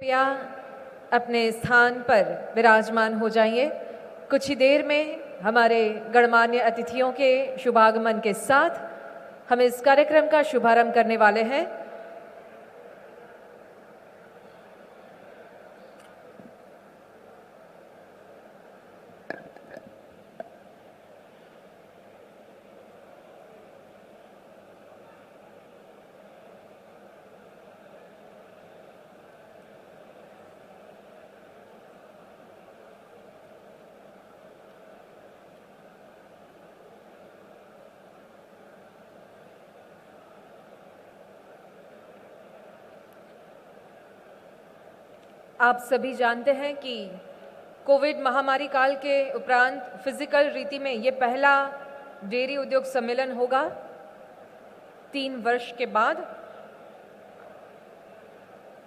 कृपया अपने स्थान पर विराजमान हो जाइए। कुछ ही देर में हमारे गणमान्य अतिथियों के शुभागमन के साथ हम इस कार्यक्रम का शुभारंभ करने वाले हैं। आप सभी जानते हैं कि कोविड महामारी काल के उपरांत फिजिकल रीति में ये पहला डेयरी उद्योग सम्मेलन होगा 3 वर्ष के बाद।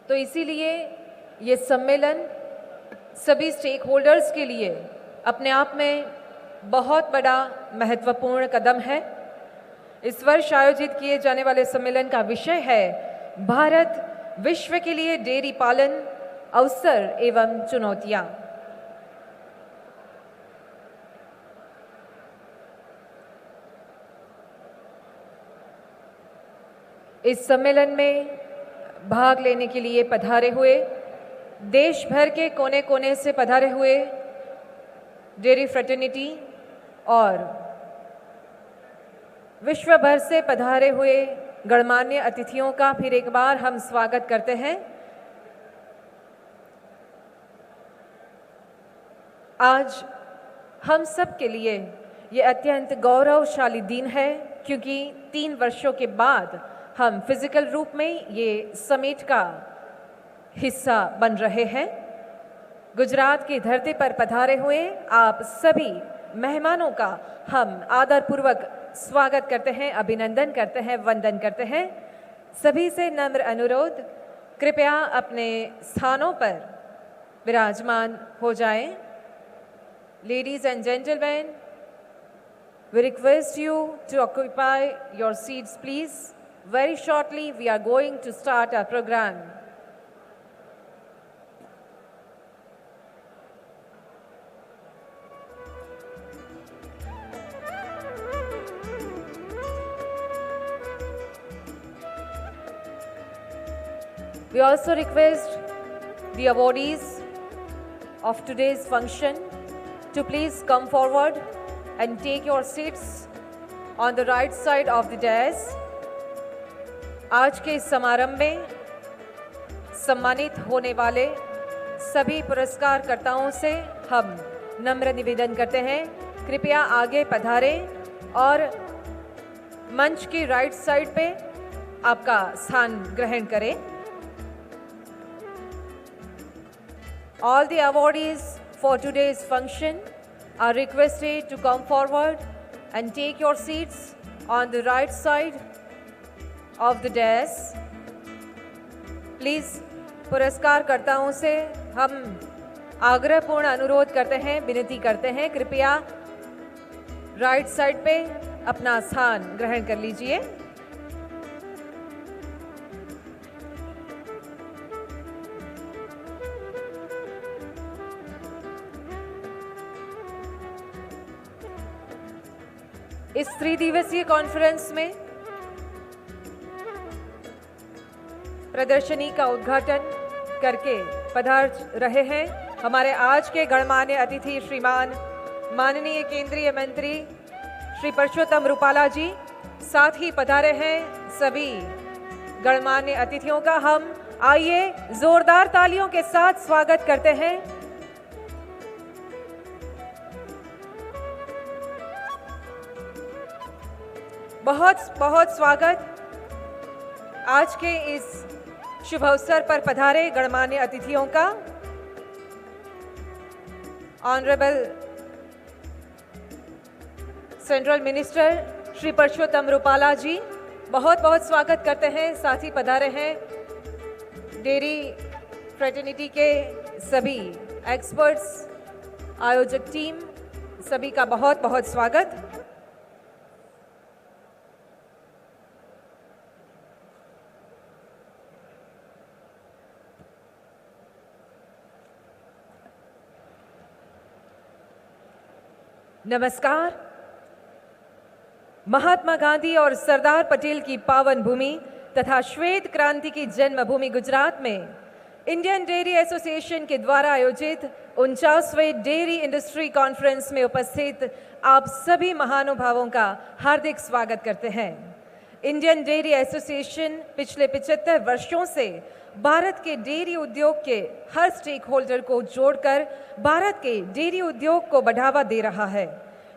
तो इसीलिए ये सम्मेलन सभी स्टेक होल्डर्स के लिए अपने आप में बहुत बड़ा महत्वपूर्ण कदम है। इस वर्ष आयोजित किए जाने वाले सम्मेलन का विषय है भारत विश्व के लिए डेयरी पालन अवसर एवं चुनौतियां। इस सम्मेलन में भाग लेने के लिए पधारे हुए देश भर के कोने कोने से पधारे हुए डेयरी फ्रेटर्निटी और विश्व भर से पधारे हुए गणमान्य अतिथियों का फिर एक बार हम स्वागत करते हैं। आज हम सब के लिए ये अत्यंत गौरवशाली दिन है, क्योंकि 3 वर्षों के बाद हम फिजिकल रूप में ये समिट का हिस्सा बन रहे हैं। गुजरात की धरती पर पधारे हुए आप सभी मेहमानों का हम आदरपूर्वक स्वागत करते हैं, अभिनंदन करते हैं, वंदन करते हैं। सभी से नम्र अनुरोध, कृपया अपने स्थानों पर विराजमान हो जाएं। Ladies and gentlemen, we request you to occupy your seats, please. Very shortly, we are going to start our program. We also request the awardees of today's function to please come forward and take your seats on the right side of the dais. आज के इस समारंभ में सम्मानित होने वाले सभी पुरस्कारकर्ताओं से हम नम्र निवेदन करते हैं, कृपया आगे पधारें और मंच की राइट साइड पे आपका स्थान ग्रहण करें। All the awardees for today's function are requested to come forward and take your seats on the right side of the dais. Please, पुरस्कारकर्ताओं से हम आग्रहपूर्ण अनुरोध करते हैं, विनती करते हैं, कृपया राइट साइड पे अपना स्थान ग्रहण कर लीजिए। इस 3 दिवसीय कॉन्फ्रेंस में प्रदर्शनी का उद्घाटन करके पधार रहे हैं हमारे आज के गणमान्य अतिथि श्रीमान माननीय केंद्रीय मंत्री श्री परषोत्तम रूपाला जी। साथ ही पधारे हैं सभी गणमान्य अतिथियों का हम आइए जोरदार तालियों के साथ स्वागत करते हैं। बहुत बहुत स्वागत आज के इस शुभ अवसर पर पधारे गणमान्य अतिथियों का। Honourable central minister Shri Parshottam Rupala ji, बहुत बहुत स्वागत करते हैं। साथ ही पधारे हैं डेयरी फ्रेटर्निटी के सभी एक्सपर्ट्स, आयोजक टीम, सभी का बहुत बहुत स्वागत। नमस्कार। महात्मा गांधी और सरदार पटेल की पावन भूमि तथा श्वेत क्रांति की जन्मभूमि गुजरात में इंडियन डेयरी एसोसिएशन के द्वारा आयोजित 49वें डेयरी इंडस्ट्री कॉन्फ्रेंस में उपस्थित आप सभी महानुभावों का हार्दिक स्वागत करते हैं। इंडियन डेयरी एसोसिएशन पिछले 75 वर्षों से भारत के डेयरी उद्योग के हर स्टेक होल्डर को जोड़कर भारत के डेयरी उद्योग को बढ़ावा दे रहा है।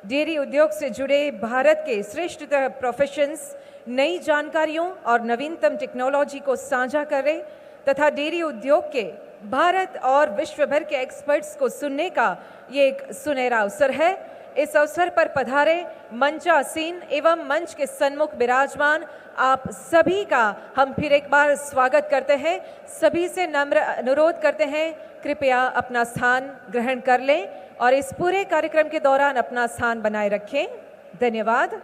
डेयरी उद्योग से जुड़े भारत के श्रेष्ठतम प्रोफेशंस नई जानकारियों और नवीनतम टेक्नोलॉजी को साझा करें तथा डेयरी उद्योग के भारत और विश्व भर के एक्सपर्ट्स को सुनने का ये एक सुनहरा अवसर है। इस अवसर पर पधारे मंचासीन एवं मंच के सन्मुख विराजमान आप सभी का हम फिर एक बार स्वागत करते हैं। सभी से नम्र अनुरोध करते हैं, कृपया अपना स्थान ग्रहण कर लें और इस पूरे कार्यक्रम के दौरान अपना स्थान बनाए रखें। धन्यवाद।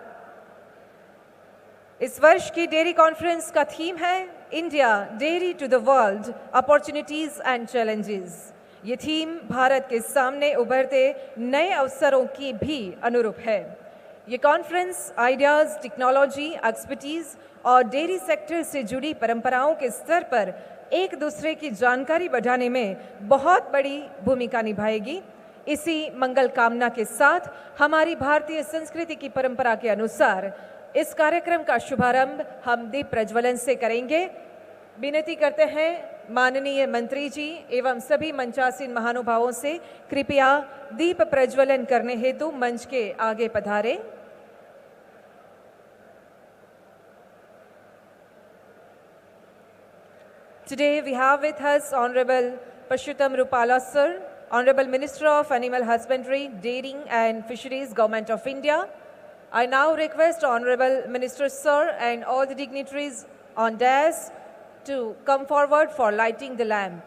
इस वर्ष की डेयरी कॉन्फ्रेंस का थीम है India dairy to the world, opportunities and challenges. ये थीम भारत के सामने उभरते नए अवसरों की भी अनुरूप है। ये कॉन्फ्रेंस आइडियाज़, टेक्नोलॉजी, एक्सपर्टीज और डेयरी सेक्टर से जुड़ी परंपराओं के स्तर पर एक दूसरे की जानकारी बढ़ाने में बहुत बड़ी भूमिका निभाएगी। इसी मंगल कामना के साथ हमारी भारतीय संस्कृति की परंपरा के अनुसार इस कार्यक्रम का शुभारंभ हम दीप प्रज्वलन से करेंगे। विनती करते हैं माननीय मंत्री जी एवं सभी मंचासीन महानुभावों से कृपया दीप प्रज्वलन करने हेतु मंच के आगे पधारें। Today we have with us Honorable Purushottam Rupala Sir, Honorable Minister of Animal Husbandry, Dairying and Fisheries, Government of India. I now request Honorable Minister Sir and all the dignitaries on dais to come forward for lighting the lamp.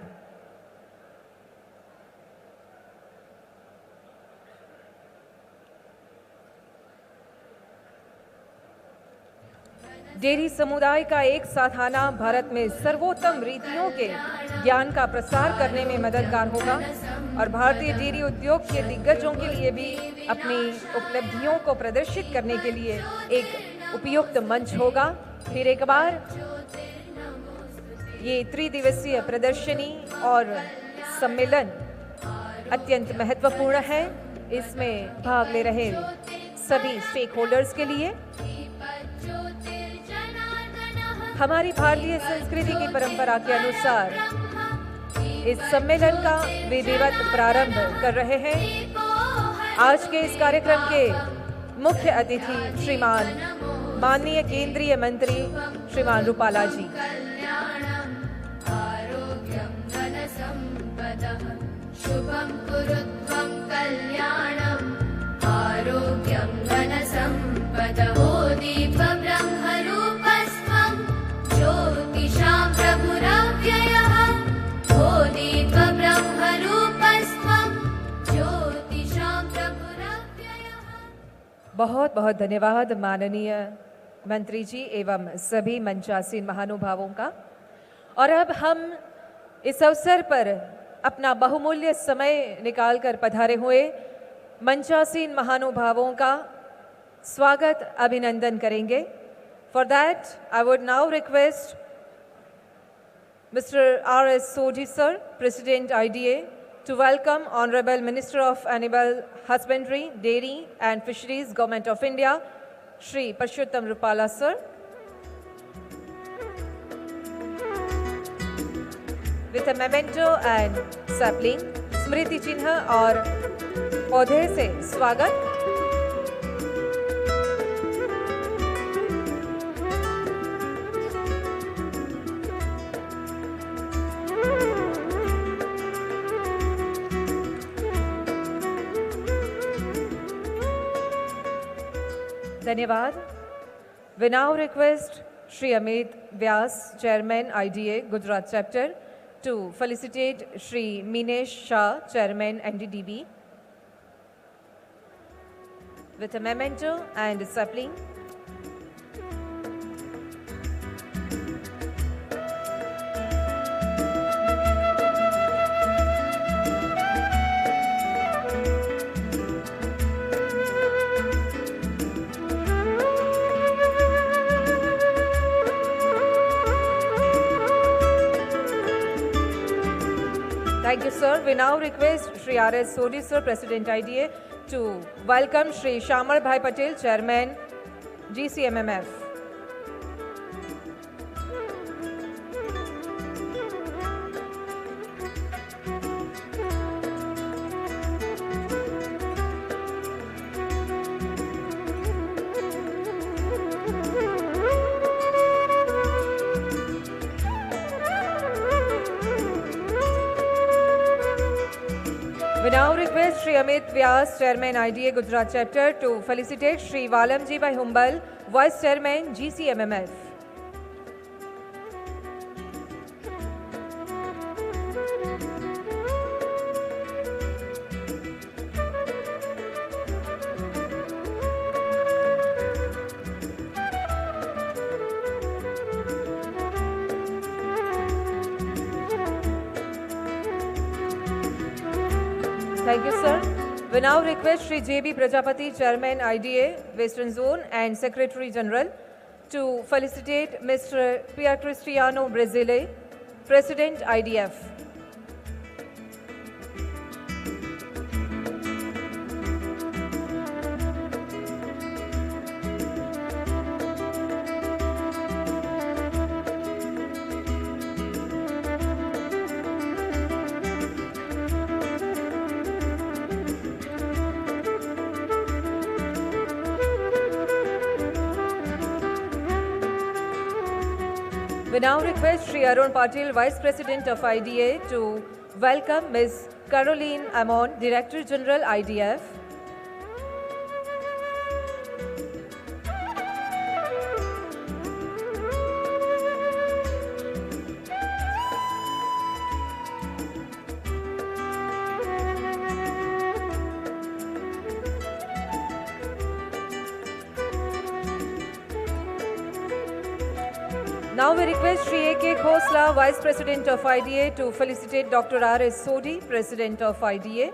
Dairy समुदाय का एक साथ आना भारत में सर्वोत्तम रीतियों के ज्ञान का प्रसार करने में मददगार होगा और भारतीय डेयरी उद्योग के दिग्गजों के लिए भी अपनी उपलब्धियों को प्रदर्शित करने के लिए एक उपयुक्त मंच होगा। फिर एक बार ये त्रिदिवसीय प्रदर्शनी और सम्मेलन अत्यंत महत्वपूर्ण है। इसमें भाग ले रहे सभी स्टेक होल्डर्स के लिए हमारी भारतीय संस्कृति की परंपरा के अनुसार इस सम्मेलन का विधिवत प्रारंभ कर रहे हैं। आज के इस कार्यक्रम के मुख्य अतिथि श्रीमान माननीय केंद्रीय मंत्री श्रीमान रूपाला जी। शुभं कुरुत्वं कल्याणं आरोग्यं धनसम्पदः दीपब्रह्मरूपस्त्वं ज्योतिषां प्रभुरव्ययः दीपब्रह्मरूपस्त्वं ज्योतिषां प्रभुरव्ययः। बहुत बहुत धन्यवाद माननीय मंत्री जी एवं सभी मंचासीन महानुभावों का। और अब हम इस अवसर पर अपना बहुमूल्य समय निकालकर पधारे हुए मंचासीन महानुभावों का स्वागत अभिनंदन करेंगे। For that I would now request mister R.S. Sodhi sir, president IDA, to welcome Honorable Minister of Animal Husbandry, Dairy and Fisheries, Government of India, Shri Purushottam Rupala sir. With a memento and sapling, स्मृति चिन्ह और पौधे से स्वागत। धन्यवाद। We now request Shri Amit Vyas, Chairman IDA Gujarat Chapter, to felicitate Shri Minesh Shah, Chairman NDDB, with a memento and a sapling. Thank you, sir. We now request Shri R.S. Sodhi, sir, President IDA, to welcome Shri Shamal Bhai Patel, Chairman, GCMMF. We now request Shri Amit Vyas, Chairman IDA Gujarat Chapter, to felicitate Shri Valamji Bhai Humbal, Vice Chairman GCMMF. Thank you, sir. We now request Shri J.B. Prajapati, Chairman IDA, Western Zone and Secretary General, to felicitate Mr. Pier Cristiano Brasile, President IDF. We now request Shri Arun Patil, Vice President of IDA, to welcome Ms. Caroline Amon, Director General IDF. Now we request Shri A.K. Khosla, Vice President of IDA, to felicitate Dr. R.S. Sodhi, President of IDA.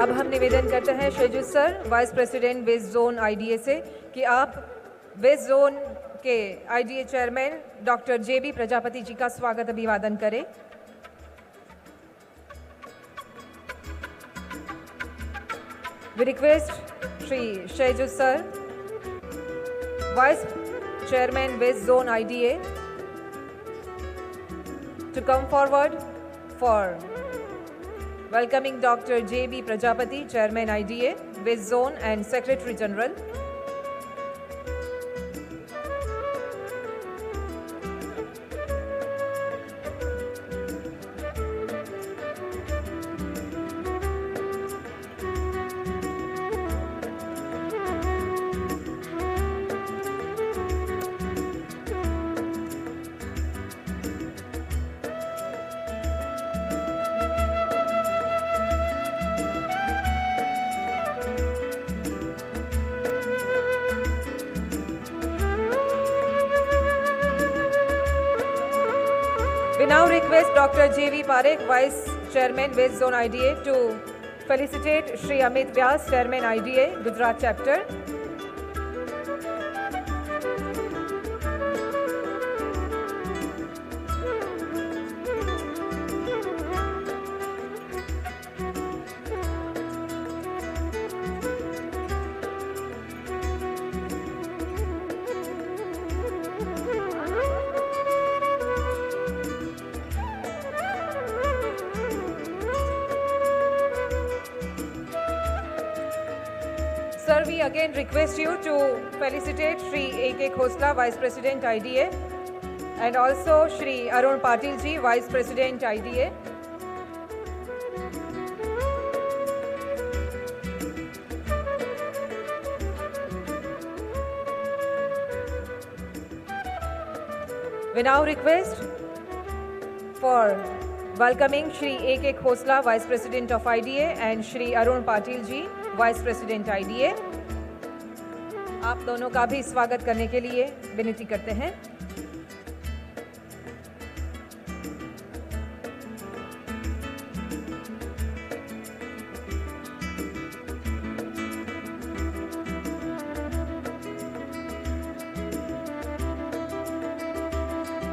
अब हम निवेदन करते हैं Sheju sir, vice president west zone IDA से, कि आप west zone के IDA chairman doctor J B Prajapati ji का स्वागत अभिवादन करें। We request Shri Sheju sir, vice chairman west zone IDA, to come forward for welcoming Dr. J.B. Prajapati, Chairman IDA, West Zone and Secretary General. We now request Dr. J.V. Parekh, Vice Chairman, West Zone IDA, to felicitate Shri Amit Vyas, Chairman IDA, Gujarat Chapter. Sir, we again request you to felicitate Shri A.K. Khosla, Vice President IDA, and also Shri Arun Patil ji, Vice President IDA. We now request for welcoming Shri A.K. Khosla, Vice President of IDA, and Shri Arun Patil ji, Vice President IDA. आप दोनों का भी स्वागत करने के लिए विनती करते हैं।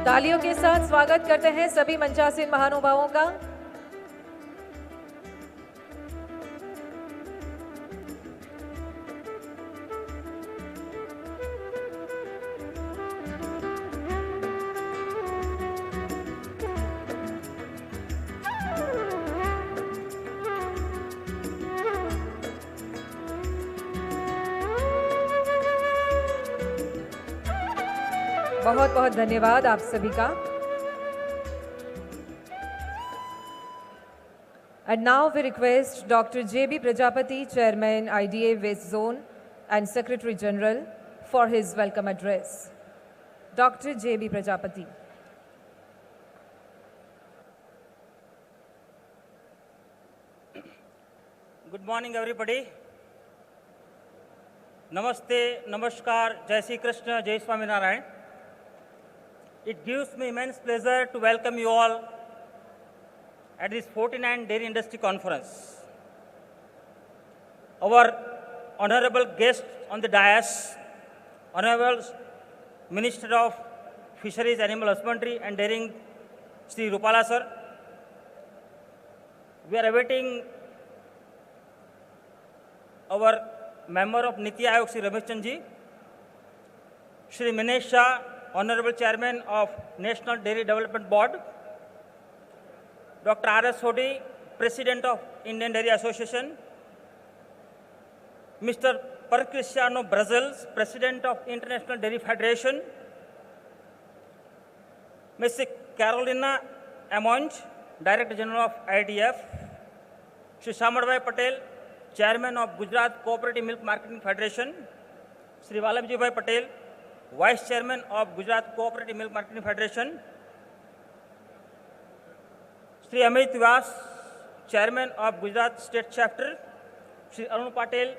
तालियों के साथ स्वागत करते हैं सभी मंचासीन महानुभावों का। बहुत बहुत धन्यवाद आप सभी का। And now we request Dr. J.B. Prajapati, Chairman, IDA West Zone and Secretary General, for his welcome address. Dr. J.B. Prajapati. Good morning, everybody. Namaste, Namaskar, Jai Shri Krishna, Jai Swami Narayan. It gives me immense pleasure to welcome you all at this 49th Dairy Industry Conference. Our honorable guest on the dais, Honorable Minister of Fisheries, Animal Husbandry and Dairying, Sri Rupala sir. We are awaiting our member of Niti Aayog, Sri Ramesh Chand ji, Sri Minesh Shah, Honorable Chairman of National Dairy Development Board, Dr. R.S. Sodhi, President of Indian Dairy Association, Mr. Cristiano Brazils, President of International Dairy Federation, Ms. Carolina Amonj, Director General of IDF, Sri Shamadbhai Patel, Chairman of Gujarat Cooperative Milk Marketing Federation, Sri Vallabhji Bhai Patel, Vice Chairman of Gujarat Cooperative Milk Marketing Federation, Sri Amit Vyas, Chairman of Gujarat State Chapter, Sri Arun Patel,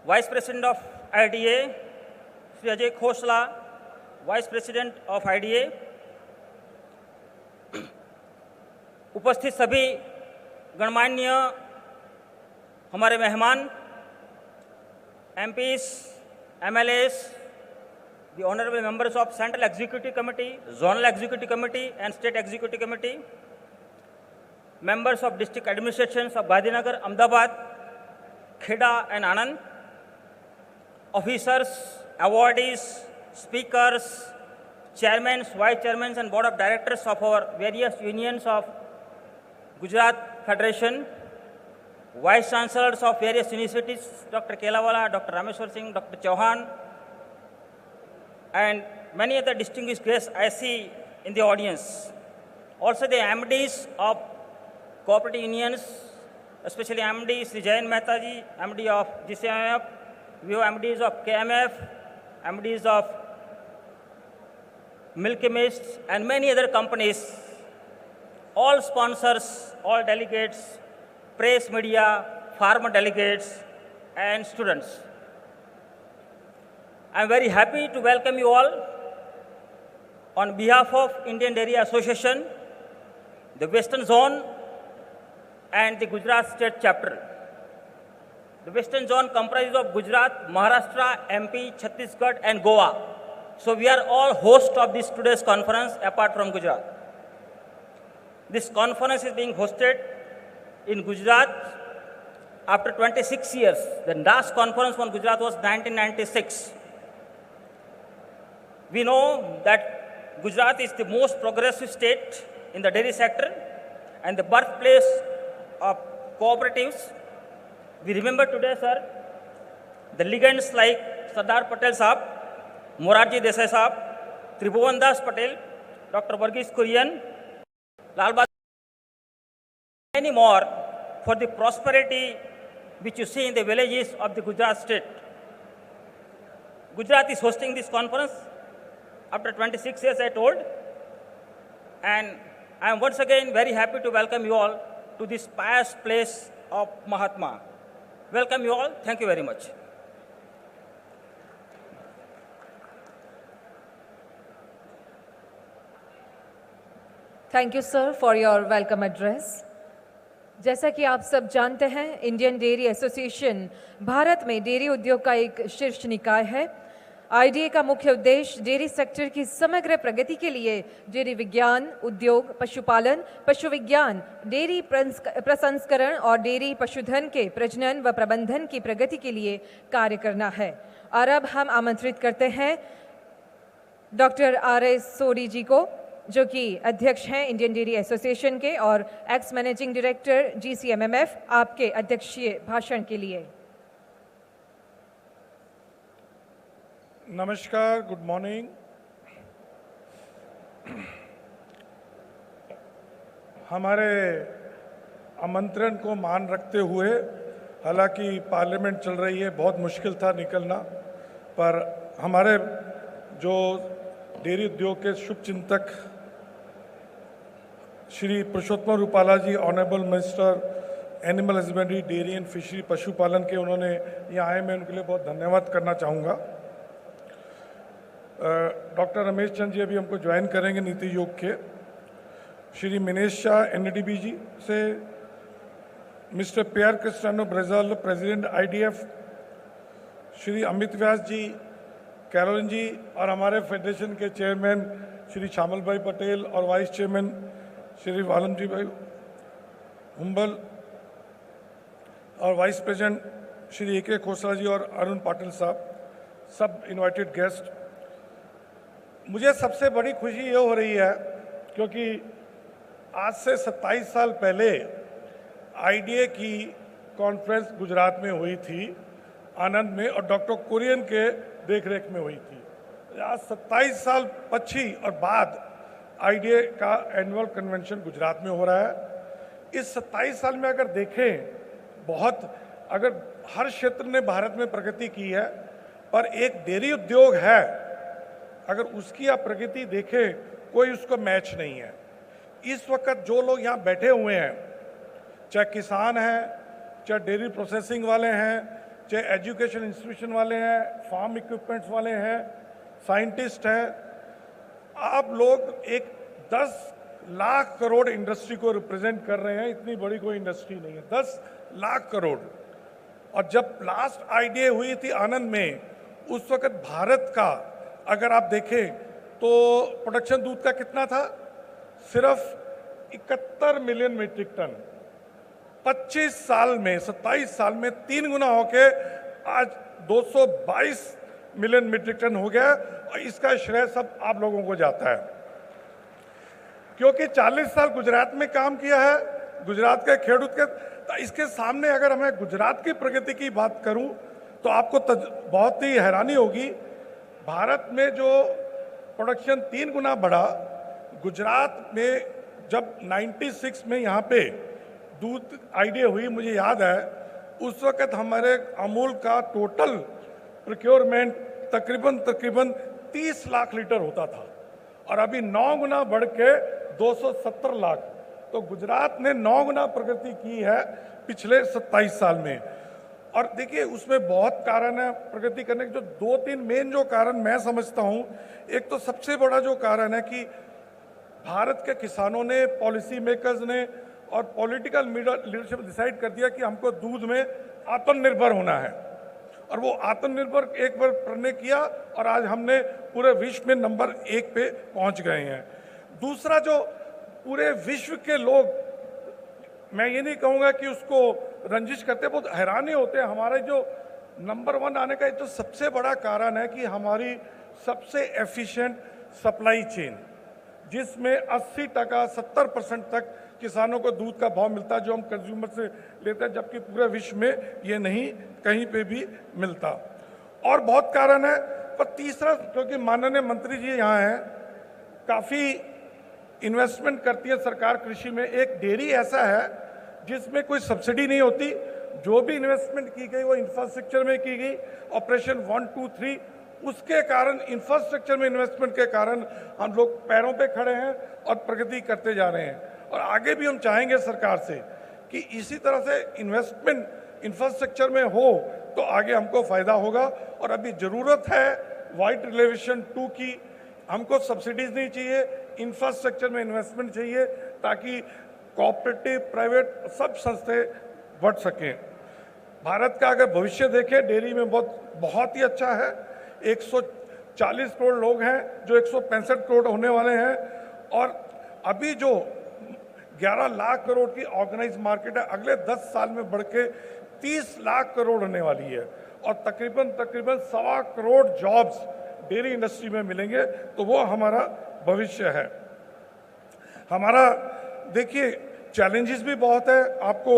Vice President of IDA, Sri Ajay Khosla, Vice President of IDA, उपस्थित सभी गणमान्य हमारे मेहमान, MPs, MLAs, the honorable members of Central Executive Committee, Zonal Executive Committee and State Executive Committee, members of district administrations of Gandhinagar, Ahmedabad, Kheda and Anand, officers, awardees, speakers, chairmen, vice chairmen and board of directors of our various unions of Gujarat Federation, vice chancellors of various universities, Dr. Kelawala, Dr. Rameshwar Singh, Dr. Chauhan, and many other distinguished guests I see in the audience. Also the MDs of cooperative unions, especially MD Sri Jayan Mehta ji, MD of GCMF, we have MDs of KMF, MDs of Milk Chemists, and many other companies, all sponsors, all delegates, press media, farmer delegates, and students. I am very happy to welcome you all on behalf of Indian Dairy Association, the Western Zone, and the Gujarat State Chapter. The Western Zone comprises of Gujarat, Maharashtra, MP, Chhattisgarh, and Goa. So we are all hosts of this today's conference apart from Gujarat. This conference is being hosted in Gujarat after 26 years. The last conference on Gujarat was 1996. We know that Gujarat is the most progressive state in the dairy sector and the birthplace of cooperatives. We remember today, sir, the legends like Sardar Patel Sahab, Morarji Desai Sahab, Tribhuvan Das Patel, Dr. Varghese Kurian, Lal Bahadur, many more for the prosperity which you see in the villages of the Gujarat state. Gujarat is hosting this conference after 26 years, I told, and I am once again very happy to welcome you all to this pious place of Mahatma. Welcome you all. Thank you very much. Thank you sir for your welcome address. जैसा कि आप सब जानते हैं, Indian dairy association Bharat में dairy उद्योग का एक शीर्ष निकाय है। आईडीए का मुख्य उद्देश्य डेयरी सेक्टर की समग्र प्रगति के लिए डेयरी विज्ञान, उद्योग, पशुपालन, पशु विज्ञान, डेयरी प्रसंस्करण और डेयरी पशुधन के प्रजनन व प्रबंधन की प्रगति के लिए कार्य करना है। और अब हम आमंत्रित करते हैं डॉक्टर RS सोडी जी को, जो कि अध्यक्ष हैं इंडियन डेयरी एसोसिएशन के और एक्स मैनेजिंग डायरेक्टर GCMMF, आपके अध्यक्षीय भाषण के लिए। नमस्कार, गुड मॉर्निंग। हमारे आमंत्रण को मान रखते हुए, हालांकि पार्लियामेंट चल रही है, बहुत मुश्किल था निकलना, पर हमारे जो डेयरी उद्योग के शुभचिंतक Shri Purushottam Rupala ji, honourable minister animal husbandry, dairy and fishery, पशुपालन के, उन्होंने यहाँ आए, मैं उनके लिए बहुत धन्यवाद करना चाहूँगा। डॉक्टर रमेश चंद जी अभी हमको ज्वाइन करेंगे नीति योग के। श्री मिनेश शाह NADB जी से, mister Pier Cristiano Brazzale, president IDF, Shri Amit Vyas ji, Caroline ji, और हमारे फेडरेशन के चेयरमैन श्री श्यामल भाई पटेल और वाइस चेयरमैन श्री वालम जी भाई हुम्बल, और vice president Shri AK Khosla ji और अरुण पाटिल साहब, सब इनवाइटेड गेस्ट। मुझे सबसे बड़ी खुशी ये हो रही है क्योंकि आज से 27 साल पहले IDA की कॉन्फ्रेंस गुजरात में हुई थी, आनंद में, और डॉक्टर कुरियन के देखरेख में हुई थी। आज 27 साल पछी और बाद IDA का एनुअल कन्वेंशन गुजरात में हो रहा है। इस 27 साल में अगर देखें, बहुत, अगर हर क्षेत्र ने भारत में प्रगति की है, पर एक डेयरी उद्योग है, अगर उसकी आप प्रगति देखें, कोई उसको मैच नहीं है। इस वक्त जो लोग यहाँ बैठे हुए हैं, चाहे किसान हैं, चाहे डेयरी प्रोसेसिंग वाले हैं, चाहे एजुकेशन इंस्टीट्यूशन वाले हैं, फार्म इक्विपमेंट्स वाले हैं, साइंटिस्ट हैं, आप लोग एक 10 लाख करोड़ इंडस्ट्री को रिप्रेजेंट कर रहे हैं। इतनी बड़ी कोई इंडस्ट्री नहीं है, 10 लाख करोड़। और जब लास्ट IDA हुई थी आनंद में, उस वक्त भारत का अगर आप देखें तो प्रोडक्शन दूध का कितना था? सिर्फ 71 मिलियन मीट्रिक टन। 25 साल में, 27 साल में 3 गुना होके आज 222 मिलियन मीट्रिक टन हो गया। और इसका श्रेय सब आप लोगों को जाता है, क्योंकि 40 साल गुजरात में काम किया है, गुजरात के खेडूत के। तो इसके सामने अगर हमें गुजरात की प्रगति की बात करूं तो आपको बहुत ही हैरानी होगी। भारत में जो प्रोडक्शन 3 गुना बढ़ा, गुजरात में जब 96 में यहाँ पे दूध IDA हुई, मुझे याद है, उस वक्त हमारे अमूल का टोटल प्रोक्योरमेंट तकरीबन 30 लाख लीटर होता था, और अभी 9 गुना बढ़ के 270 लाख। तो गुजरात ने 9 गुना प्रगति की है पिछले 27 साल में। और देखिए, उसमें बहुत कारण है प्रगति करने के। जो 2-3 मेन जो कारण मैं समझता हूँ, एक तो सबसे बड़ा जो कारण है कि भारत के किसानों ने, पॉलिसी मेकर्स ने और पॉलिटिकल लीडरशिप डिसाइड कर दिया कि हमको दूध में आत्मनिर्भर होना है, और वो आत्मनिर्भर एक बार करने किया, और आज हमने पूरे विश्व में नंबर 1 पे पहुंच गए हैं। दूसरा, जो पूरे विश्व के लोग, मैं ये नहीं कहूँगा कि उसको रंजिश करते, बहुत हैरानी होते हैं। हमारे जो नंबर 1 आने का जो सबसे बड़ा कारण है कि हमारी सबसे एफिशिएंट सप्लाई चेन, जिसमें 80% 70% तक किसानों को दूध का भाव मिलता है, जो हम कंज्यूमर से लेते हैं, जबकि पूरे विश्व में ये नहीं कहीं पे भी मिलता। और बहुत कारण है। पर तीसरा, क्योंकि माननीय मंत्री जी यहाँ हैं, काफ़ी इन्वेस्टमेंट करती है सरकार कृषि में। एक डेयरी ऐसा है जिसमें कोई सब्सिडी नहीं होती, जो भी इन्वेस्टमेंट की गई वो इंफ्रास्ट्रक्चर में की गई। ऑपरेशन 1, 2, 3, उसके कारण, इंफ्रास्ट्रक्चर में इन्वेस्टमेंट के कारण हम लोग पैरों पे खड़े हैं और प्रगति करते जा रहे हैं। और आगे भी हम चाहेंगे सरकार से कि इसी तरह से इन्वेस्टमेंट इंफ्रास्ट्रक्चर में हो तो आगे हमको फायदा होगा। और अभी जरूरत है वाइट रिजर्वेशन 2 की, हमको सब्सिडीज नहीं चाहिए, इंफ्रास्ट्रक्चर में इन्वेस्टमेंट चाहिए ताकि कोऑपरेटिव, प्राइवेट सब संस्थाएं बढ़ सकें। भारत का अगर भविष्य देखें डेयरी में बहुत ही अच्छा है। 140 करोड़ लोग हैं जो 165 करोड़ होने वाले हैं, और अभी जो 11 लाख करोड़ की ऑर्गेनाइज मार्केट है, अगले 10 साल में बढ़ के 30 लाख करोड़ होने वाली है, और तकरीबन 1.25 करोड़ जॉब्स डेयरी इंडस्ट्री में मिलेंगे। तो वो हमारा भविष्य है। हमारा देखिए चैलेंजेस भी बहुत है, आपको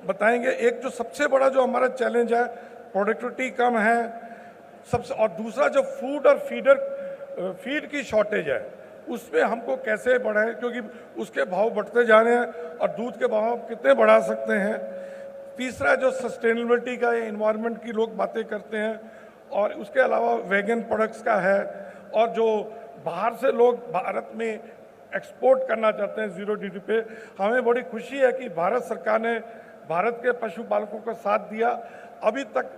बताएंगे। एक जो सबसे बड़ा जो हमारा चैलेंज है, प्रोडक्टिविटी कम है सबसे, और दूसरा जो फूड और फीड की शॉर्टेज है, उसमें हमको कैसे बढ़ाएं, क्योंकि उसके भाव बढ़ते जा रहे हैं और दूध के भाव कितने बढ़ा सकते हैं। तीसरा जो सस्टेनेबिलिटी का, या इन्वायरमेंट की लोग बातें करते हैं, और उसके अलावा वेगन प्रोडक्ट्स का है, और जो बाहर से लोग भारत में एक्सपोर्ट करना चाहते हैं जीरो ड्यूटी पे। हमें बड़ी खुशी है कि भारत सरकार ने भारत के पशुपालकों का साथ दिया। अभी तक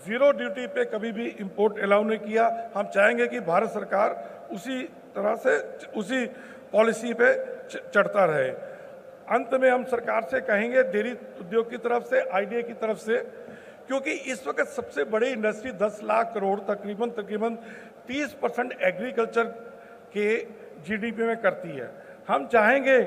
जीरो ड्यूटी पे कभी भी इंपोर्ट अलाउ नहीं किया। हम चाहेंगे कि भारत सरकार उसी तरह से, उसी पॉलिसी पे चढ़ता रहे। अंत में हम सरकार से कहेंगे, डेयरी उद्योग की तरफ से, आईडीए की तरफ से, क्योंकि इस वक्त सबसे बड़ी इंडस्ट्री 10 लाख करोड़ तकरीबन 30% एग्रीकल्चर के जीडीपी में करती है। हम चाहेंगे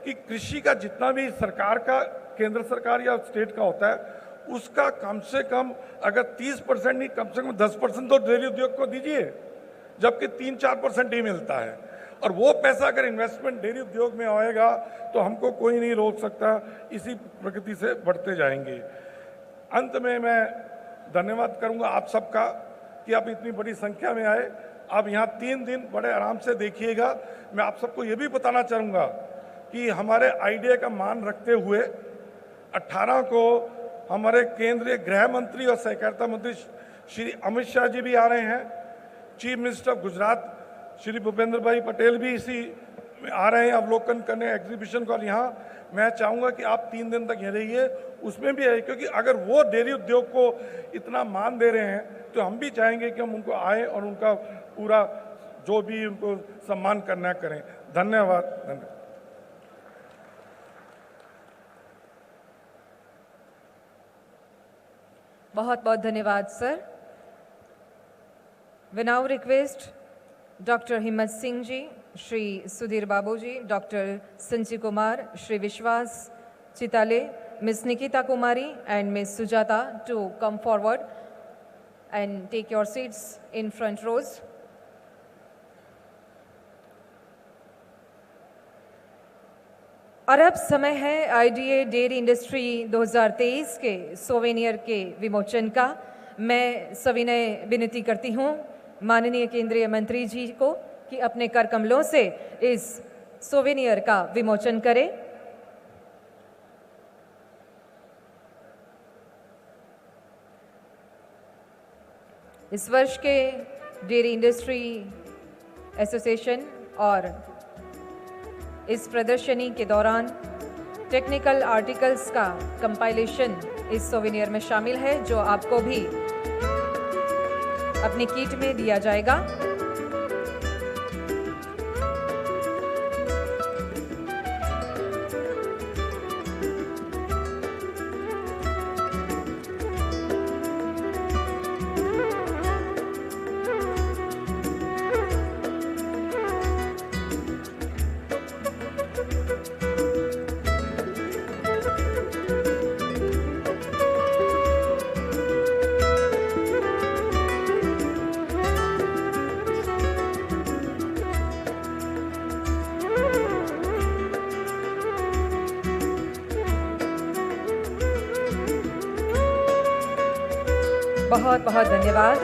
कि कृषि का जितना भी सरकार का, केंद्र सरकार या स्टेट का होता है, उसका कम से कम अगर 30% नहीं, कम से कम 10% तो डेयरी उद्योग को दीजिए, जबकि 3-4% ही मिलता है। और वो पैसा अगर इन्वेस्टमेंट डेयरी उद्योग में आएगा तो हमको कोई नहीं रोक सकता, इसी प्रगति से बढ़ते जाएंगे। अंत में मैं धन्यवाद करूंगा आप सबका कि आप इतनी बड़ी संख्या में आए। आप यहाँ 3 दिन बड़े आराम से देखिएगा। मैं आप सबको ये भी बताना चाहूँगा कि हमारे आईडीए का मान रखते हुए 18 को हमारे केंद्रीय गृह मंत्री और सहकारिता मंत्री श्री अमित शाह जी भी आ रहे हैं। Chief minister of Gujarat Shri Bhupendra भाई पटेल भी इसी में आ रहे हैं अवलोकन करने एग्जीबिशन को। और यहाँ मैं चाहूँगा कि आप 3 दिन तक यहाँ रहिए, उसमें भी है, क्योंकि अगर वो डेयरी उद्योग को इतना मान दे रहे हैं तो हम भी चाहेंगे कि हम उनको आए और उनका पूरा जो भी उनको सम्मान करना करें। धन्यवाद। धन्यवाद। बहुत बहुत धन्यवाद sir. We now request doctor Himmat Singh ji, Shri Sudhir Babu ji, doctor Sanjay Kumar, Shri Vishwas Chitale, miss Nikita Kumari and Miss Sujata to come forward and take your seats in front rows. और अब समय है आईडीए डेयरी इंडस्ट्री 2023 के सोवेनियर के विमोचन का। मैं सविनय विनती करती हूँ माननीय केंद्रीय मंत्री जी को कि अपने कर कमलों से इस सोवेनियर का विमोचन करें। इस वर्ष के डेयरी इंडस्ट्री एसोसिएशन और इस प्रदर्शनी के दौरान टेक्निकल आर्टिकल्स का कंपाइलेशन इस सोवेनियर में शामिल है, जो आपको भी अपनी किट में दिया जाएगा। बहुत बहुत धन्यवाद।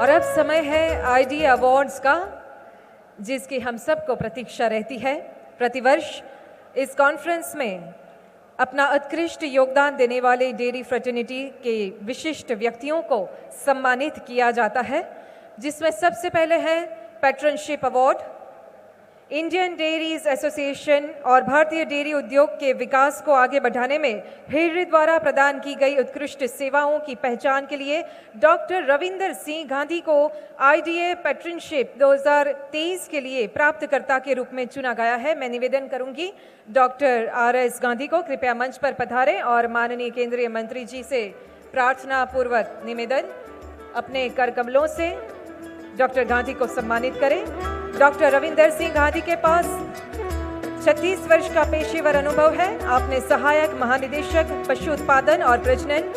और अब समय है आईडी अवार्ड्स का, जिसकी हम सबको प्रतीक्षा रहती है। प्रतिवर्ष इस कॉन्फ्रेंस में अपना उत्कृष्ट योगदान देने वाले डेयरी फ्रेटर्निटी के विशिष्ट व्यक्तियों को सम्मानित किया जाता है, जिसमें सबसे पहले है पैट्रनशिप अवार्ड। इंडियन डेयरीज एसोसिएशन और भारतीय डेयरी उद्योग के विकास को आगे बढ़ाने में हेडरी द्वारा प्रदान की गई उत्कृष्ट सेवाओं की पहचान के लिए डॉक्टर रविंदर सिंह गांधी को आईडीए पैट्रनशिप 2023 के लिए प्राप्तकर्ता के रूप में चुना गया है। मैं निवेदन करूंगी डॉक्टर आर.एस. गांधी को कृपया मंच पर पधारें और माननीय केंद्रीय मंत्री जी से प्रार्थना पूर्वक निवेदन अपने कर कमलों से डॉक्टर गांधी को सम्मानित करें। डॉक्टर रविंदर सिंह गांधी के पास 36 वर्ष का पेशेवर अनुभव है। आपने सहायक महानिदेशक पशु उत्पादन और प्रजनन,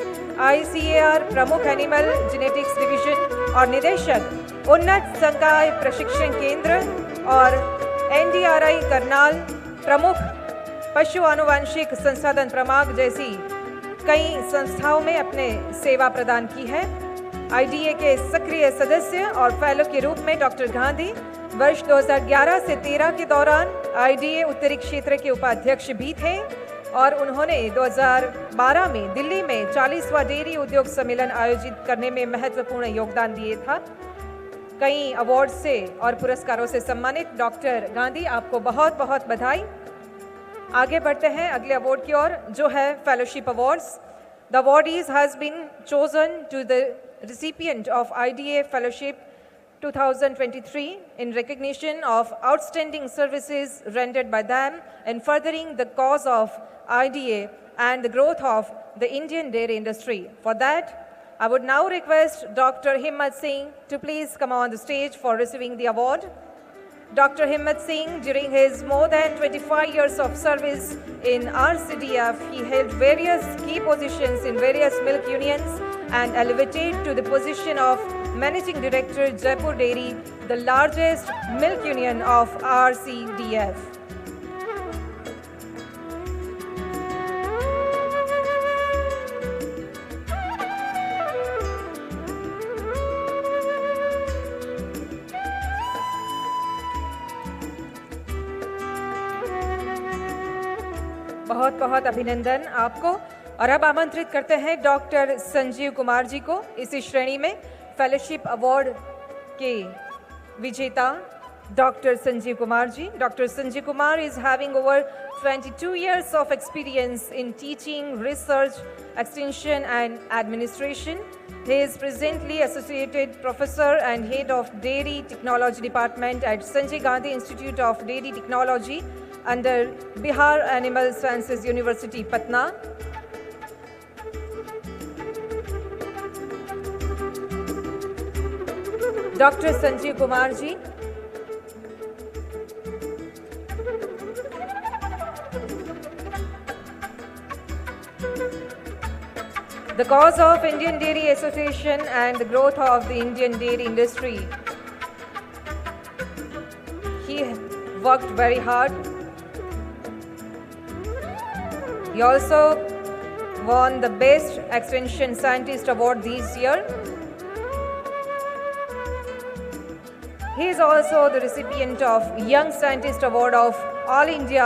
ICAR प्रमुख एनिमल जेनेटिक्स डिवीजन और निदेशक उन्नत संकाय प्रशिक्षण केंद्र और NDRI करनाल प्रमुख पशु आनुवंशिक संसाधन प्रमाग जैसी कई संस्थाओं में अपने सेवा प्रदान की है। आईडीए के सक्रिय सदस्य और फेलो के रूप में डॉक्टर गांधी वर्ष 2011 से 13 के दौरान आईडीए उत्तरी क्षेत्र के उपाध्यक्ष भी थे और उन्होंने 2012 में दिल्ली में 40वां डेयरी उद्योग सम्मेलन आयोजित करने में महत्वपूर्ण योगदान दिए था। कई अवार्ड से और पुरस्कारों से सम्मानित डॉक्टर गांधी, आपको बहुत बहुत बधाई। आगे बढ़ते हैं अगले अवार्ड की ओर, जो है fellowship awards. The awardees has been chosen to the recipient of IDA Fellowship 2023 in recognition of outstanding services rendered by them in furthering the cause of IDA and the growth of the Indian dairy industry. For that, I would now request Dr. Himmat Singh to please come on the stage for receiving the award. Dr. Himmat Singh, during his more than 25 years of service in RCDF, he held various key positions in various milk unions and elevated to the position of Managing Director, Jaipur Dairy, the largest milk union of RCDF. बहुत बहुत अभिनंदन आपको। और अब आमंत्रित करते हैं doctor Sanjeev Kumar जी को इसी श्रेणी में फेलोशिप अवार्ड के विजेता doctor Sanjeev Kumar ji. Doctor Sanjeev Kumar is having over 22 years of experience in teaching, research, extension and administration. He is presently associated professor and head of Dairy Technology Department at Sanjay Gandhi Institute of Dairy Technology under Bihar Animal Sciences University, Patna. Doctor Sanjeev Kumar ji, the cause of Indian Dairy Association and the growth of the Indian dairy industry. He worked very hard. He also won the Best Extension Scientist Award this year. He is also the recipient of Young Scientist Award of All India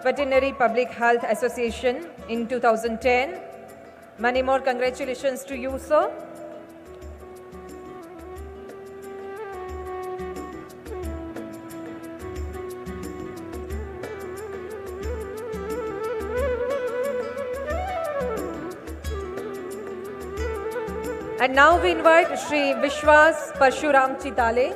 Veterinary Public Health Association in 2010. Many more congratulations to you, sir. And now we invite Shri Vishwas Parshuram Chitale.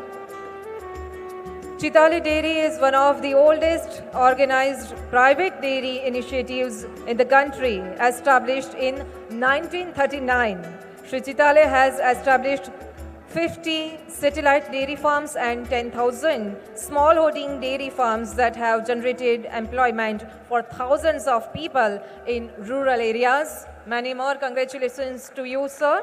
Chitale Dairy is one of the oldest organized private dairy initiatives in the country, established in 1939. Shri Chitale has established 50 satellite dairy farms and 10,000 smallholding dairy farms that have generated employment for thousands of people in rural areas. Many more congratulations to you, sir.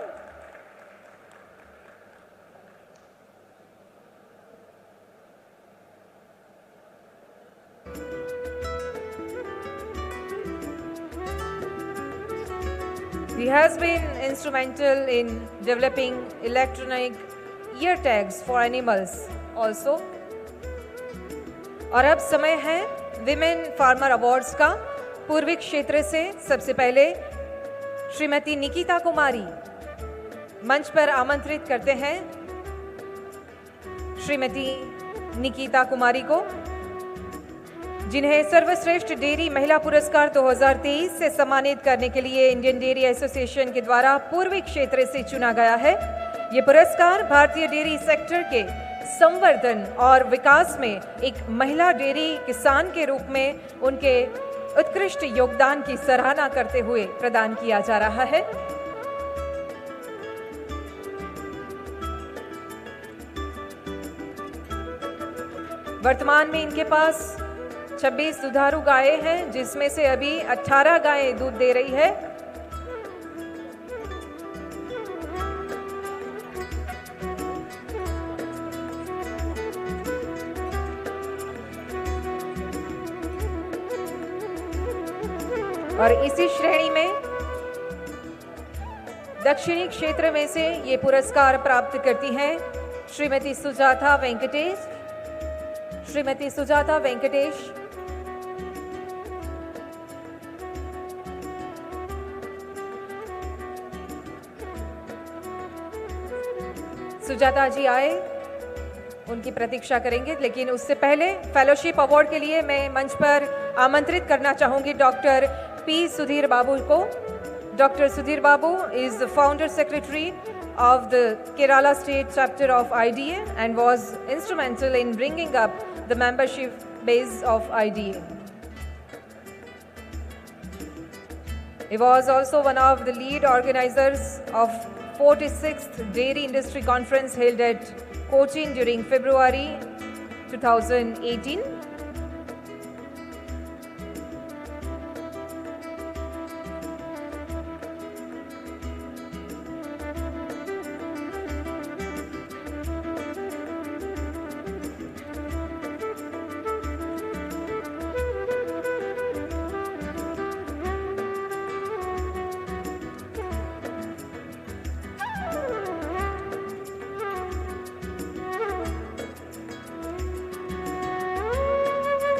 He has been instrumental in developing electronic ear tags for animals also. और अब समय है women farmer awards का। पूर्वी क्षेत्र से सबसे पहले श्रीमती निकिता कुमारी मंच पर आमंत्रित करते हैं। श्रीमती निकिता कुमारी को जिन्हें सर्वश्रेष्ठ डेयरी महिला पुरस्कार 2023 से सम्मानित करने के लिए इंडियन डेयरी एसोसिएशन के द्वारा पूर्वी क्षेत्र से चुना गया है। ये पुरस्कार भारतीय डेयरी सेक्टर के संवर्धन और विकास में एक महिला डेयरी किसान के रूप में उनके उत्कृष्ट योगदान की सराहना करते हुए प्रदान किया जा रहा है। वर्तमान में इनके पास 26 दुधारू गायें हैं, जिसमें से अभी 18 गायें दूध दे रही है। और इसी श्रेणी में दक्षिणी क्षेत्र में से ये पुरस्कार प्राप्त करती हैं श्रीमती सुजाता वेंकटेश। श्रीमती सुजाता वेंकटेश सुजाता जी आए, उनकी प्रतीक्षा करेंगे, लेकिन उससे पहले फेलोशिप अवार्ड के लिए मैं मंच पर आमंत्रित करना चाहूंगी डॉक्टर पी सुधीर बाबू को। Doctor Sudhir Babu is the founder secretary of the Kerala State Chapter of IDA and was instrumental in bringing up the membership base of IDA. He was also one of the lead organizers of 46th Dairy Industry Conference held at Cochin during February 2018.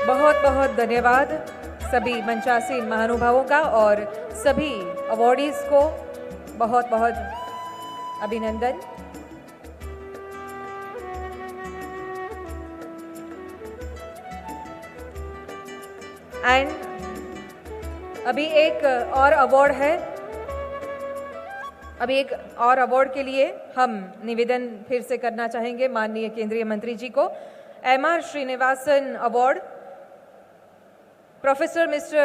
बहुत बहुत धन्यवाद सभी मंचासीन महानुभावों का और सभी awardees को बहुत बहुत अभिनंदन। एंड अभी एक और अवार्ड है। अभी एक और अवार्ड के लिए हम निवेदन फिर से करना चाहेंगे माननीय केंद्रीय मंत्री जी को। M.R. Srinivasan Award. Professor Mr.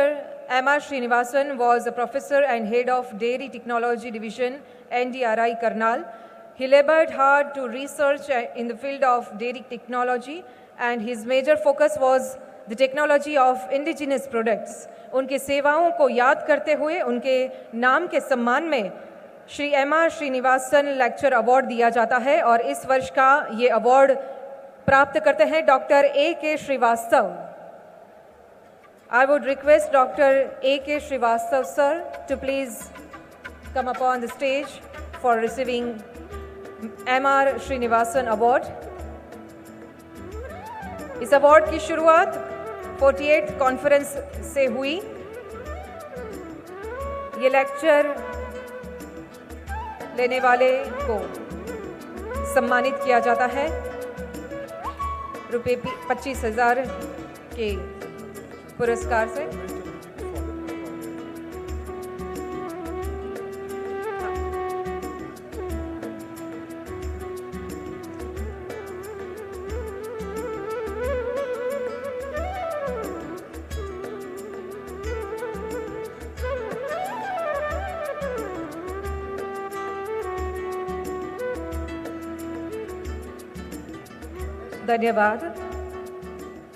M.R. Srinivasan was a professor and head of Dairy Technology Division, NDRI, Karnal. He labored hard to research in the field of dairy technology, and his major focus was the technology of indigenous products. उनकी सेवाओं को याद करते हुए उनके नाम के सम्मान में Shri M.R. Srinivasan lecture award दिया जाता है और इस वर्ष का ये अवार्ड प्राप्त करते हैं doctor A.K. Srivastava. I would request Dr. A.K. Srivastav sir to please come upon the stage for receiving M.R. Srinivasan Award. इस अवार्ड की शुरुआत 48 कॉन्फ्रेंस से हुई। ये लेक्चर लेने वाले को सम्मानित किया जाता है रुपये 25,000 के पुरस्कार से। धन्यवाद,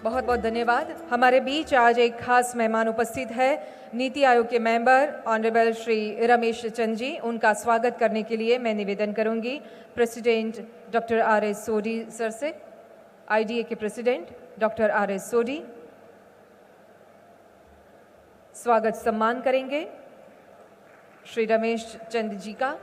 बहुत बहुत धन्यवाद। हमारे बीच आज एक खास मेहमान उपस्थित है, नीति आयोग के मेंबर ऑनरेबल श्री रमेश चंद जी। उनका स्वागत करने के लिए मैं निवेदन करूंगी प्रेसिडेंट डॉक्टर R.S. सोडी सर से। IDA के प्रेसिडेंट डॉक्टर R.S. सोडी स्वागत सम्मान करेंगे श्री रमेश चंद जी का।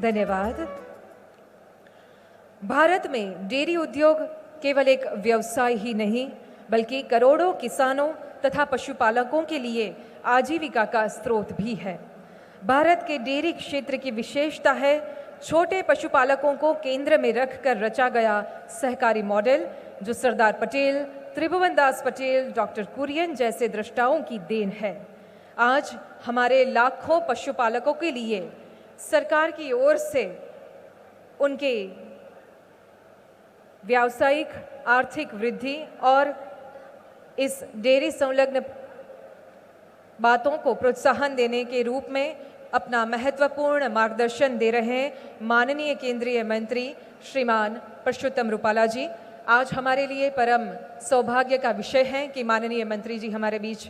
धन्यवाद। भारत में डेयरी उद्योग केवल एक व्यवसाय ही नहीं बल्कि करोड़ों किसानों, तथा पशुपालकों के लिए आजीविका का स्रोत भी है। भारत के डेयरी क्षेत्र की विशेषता है छोटे पशुपालकों को केंद्र में रखकर रचा गया सहकारी मॉडल, जो सरदार पटेल, त्रिभुवन दास पटेल, डॉक्टर कुरियन जैसे दृष्टाओं की देन है। आज हमारे लाखों पशुपालकों के लिए सरकार की ओर से उनके व्यावसायिक आर्थिक वृद्धि और इस डेयरी संलग्न बातों को प्रोत्साहन देने के रूप में अपना महत्वपूर्ण मार्गदर्शन दे रहे हैं माननीय केंद्रीय मंत्री श्रीमान परषोत्तम रूपाला जी। आज हमारे लिए परम सौभाग्य का विषय है कि माननीय मंत्री जी हमारे बीच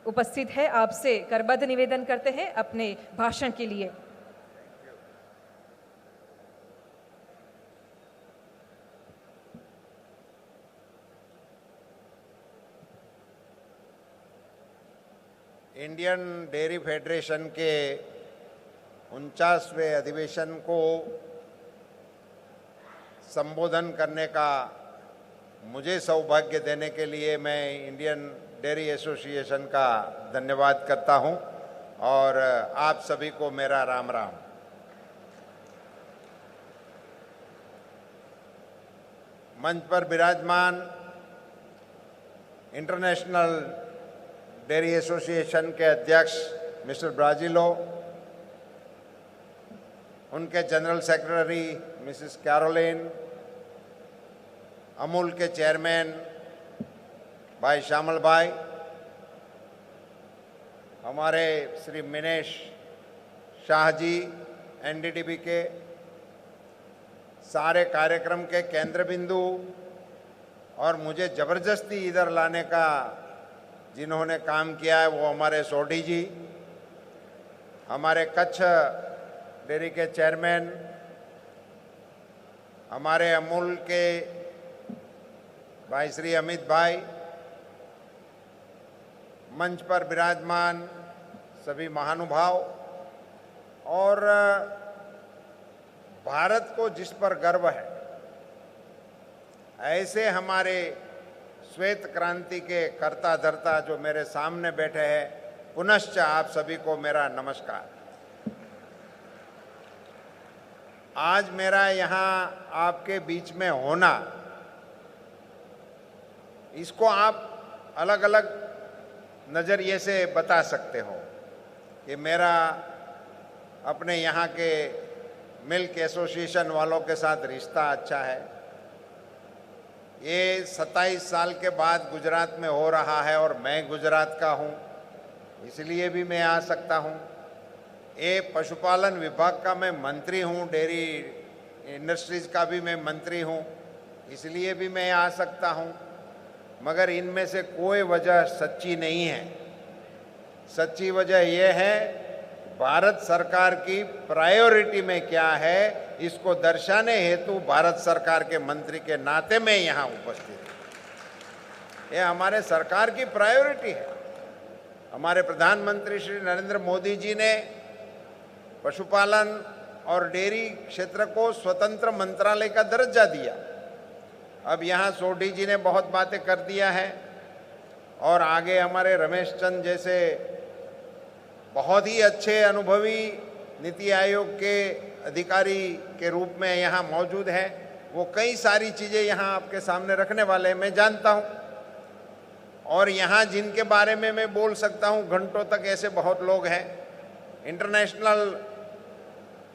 उपस्थित है। आपसे करबद्ध निवेदन करते हैं अपने भाषण के लिए। इंडियन डेयरी फेडरेशन के 49वें अधिवेशन को संबोधन करने का मुझे सौभाग्य देने के लिए मैं इंडियन डेयरी एसोसिएशन का धन्यवाद करता हूं और आप सभी को मेरा राम राम। मंच पर विराजमान इंटरनेशनल डेयरी एसोसिएशन के अध्यक्ष मिस्टर ब्राजिलो, उनके general secretary mrs Caroline, Amul के चेयरमैन भाई श्यामल भाई, हमारे श्री मिनेश शाह जी एनडीडीबी के, सारे कार्यक्रम के केंद्र बिंदु और मुझे ज़बरदस्ती इधर लाने का जिन्होंने काम किया है वो हमारे सोढ़ी जी, हमारे कच्छ डेयरी के चेयरमैन, हमारे अमूल के भाई श्री अमित भाई, मंच पर विराजमान सभी महानुभाव और भारत को जिस पर गर्व है ऐसे हमारे श्वेत क्रांति के कर्ता धर्ता जो मेरे सामने बैठे हैं, पुनश्च आप सभी को मेरा नमस्कार। आज मेरा यहाँ आपके बीच में होना, इसको आप अलग अलग नज़रिए से बता सकते हो कि मेरा अपने यहाँ के मिल्क एसोसिएशन वालों के साथ रिश्ता अच्छा है। ये 27 साल के बाद गुजरात में हो रहा है और मैं गुजरात का हूँ, इसलिए भी मैं आ सकता हूँ। ये पशुपालन विभाग का मैं मंत्री हूँ, डेयरी इंडस्ट्रीज़ का भी मैं मंत्री हूँ, इसलिए भी मैं आ सकता हूँ। मगर इनमें से कोई वजह सच्ची नहीं है। सच्ची वजह यह है भारत सरकार की प्रायोरिटी में क्या है, इसको दर्शाने हेतु भारत सरकार के मंत्री के नाते में यहाँ उपस्थित है। ये हमारे सरकार की प्रायोरिटी है। हमारे प्रधानमंत्री श्री नरेंद्र मोदी जी ने पशुपालन और डेयरी क्षेत्र को स्वतंत्र मंत्रालय का दर्जा दिया। अब यहाँ सोढ़ी जी ने बहुत बातें कर दिया है और आगे हमारे रमेश चंद जैसे बहुत ही अच्छे अनुभवी नीति आयोग के अधिकारी के रूप में यहाँ मौजूद है। वो कई सारी चीज़ें यहाँ आपके सामने रखने वाले हैं, मैं जानता हूँ। और यहाँ जिनके बारे में मैं बोल सकता हूँ घंटों तक, ऐसे बहुत लोग हैं। इंटरनेशनल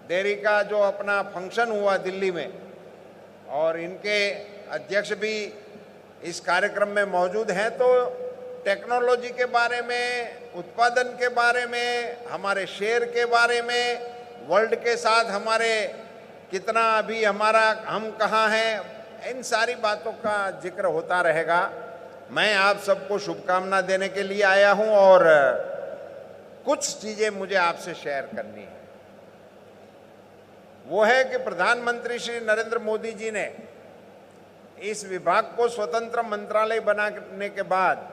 डेयरी का जो अपना फंक्शन हुआ दिल्ली में, और इनके अध्यक्ष भी इस कार्यक्रम में मौजूद हैं, तो टेक्नोलॉजी के बारे में, उत्पादन के बारे में, हमारे शेयर के बारे में, वर्ल्ड के साथ हमारे कितना अभी हमारा हम कहाँ हैं, इन सारी बातों का जिक्र होता रहेगा। मैं आप सबको शुभकामना देने के लिए आया हूं और कुछ चीज़ें मुझे आपसे शेयर करनी है। वो है कि प्रधानमंत्री श्री नरेंद्र मोदी जी ने इस विभाग को स्वतंत्र मंत्रालय बनाने के बाद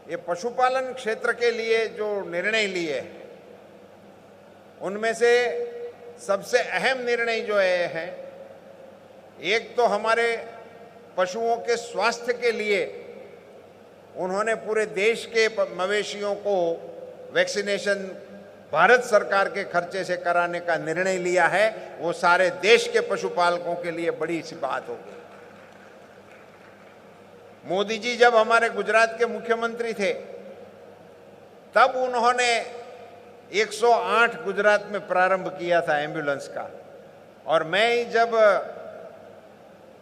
ये पशुपालन क्षेत्र के लिए जो निर्णय लिए हैं, उनमें से सबसे अहम निर्णय जो है, एक तो हमारे पशुओं के स्वास्थ्य के लिए उन्होंने पूरे देश के मवेशियों को वैक्सीनेशन भारत सरकार के खर्चे से कराने का निर्णय लिया है, वो सारे देश के पशुपालकों के लिए बड़ी सी बात होगी। मोदी जी जब हमारे गुजरात के मुख्यमंत्री थे तब उन्होंने 108 गुजरात में प्रारंभ किया था एम्बुलेंस का, और मैं जब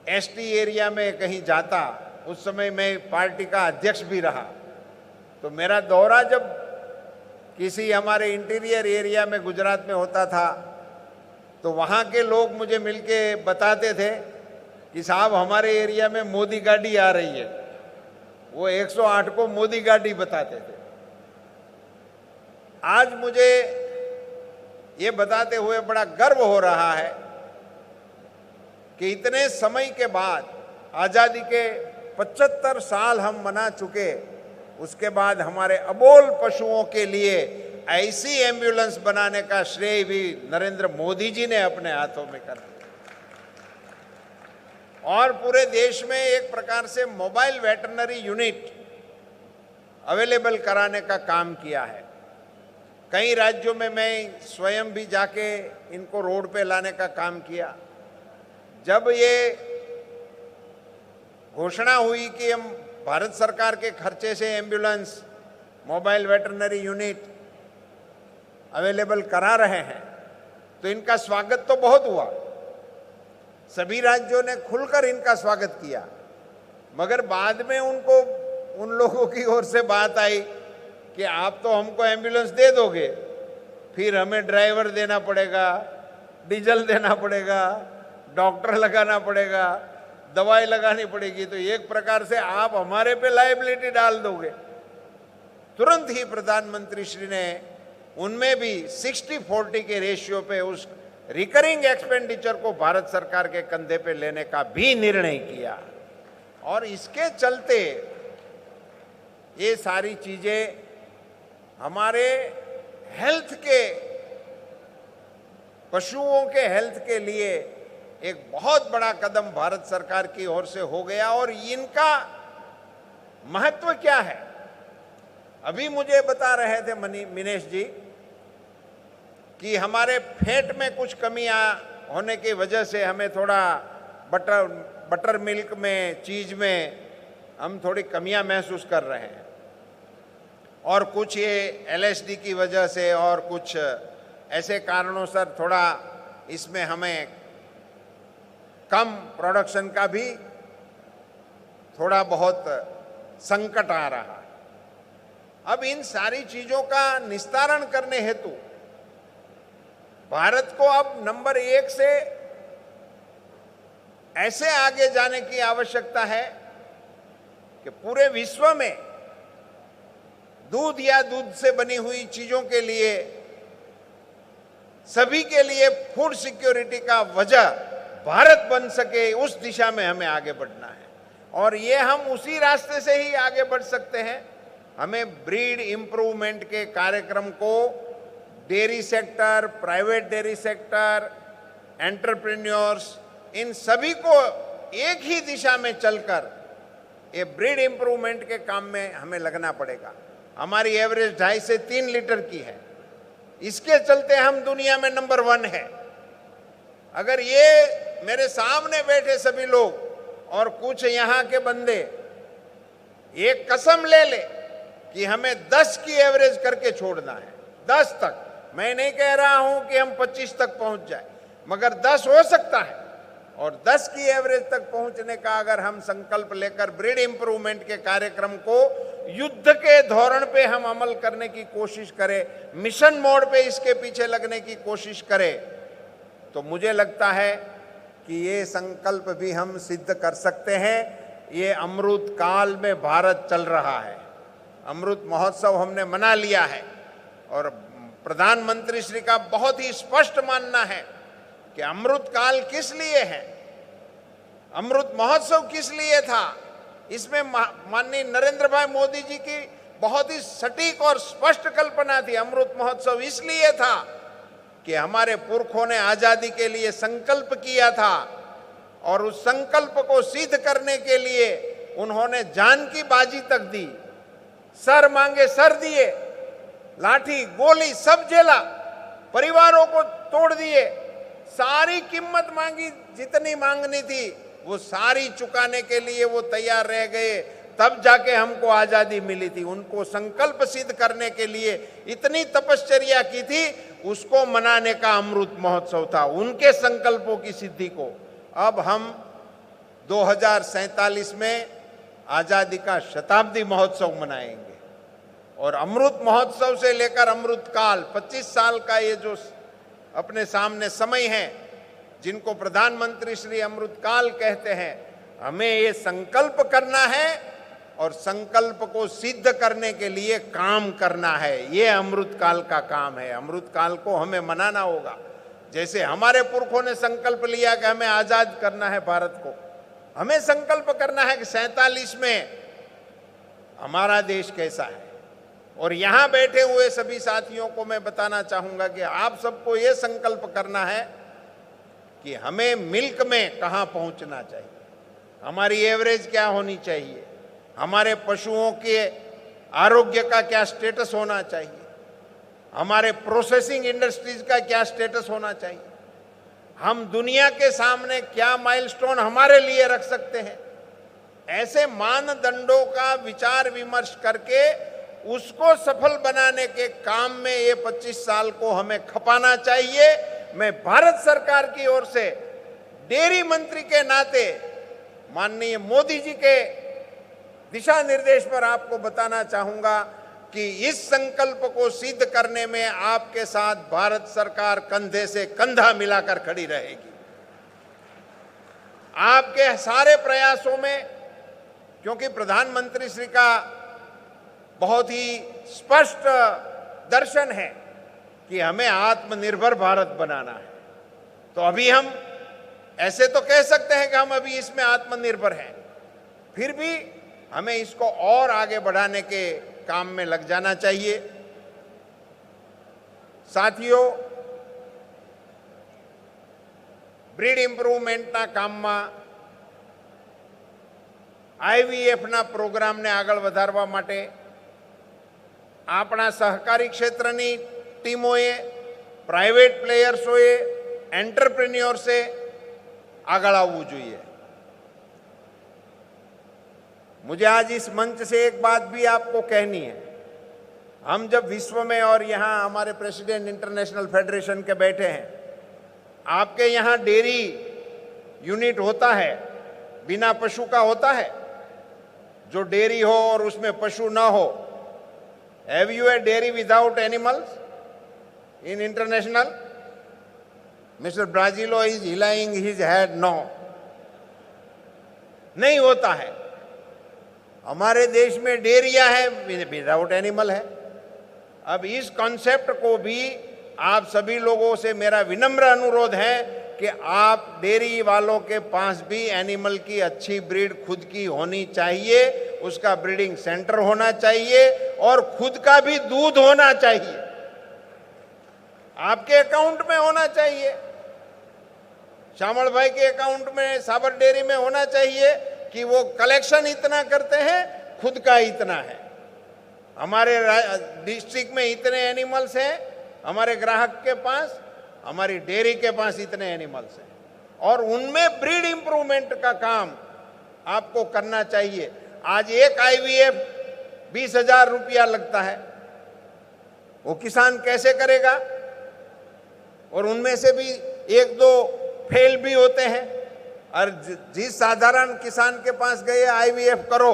एसटी एरिया में कहीं जाता, उस समय मैं पार्टी का अध्यक्ष भी रहा, तो मेरा दौरा जब किसी हमारे इंटीरियर एरिया में गुजरात में होता था तो वहाँ के लोग मुझे मिलके बताते थे कि साहब हमारे एरिया में मोदी गाड़ी आ रही है। वो 108 को मोदी गाड़ी बताते थे। आज मुझे ये बताते हुए बड़ा गर्व हो रहा है कि इतने समय के बाद, आज़ादी के 75 साल हम मना चुके, उसके बाद हमारे अबोल पशुओं के लिए ऐसी एम्बुलेंस बनाने का श्रेय भी नरेंद्र मोदी जी ने अपने हाथों में कर दिया, और पूरे देश में एक प्रकार से मोबाइल वेटरनरी यूनिट अवेलेबल कराने का काम किया है। कई राज्यों में मैं स्वयं भी जाके इनको रोड पे लाने का काम किया। जब ये घोषणा हुई कि हम भारत सरकार के खर्चे से ambulance, mobile veterinary unit available करा रहे हैं, तो इनका स्वागत तो बहुत हुआ, सभी राज्यों ने खुलकर इनका स्वागत किया। मगर बाद में उन लोगों की ओर से बात आई कि आप तो हमको एम्बुलेंस दे दोगे, फिर हमें ड्राइवर देना पड़ेगा, डीजल देना पड़ेगा, डॉक्टर लगाना पड़ेगा, दवाई लगानी पड़ेगी, तो एक प्रकार से आप हमारे पे लायबिलिटी डाल दोगे। तुरंत ही प्रधानमंत्री श्री ने उनमें भी 60-40 के रेशियो पे उस रिकरिंग एक्सपेंडिचर को भारत सरकार के कंधे पे लेने का भी निर्णय किया, और इसके चलते ये सारी चीजें हमारे हेल्थ के, पशुओं के हेल्थ के लिए एक बहुत बड़ा कदम भारत सरकार की ओर से हो गया। और इनका महत्व क्या है, अभी मुझे बता रहे थे मिनेश जी कि हमारे फैट में कुछ कमियां होने की वजह से हमें थोड़ा बटर मिल्क में, चीज में हम थोड़ी कमियां महसूस कर रहे हैं, और कुछ ये एलएसडी की वजह से और कुछ ऐसे कारणों से थोड़ा इसमें हमें कम प्रोडक्शन का भी थोड़ा बहुत संकट आ रहा है। अब इन सारी चीजों का निस्तारण करने हेतु भारत को अब नंबर 1 से ऐसे आगे जाने की आवश्यकता है कि पूरे विश्व में दूध या दूध से बनी हुई चीजों के लिए, सभी के लिए फूड सिक्योरिटी का वजह भारत बन सके, उस दिशा में हमें आगे बढ़ना है। और ये हम उसी रास्ते से ही आगे बढ़ सकते हैं। हमें ब्रीड इंप्रूवमेंट के कार्यक्रम को dairy sector, private dairy sector, entrepreneurs, इन सभी को एक ही दिशा में चलकर ये ब्रीड इंप्रूवमेंट के काम में हमें लगना पड़ेगा। हमारी एवरेज 2.5 से 3 लीटर की है, इसके चलते हम दुनिया में नंबर 1 है। अगर ये मेरे सामने बैठे सभी लोग और कुछ यहाँ के बंदे एक कसम ले ले कि हमें 10 की एवरेज करके छोड़ना है, 10 तक, मैं नहीं कह रहा हूं कि हम 25 तक पहुंच जाए, मगर 10 हो सकता है, और 10 की एवरेज तक पहुंचने का अगर हम संकल्प लेकर ब्रीड इंप्रूवमेंट के कार्यक्रम को युद्ध के धोरण पे हम अमल करने की कोशिश करें, मिशन मोड पे इसके पीछे लगने की कोशिश करें, तो मुझे लगता है कि ये संकल्प भी हम सिद्ध कर सकते हैं। ये अमृत काल में भारत चल रहा है, अमृत महोत्सव हमने मना लिया है, और प्रधानमंत्री श्री का बहुत ही स्पष्ट मानना है कि अमृत काल किस लिए है, अमृत महोत्सव किस लिए था। इसमें माननीय नरेंद्र भाई मोदी जी की बहुत ही सटीक और स्पष्ट कल्पना थी। अमृत महोत्सव इसलिए था कि हमारे पुरखों ने आजादी के लिए संकल्प किया था, और उस संकल्प को सिद्ध करने के लिए उन्होंने जान की बाजी तक दी। सर मांगे सर दिए, लाठी गोली सब झेला, परिवारों को तोड़ दिए, सारी कीमत मांगी, जितनी मांगनी थी वो सारी चुकाने के लिए वो तैयार रह गए, तब जाके हमको आजादी मिली थी। उनको संकल्प सिद्ध करने के लिए इतनी तपश्चर्या की थी, उसको मनाने का अमृत महोत्सव था, उनके संकल्पों की सिद्धि को। अब हम 2047 में आजादी का शताब्दी महोत्सव मनाएंगे और अमृत महोत्सव से लेकर अमृत काल 25 साल का ये जो अपने सामने समय है, जिनको प्रधानमंत्री श्री अमृत काल कहते हैं, हमें ये संकल्प करना है और संकल्प को सिद्ध करने के लिए काम करना है। ये अमृत काल का काम है। अमृत काल को हमें मनाना होगा। जैसे हमारे पुरखों ने संकल्प लिया कि हमें आजाद करना है भारत को, हमें संकल्प करना है कि 47 में हमारा देश कैसा है। और यहां बैठे हुए सभी साथियों को मैं बताना चाहूंगा कि आप सबको ये संकल्प करना है कि हमें मिल्क में कहां पहुंचना चाहिए, हमारी एवरेज क्या होनी चाहिए, हमारे पशुओं के आरोग्य का क्या स्टेटस होना चाहिए, हमारे प्रोसेसिंग इंडस्ट्रीज का क्या स्टेटस होना चाहिए, हम दुनिया के सामने क्या माइलस्टोन हमारे लिए रख सकते हैं। ऐसे मानदंडों का विचार विमर्श करके उसको सफल बनाने के काम में ये 25 साल को हमें खपाना चाहिए। मैं भारत सरकार की ओर से डेयरी मंत्री के नाते माननीय मोदी जी के दिशा निर्देश पर आपको बताना चाहूंगा कि इस संकल्प को सिद्ध करने में आपके साथ भारत सरकार कंधे से कंधा मिलाकर खड़ी रहेगी। आपके सारे प्रयासों में, क्योंकि प्रधानमंत्री श्री का बहुत ही स्पष्ट दर्शन है कि हमें आत्मनिर्भर भारत बनाना है, तो अभी हम ऐसे तो कह सकते हैं कि हम अभी इसमें आत्मनिर्भर हैं, फिर भी हमें इसको और आगे बढ़ाने के काम में लग जाना चाहिए। साथियों, ब्रीड इम्प्रूवमेंटના કામમાં IVFના પ્રોગ્રામને આગળ વધારવા માટે આપણા સહકારી ક્ષેત્રની ટીમોએ, પ્રાઇવેટ પ્લેયર્સોએ, એન્ટરપ્રેન્યોર્સે આગળ આવવું જોઈએ। मुझे आज इस मंच से एक बात भी आपको कहनी है। हम जब विश्व में और यहाँ हमारे प्रेसिडेंट इंटरनेशनल फेडरेशन के बैठे हैं, आपके यहाँ डेयरी यूनिट होता है, बिना पशु का होता है, जो डेयरी हो और उसमें पशु ना हो। Have you a dairy without animals in international? Mister Brazzale is हिलाइंग हिज हेड, नो, नहीं होता है। हमारे देश में डेयरिया है, विदाउट एनिमल है। अब इस कॉन्सेप्ट को भी आप सभी लोगों से मेरा विनम्र अनुरोध है कि आप डेयरी वालों के पास भी एनिमल की अच्छी ब्रीड खुद की होनी चाहिए, उसका ब्रीडिंग सेंटर होना चाहिए और खुद का भी दूध होना चाहिए, आपके अकाउंट में होना चाहिए। श्यामल भाई के अकाउंट में, साबर डेयरी में होना चाहिए कि वो कलेक्शन इतना करते हैं, खुद का इतना है। हमारे डिस्ट्रिक्ट में इतने एनिमल्स हैं, हमारे ग्राहक के पास, हमारी डेयरी के पास इतने एनिमल्स हैं, और उनमें ब्रीड इंप्रूवमेंट का काम आपको करना चाहिए। आज एक IVF 20,000 रुपया लगता है, वो किसान कैसे करेगा? और उनमें से भी एक दो फेल भी होते हैं। और जिस साधारण किसान के पास गए IVF करो,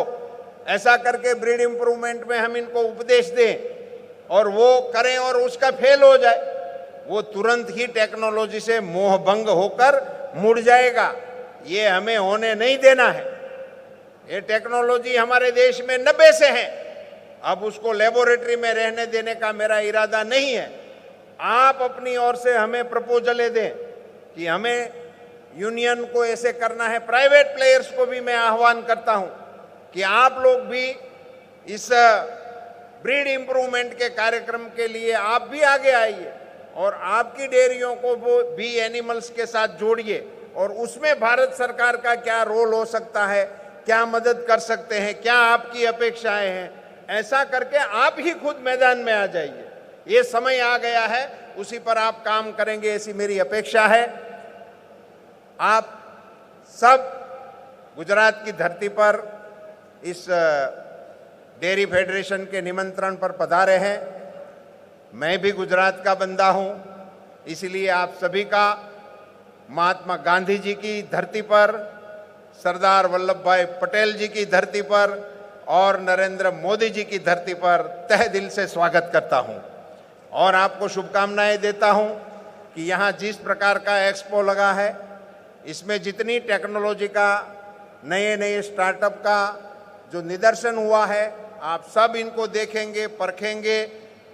ऐसा करके ब्रीड इंप्रूवमेंट में हम इनको उपदेश दें और वो करें और उसका फेल हो जाए, वो तुरंत ही टेक्नोलॉजी से मोहभंग होकर मुड़ जाएगा। ये हमें होने नहीं देना है। ये टेक्नोलॉजी हमारे देश में 90 से है, अब उसको लेबोरेटरी में रहने देने का मेरा इरादा नहीं है। आप अपनी ओर से हमें प्रपोजलें दें कि हमें यूनियन को ऐसे करना है। प्राइवेट प्लेयर्स को भी मैं आह्वान करता हूं कि आप लोग भी इस ब्रीड इंप्रूवमेंट के कार्यक्रम के लिए आप भी आगे आइए और आपकी डेयरियों को वो भी एनिमल्स के साथ जोड़िए और उसमें भारत सरकार का क्या रोल हो सकता है, क्या मदद कर सकते हैं, क्या आपकी अपेक्षाएं हैं, ऐसा करके आप ही खुद मैदान में आ जाइए। ये समय आ गया है, उसी पर आप काम करेंगे, ऐसी मेरी अपेक्षा है। आप सब गुजरात की धरती पर इस डेयरी फेडरेशन के निमंत्रण पर पधारे हैं। मैं भी गुजरात का बंदा हूं, इसलिए आप सभी का महात्मा गांधी जी की धरती पर, सरदार वल्लभ भाई पटेल जी की धरती पर और नरेंद्र मोदी जी की धरती पर तहे दिल से स्वागत करता हूं और आपको शुभकामनाएं देता हूं कि यहाँ जिस प्रकार का एक्सपो लगा है, इसमें जितनी टेक्नोलॉजी का, नए नए स्टार्टअप का जो निदर्शन हुआ है, आप सब इनको देखेंगे, परखेंगे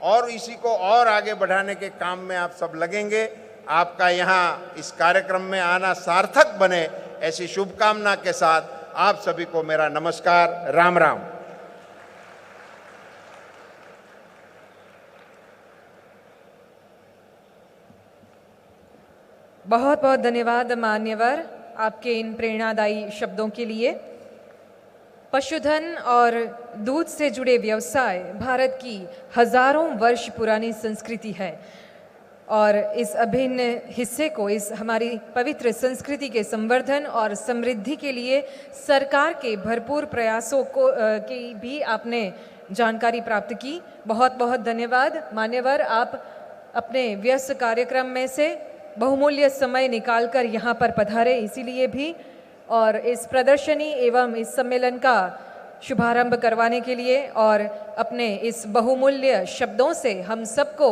और इसी को और आगे बढ़ाने के काम में आप सब लगेंगे। आपका यहाँ इस कार्यक्रम में आना सार्थक बने, ऐसी शुभकामना के साथ आप सभी को मेरा नमस्कार, राम राम। बहुत बहुत धन्यवाद मान्यवर आपके इन प्रेरणादायी शब्दों के लिए। पशुधन और दूध से जुड़े व्यवसाय भारत की हजारों वर्ष पुरानी संस्कृति है और इस अभिन्न हिस्से को, इस हमारी पवित्र संस्कृति के संवर्धन और समृद्धि के लिए सरकार के भरपूर प्रयासों की भी आपने जानकारी प्राप्त की। बहुत बहुत धन्यवाद मान्यवर, आप अपने व्यस्त कार्यक्रम में से बहुमूल्य समय निकालकर यहाँ पर पधारे, इसीलिए भी, और इस प्रदर्शनी एवं इस सम्मेलन का शुभारंभ करवाने के लिए और अपने इस बहुमूल्य शब्दों से हम सबको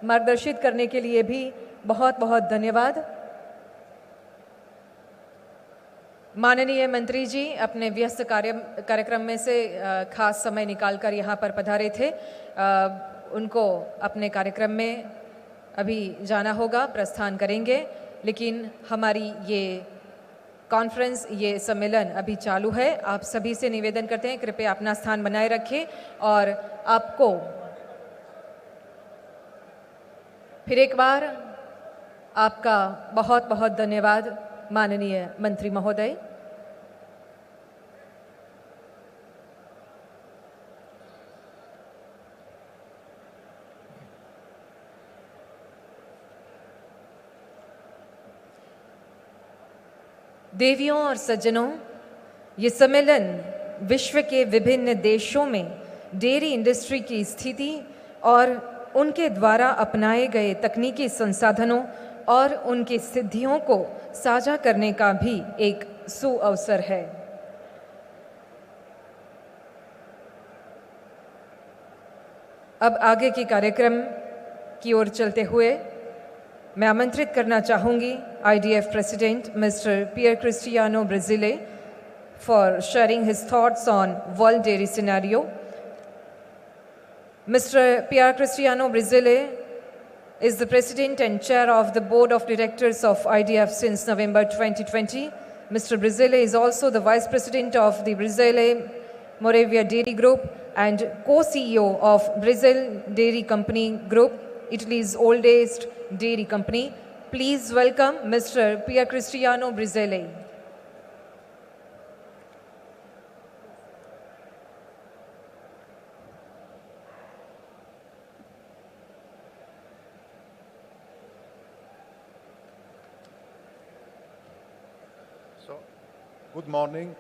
मार्गदर्शित करने के लिए भी बहुत बहुत धन्यवाद। माननीय मंत्री जी अपने व्यस्त कार्यक्रम में से खास समय निकालकर यहाँ पर पधारे थे। उनको अपने कार्यक्रम में अभी जाना होगा, प्रस्थान करेंगे, लेकिन हमारी ये कॉन्फ्रेंस, ये सम्मेलन अभी चालू है। आप सभी से निवेदन करते हैं, कृपया अपना स्थान बनाए रखें और आपको फिर एक बार आपका बहुत बहुत धन्यवाद माननीय मंत्री महोदय। देवियों और सज्जनों, ये सम्मेलन विश्व के विभिन्न देशों में डेयरी इंडस्ट्री की स्थिति और उनके द्वारा अपनाए गए तकनीकी संसाधनों और उनकी सिद्धियों को साझा करने का भी एक सुअवसर है। अब आगे के कार्यक्रम की ओर चलते हुए मैं आमंत्रित करना चाहूँगी IDF President Mr. Pier Cristiano Brasile for sharing his thoughts on world dairy scenario. Mr. Pier Cristiano Brasile is the President and Chair of the Board of Directors of IDF since November 2020. Mr. Brasile is also the Vice President of the Brasile Moravia Dairy Group and co-CEO of Brazil Dairy Company Group, Italy's oldest dairy company. Please welcome Mr. Pier Cristiano Brasile. So, good morning.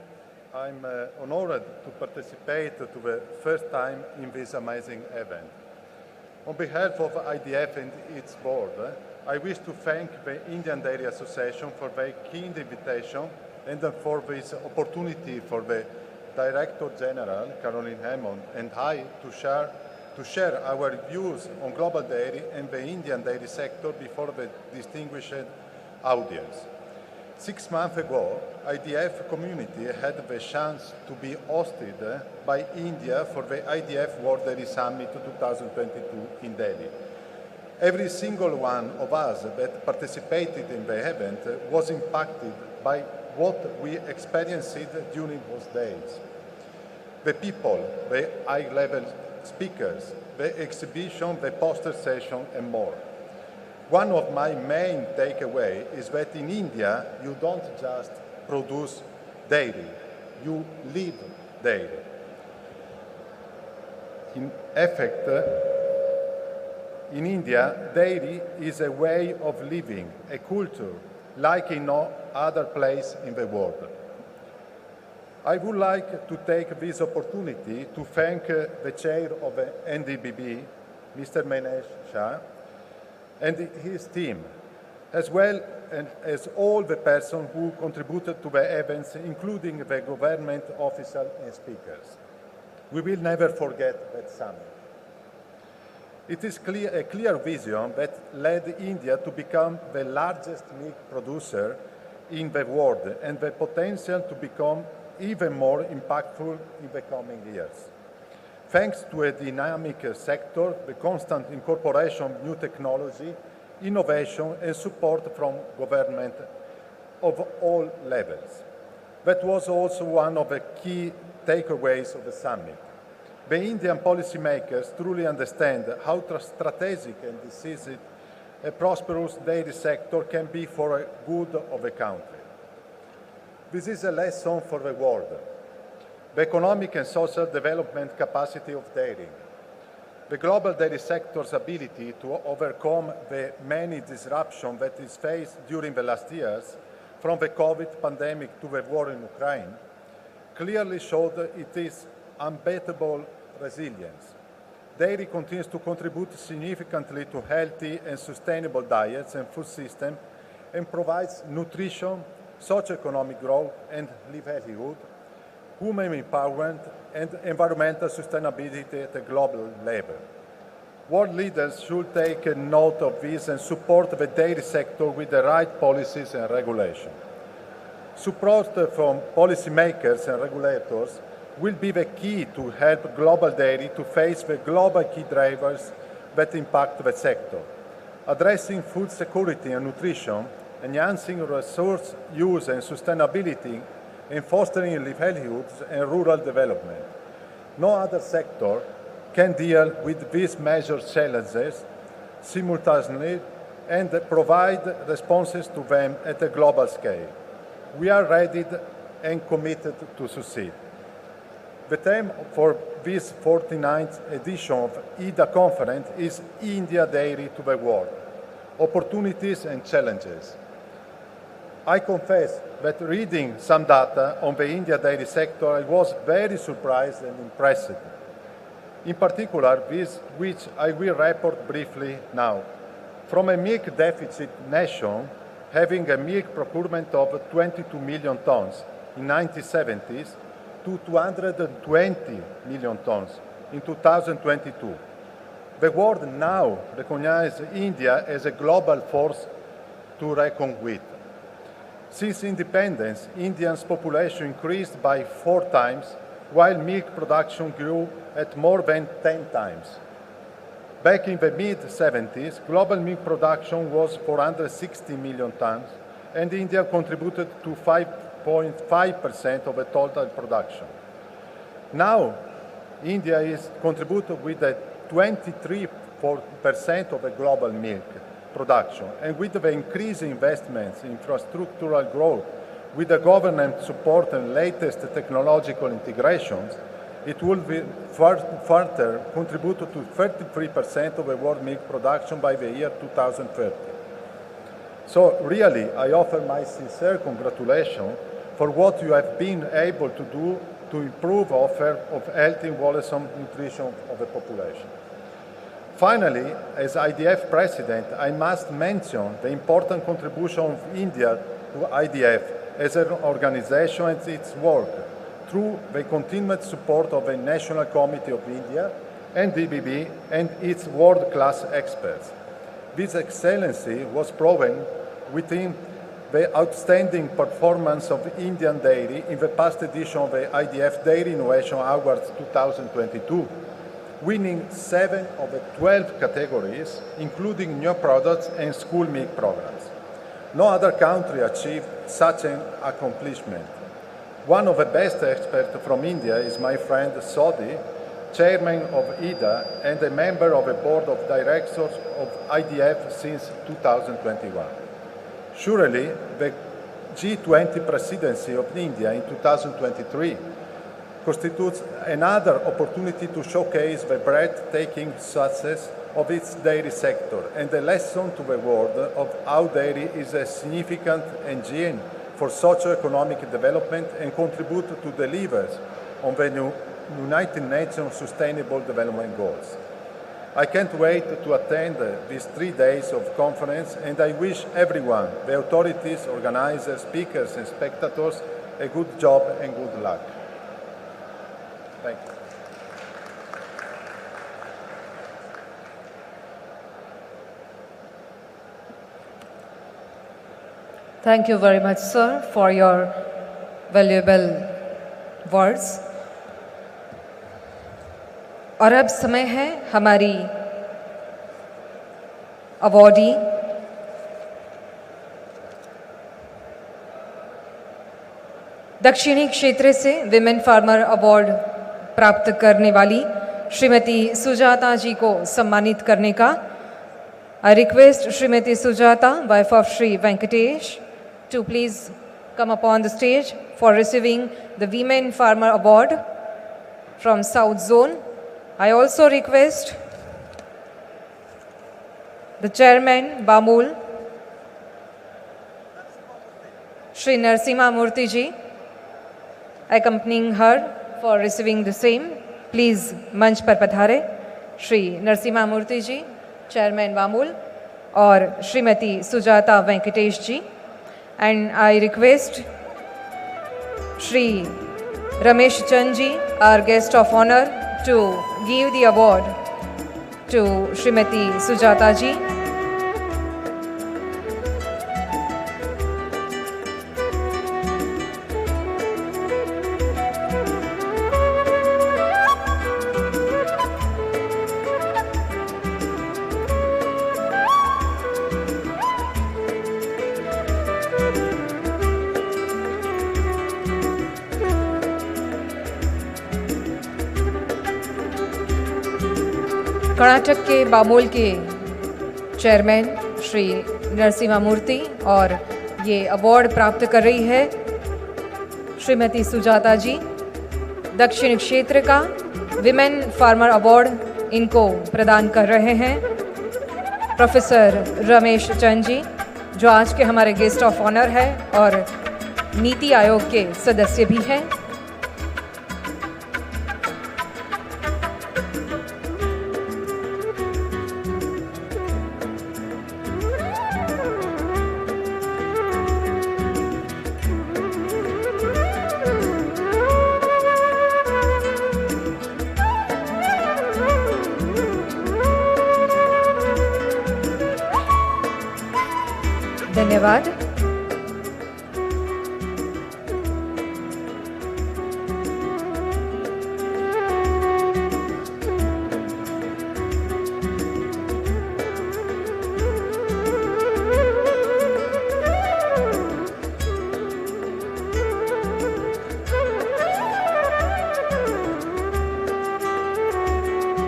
I'm honored to participate to the first time in this amazing event. On behalf of IDF and its board, I wish to thank the Indian Dairy Association for their kind invitation and for this opportunity for the Director General, Caroline Hammond, and I to share our views on global dairy and the Indian dairy sector before the distinguished audience. 6 months ago, IDF community had the chance to be hosted by India for the IDF World Dairy Summit 2022 in Delhi. Every single one of us that participated in the event was impacted by what we experienced during those days. The people, the high-level speakers, the exhibition, the poster session, and more. One of my main takeaways is that in India, you don't just produce dairy, you live dairy. In effect, in India, dairy is a way of living, a culture, like in no other place in the world. I would like to take this opportunity to thank the chair of the NDBB, Mr. Manesh Shah, and his team, as well as all the persons who contributed to the events, including the government officials and speakers. We will never forget that summit. It is a clear vision that led India to become the largest milk producer in the world and the potential to become even more impactful in the coming years. Thanks to a dynamic sector, the constant incorporation of new technology, innovation and support from government of all levels. That was also one of the key takeaways of the summit. The Indian policymakers truly understand how strategic and decisive a prosperous dairy sector can be for the good of the country. This is a lesson for the world. The economic and social development capacity of dairy, the global dairy sector's ability to overcome the many disruptions that is faced during the last years, from the COVID pandemic to the war in Ukraine, clearly showed its unbeatable resilience. Dairy continues to contribute significantly to healthy and sustainable diets and food systems and provides nutrition, socio-economic growth and livelihood, human empowerment and environmental sustainability at a global level. World leaders should take note of this and support the dairy sector with the right policies and regulation. Support from policymakers and regulators will be the key to help global dairy to face the global key drivers that impact the sector, addressing food security and nutrition, enhancing resource use and sustainability, and fostering livelihoods and rural development. No other sector can deal with these major challenges simultaneously and provide responses to them at a global scale. We are ready and committed to succeed. The theme for this 49th edition of IDA conference is India Dairy to the World, Opportunities and Challenges. I confess that reading some data on the India dairy sector, I was very surprised and impressed. In particular, this which I will report briefly now. From a milk deficit nation, having a milk procurement of 22 million tons in 1970s to 220 million tons in 2022. The world now recognizes India as a global force to reckon with. Since independence, India's population increased by 4 times, while milk production grew at more than 10 times. Back in the mid-70s, global milk production was 460 million tons, and India contributed to 5.5% of the total production. Now, India is contributing with 23% of the global milk production, and with the increasing investments in infrastructural growth, with the government support and latest technological integrations, it will be further contribute to 33% of the world milk production by the year 2030. So really, I offer my sincere congratulations for what you have been able to do to improve offer of healthy and wholesome nutrition of the population. Finally, as IDF President, I must mention the important contribution of India to IDF as an organization and its work through the continued support of the National Committee of India and DBB and its world-class experts. This excellency was proven within the outstanding performance of Indian dairy in the past edition of the IDF Dairy Innovation Awards 2022, winning 7 of the 12 categories, including new products and school milk programs. No other country achieved such an accomplishment. One of the best experts from India is my friend Sodhi, chairman of IDA and a member of the board of directors of IDF since 2021. Surely, the G20 presidency of India in 2023 constitutes another opportunity to showcase the breathtaking success of its dairy sector and a lesson to the world of how dairy is a significant engine for socio-economic development and contribute to deliver on the United Nations Sustainable Development Goals. I can't wait to attend these 3 days of conference, and I wish everyone, the authorities, organizers, speakers and spectators, a good job and good luck. Thank you. Thank you very much, sir, for your valuable words. और अब समय है हमारी awardee दक्षिणी क्षेत्र से women farmer award प्राप्त करने वाली श्रीमती सुजाता जी को सम्मानित करने का I request Srimati Sujata, wife of Sri Venkatesh, to please come upon the stage for receiving the Women Farmer Award from South Zone. I also request the Chairman Bamul, Sri Narsimha Murthy ji, accompanying her for receiving the same. Please, मंच पर पधारे श्री नरसिम्हा मूर्ति जी, chairman बामूल, और श्रीमती सुजाता वेंकटेश जी. And I request Shri Ramesh Chand ji, our guest of honor, to give the award to Shrimati Sujata ji. Karnataka के बामोल के chairman Shri Narasimha मूर्ति, और ये award प्राप्त कर रही है श्रीमती सुजाता जी. दक्षिण क्षेत्र का विमेन फार्मर अवार्ड इनको प्रदान कर रहे हैं प्रोफेसर रमेश चंद जी, जो आज के हमारे गेस्ट ऑफ ऑनर है और नीति आयोग के सदस्य भी हैं. धन्यवाद.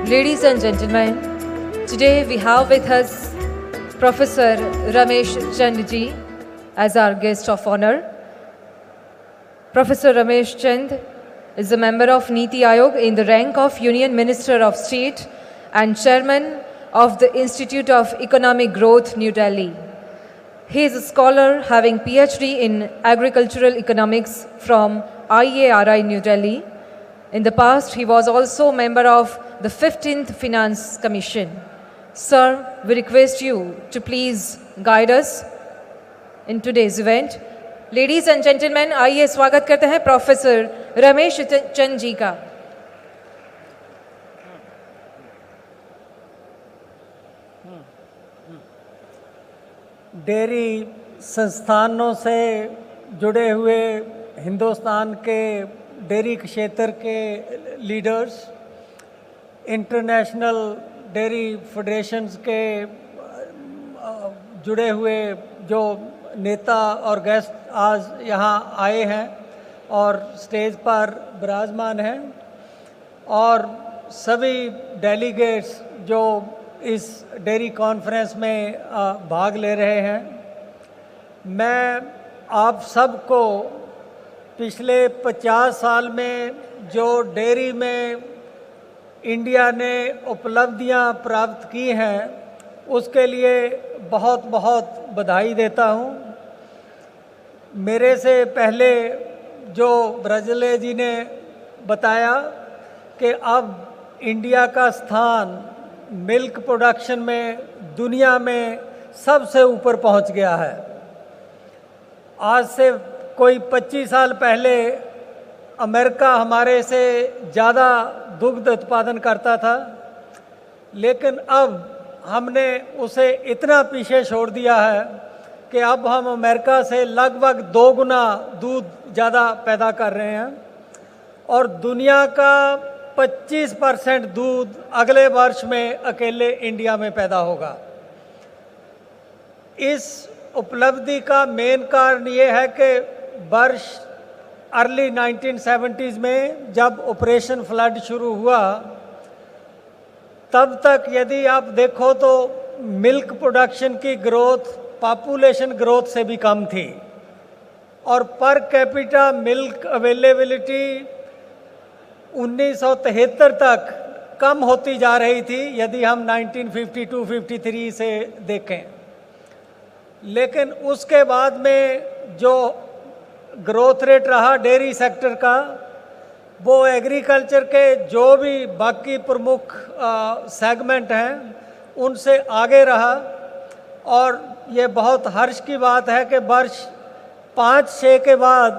Ladies and gentlemen, today we have with us Professor Ramesh Chand ji as our guest of honor. Professor Ramesh Chand is a member of Niti Aayog in the rank of Union Minister of State and Chairman of the Institute of Economic Growth, New Delhi. He is a scholar having PhD in Agricultural Economics from IARI, New Delhi. In the past, he was also member of the 15th Finance Commission. Sir, we request you to please guide us in today's event. Ladies and gentlemen, आइए स्वागत करते हैं professor Ramesh Chand ji का. Dairy संस्थानों से जुड़े हुए हिंदुस्तान के डेयरी क्षेत्र के लीडर्स, इंटरनेशनल डेयरी फेडरेशंस के जुड़े हुए जो नेता और गेस्ट आज यहाँ आए हैं और स्टेज पर विराजमान हैं, और सभी डेलीगेट्स जो इस डेयरी कॉन्फ्रेंस में भाग ले रहे हैं. मैं आप सबको पिछले 50 साल में जो डेयरी में इंडिया ने उपलब्धियां प्राप्त की हैं उसके लिए बहुत बहुत बधाई देता हूं। मेरे से पहले जो ब्रजले जी ने बताया कि अब इंडिया का स्थान मिल्क प्रोडक्शन में दुनिया में सबसे ऊपर पहुंच गया है। आज से कोई 25 साल पहले अमेरिका हमारे से ज़्यादा दुग्ध उत्पादन करता था, लेकिन अब हमने उसे इतना पीछे छोड़ दिया है कि अब हम अमेरिका से लगभग 2 गुना दूध ज़्यादा पैदा कर रहे हैं और दुनिया का 25% दूध अगले वर्ष में अकेले इंडिया में पैदा होगा। इस उपलब्धि का मेन कारण ये है कि वर्ष अर्ली 1970s में जब ऑपरेशन फ्लड शुरू हुआ तब तक यदि आप देखो तो मिल्क प्रोडक्शन की ग्रोथ पॉपुलेशन ग्रोथ से भी कम थी और पर कैपिटा मिल्क अवेलेबिलिटी 1973 तक कम होती जा रही थी यदि हम 1952-53 से देखें। लेकिन उसके बाद में जो ग्रोथ रेट रहा डेयरी सेक्टर का वो एग्रीकल्चर के जो भी बाकी प्रमुख सेगमेंट हैं उनसे आगे रहा और ये बहुत हर्ष की बात है कि वर्ष 5-6 के बाद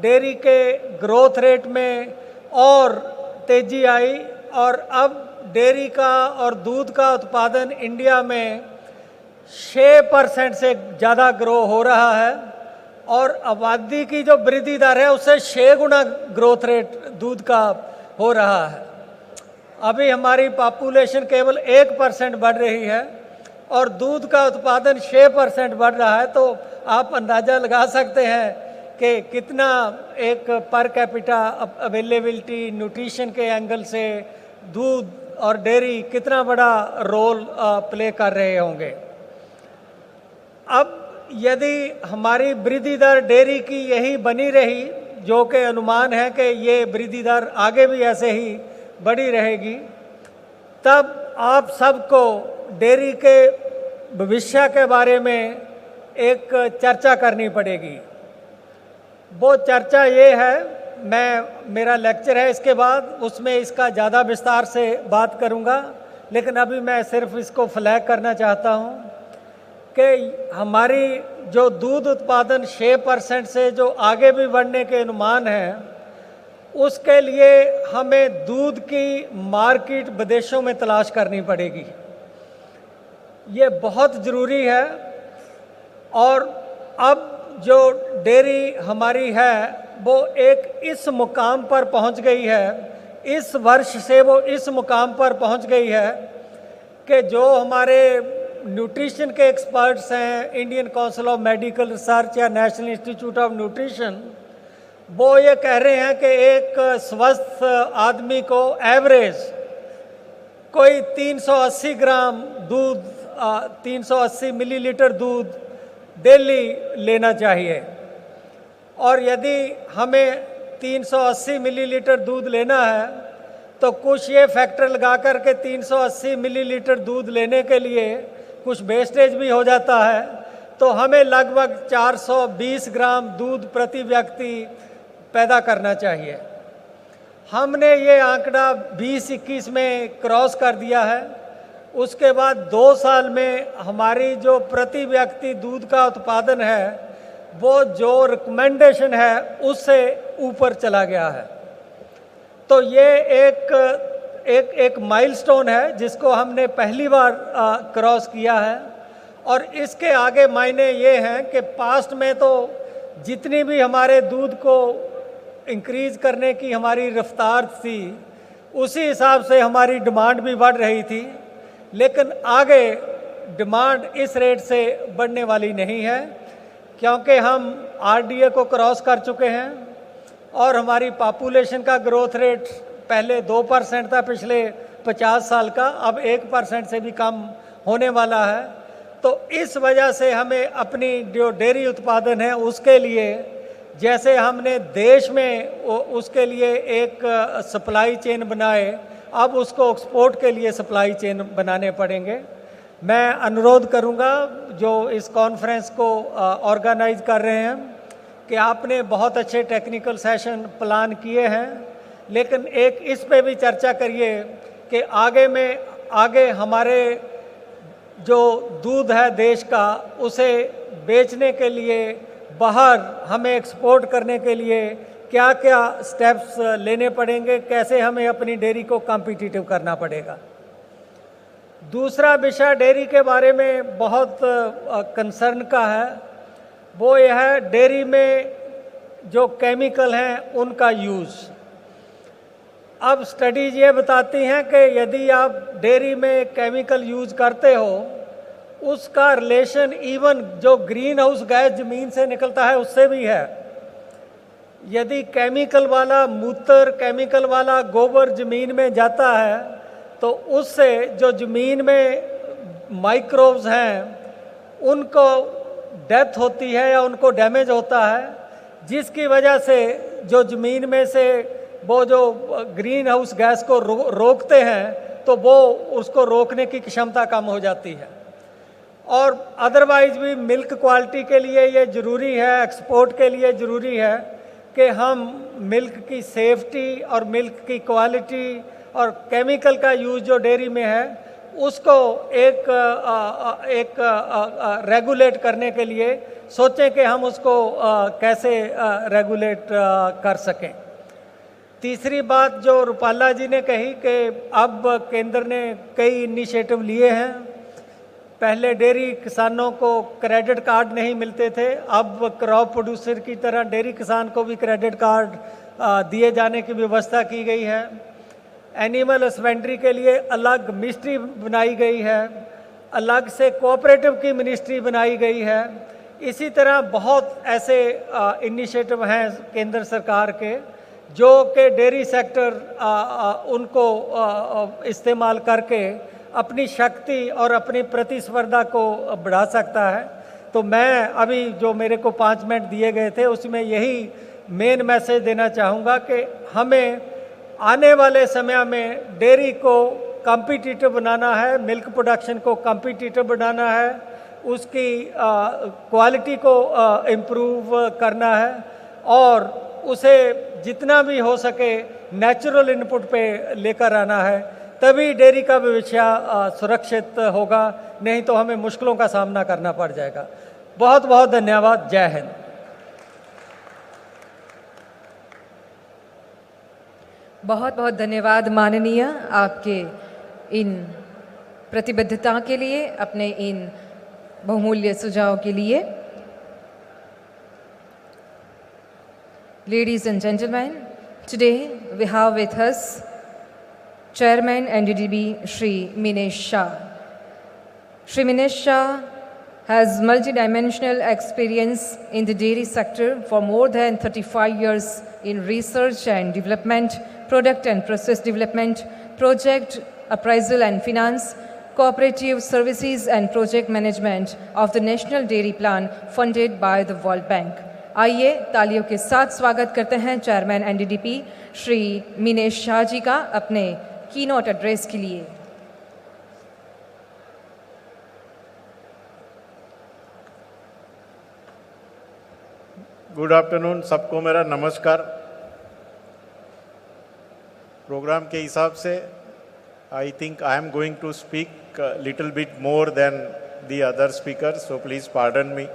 डेयरी के ग्रोथ रेट में और तेज़ी आई और अब डेयरी का और दूध का उत्पादन इंडिया में 6% से ज़्यादा ग्रो हो रहा है और आबादी की जो वृद्धि दर है उससे 6 गुना ग्रोथ रेट दूध का हो रहा है। अभी हमारी पॉपुलेशन केवल 1% बढ़ रही है और दूध का उत्पादन 6% बढ़ रहा है, तो आप अंदाज़ा लगा सकते हैं कि कितना एक पर कैपिटा अवेलेबिलिटी न्यूट्रिशन के एंगल से दूध और डेयरी कितना बड़ा रोल प्ले कर रहे होंगे। अब यदि हमारी वृद्धि दर डेयरी की यही बनी रही, जो कि अनुमान है कि ये वृद्धि दर आगे भी ऐसे ही बढ़ी रहेगी, तब आप सबको डेयरी के भविष्य के बारे में एक चर्चा करनी पड़ेगी। वो चर्चा ये है, मेरा लेक्चर है इसके बाद उसमें इसका ज़्यादा विस्तार से बात करूँगा, लेकिन अभी मैं सिर्फ इसको फ्लैग करना चाहता हूँ कि हमारी जो दूध उत्पादन 6% से जो आगे भी बढ़ने के अनुमान हैं, उसके लिए हमें दूध की मार्केट विदेशों में तलाश करनी पड़ेगी। ये बहुत ज़रूरी है और अब जो डेयरी हमारी है वो एक इस मुकाम पर पहुंच गई है, इस वर्ष से वो इस मुकाम पर पहुंच गई है कि जो हमारे न्यूट्रिशन के एक्सपर्ट्स हैं, Indian council of medical research या नेशनल इंस्टीट्यूट ऑफ न्यूट्रिशन, वो ये कह रहे हैं कि एक स्वस्थ आदमी को एवरेज कोई 380 ग्राम दूध 380 मिलीलीटर दूध डेली लेना चाहिए और यदि हमें 380 मिलीलीटर दूध लेना है तो कुछ ये फैक्टर लगा कर के 380 मिलीलीटर दूध लेने के लिए कुछ वेस्टेज भी हो जाता है, तो हमें लगभग 420 ग्राम दूध प्रति व्यक्ति पैदा करना चाहिए। हमने ये आंकड़ा 2021 में क्रॉस कर दिया है। उसके बाद 2 साल में हमारी जो प्रति व्यक्ति दूध का उत्पादन है वो जो रिकमेंडेशन है उससे ऊपर चला गया है। तो ये एक माइलस्टोन है जिसको हमने पहली बार क्रॉस किया है और इसके आगे मायने ये हैं कि पास्ट में तो जितनी भी हमारे दूध को इंक्रीज करने की हमारी रफ्तार थी उसी हिसाब से हमारी डिमांड भी बढ़ रही थी, लेकिन आगे डिमांड इस रेट से बढ़ने वाली नहीं है क्योंकि हम आरडीए को क्रॉस कर चुके हैं और हमारी पॉपुलेशन का ग्रोथ रेट पहले 2% था पिछले 50 साल का, अब 1% से भी कम होने वाला है। तो इस वजह से हमें अपनी जो डेयरी उत्पादन है उसके लिए जैसे हमने देश में उसके लिए एक सप्लाई चेन बनाए, अब उसको एक्सपोर्ट के लिए सप्लाई चेन बनाने पड़ेंगे। मैं अनुरोध करूंगा जो इस कॉन्फ्रेंस को ऑर्गेनाइज कर रहे हैं कि आपने बहुत अच्छे टेक्निकल सेशन प्लान किए हैं, लेकिन एक इस पे भी चर्चा करिए कि आगे हमारे जो दूध है देश का, उसे बेचने के लिए, बाहर हमें एक्सपोर्ट करने के लिए क्या क्या स्टेप्स लेने पड़ेंगे, कैसे हमें अपनी डेयरी को कॉम्पिटिटिव करना पड़ेगा। दूसरा विषय डेयरी के बारे में बहुत कंसर्न का है, वो यह है डेयरी में जो केमिकल हैं उनका यूज़। अब स्टडीज ये बताती हैं कि यदि आप डेयरी में केमिकल यूज़ करते हो, उसका रिलेशन इवन जो ग्रीन हाउस गैस ज़मीन से निकलता है उससे भी है। यदि केमिकल वाला मूत्र, केमिकल वाला गोबर ज़मीन में जाता है तो उससे जो ज़मीन में माइक्रोब्स हैं उनको डेथ होती है या उनको डैमेज होता है, जिसकी वजह से जो ज़मीन में से वो जो ग्रीन हाउस गैस को रोकते हैं तो वो उसको रोकने की क्षमता कम हो जाती है। और अदरवाइज भी मिल्क क्वालिटी के लिए ये ज़रूरी है, एक्सपोर्ट के लिए ज़रूरी है कि हम मिल्क की सेफ्टी और मिल्क की क्वालिटी और केमिकल का यूज़ जो डेयरी में है उसको एक रेगुलेट करने के लिए सोचें कि हम उसको कैसे रेगुलेट कर सकें। तीसरी बात जो रूपाला जी ने कही कि अब केंद्र ने कई इनिशिएटिव लिए हैं। पहले डेयरी किसानों को क्रेडिट कार्ड नहीं मिलते थे, अब क्रॉप प्रोड्यूसर की तरह डेयरी किसान को भी क्रेडिट कार्ड दिए जाने की व्यवस्था की गई है। एनिमल हस्बेंड्री के लिए अलग मिनिस्ट्री बनाई गई है, अलग से कोऑपरेटिव की मिनिस्ट्री बनाई गई है। इसी तरह बहुत ऐसे इनिशिएटिव हैं केंद्र सरकार के जो कि डेयरी सेक्टर उनको इस्तेमाल करके अपनी शक्ति और अपनी प्रतिस्पर्धा को बढ़ा सकता है। तो मैं अभी जो मेरे को 5 मिनट दिए गए थे उसमें यही मेन मैसेज देना चाहूँगा कि हमें आने वाले समय में डेयरी को कॉम्पिटिटिव बनाना है, मिल्क प्रोडक्शन को कॉम्पिटिटिव बनाना है, उसकी क्वालिटी को इम्प्रूव करना है और उसे जितना भी हो सके नेचुरल इनपुट पे लेकर आना है, तभी डेयरी का भविष्य सुरक्षित होगा, नहीं तो हमें मुश्किलों का सामना करना पड़ जाएगा। बहुत बहुत धन्यवाद। जय हिंद। बहुत बहुत धन्यवाद माननीय, आपके इन प्रतिबद्धता के लिए, अपने इन बहुमूल्य सुझाव के लिए। Ladies and gentlemen, today we have with us Chairman NDDB Shri Minesh Shah. Shri Minesh Shah has multidimensional experience in the dairy sector for more than 35 years in research and development, product and process development, project appraisal and finance, cooperative services and project management of the National Dairy Plan funded by the World Bank. आइए तालियों के साथ स्वागत करते हैं chairman एनडीडीपी Shri Minesh Shah जी का अपने keynote address के लिए। गुड आफ्टरनून, सबको मेरा नमस्कार। प्रोग्राम के हिसाब से I think I am going to speak little bit more than the other speaker, so please pardon me,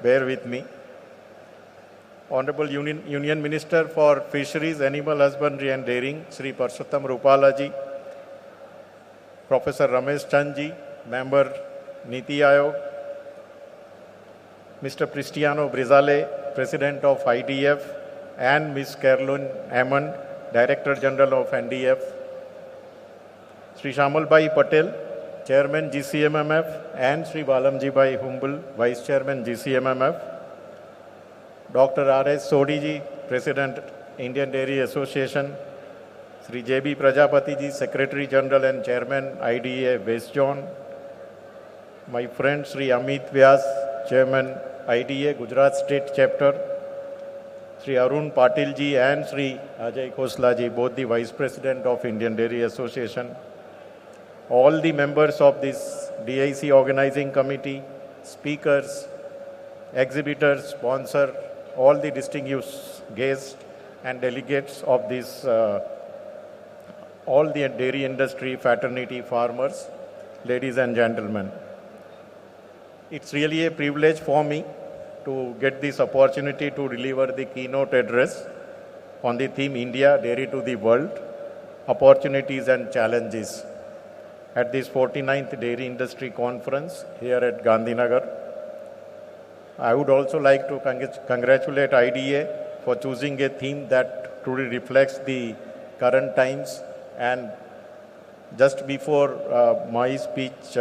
bear with me. Honorable Union Minister for Fisheries, Animal Husbandry and Dairying, Sri Parshottam Rupala ji, Professor Ramesh Chand ji, Member Niti Aayog, Mr. Cristiano Brizale, President of IDF, and Ms. Caroline Hammond, Director General of NDF, Sri Shamal Bhai Patel, Chairman GCMMF, and Sri Balamji Bhai Humble, Vice Chairman GCMMF, Dr. R.S. Sodi ji, President Indian Dairy Association, Sri J.B. Prajapati ji, Secretary General and Chairman IDA West Zone, my friend Sri Amit Vyas, Chairman IDA Gujarat State Chapter, Sri Arun Patil ji and Sri Ajay Khosla ji, both the Vice President of Indian Dairy Association, all the members of this DIC organizing committee, speakers, exhibitors, sponsor, all the distinguished guests and delegates of this, all the dairy industry, fraternity, farmers, ladies and gentlemen. It's really a privilege for me to get this opportunity to deliver the keynote address on the theme India, Dairy to the World, Opportunities and Challenges at this 49th Dairy Industry Conference here at Gandhinagar. I would also like to congratulate IDA for choosing a theme that truly reflects the current times. And just before my speech,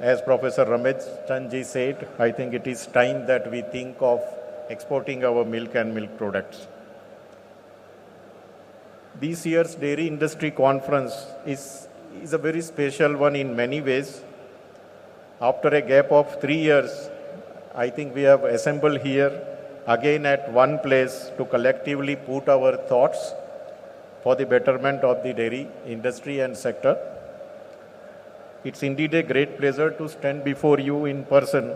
as Professor Ramesh Chandji said, I think it is time that we think of exporting our milk and milk products. This year's Dairy Industry Conference is a very special one in many ways. After a gap of 3 years, I think we have assembled here again at one place to collectively put our thoughts for the betterment of the dairy industry and sector. It's indeed a great pleasure to stand before you in person,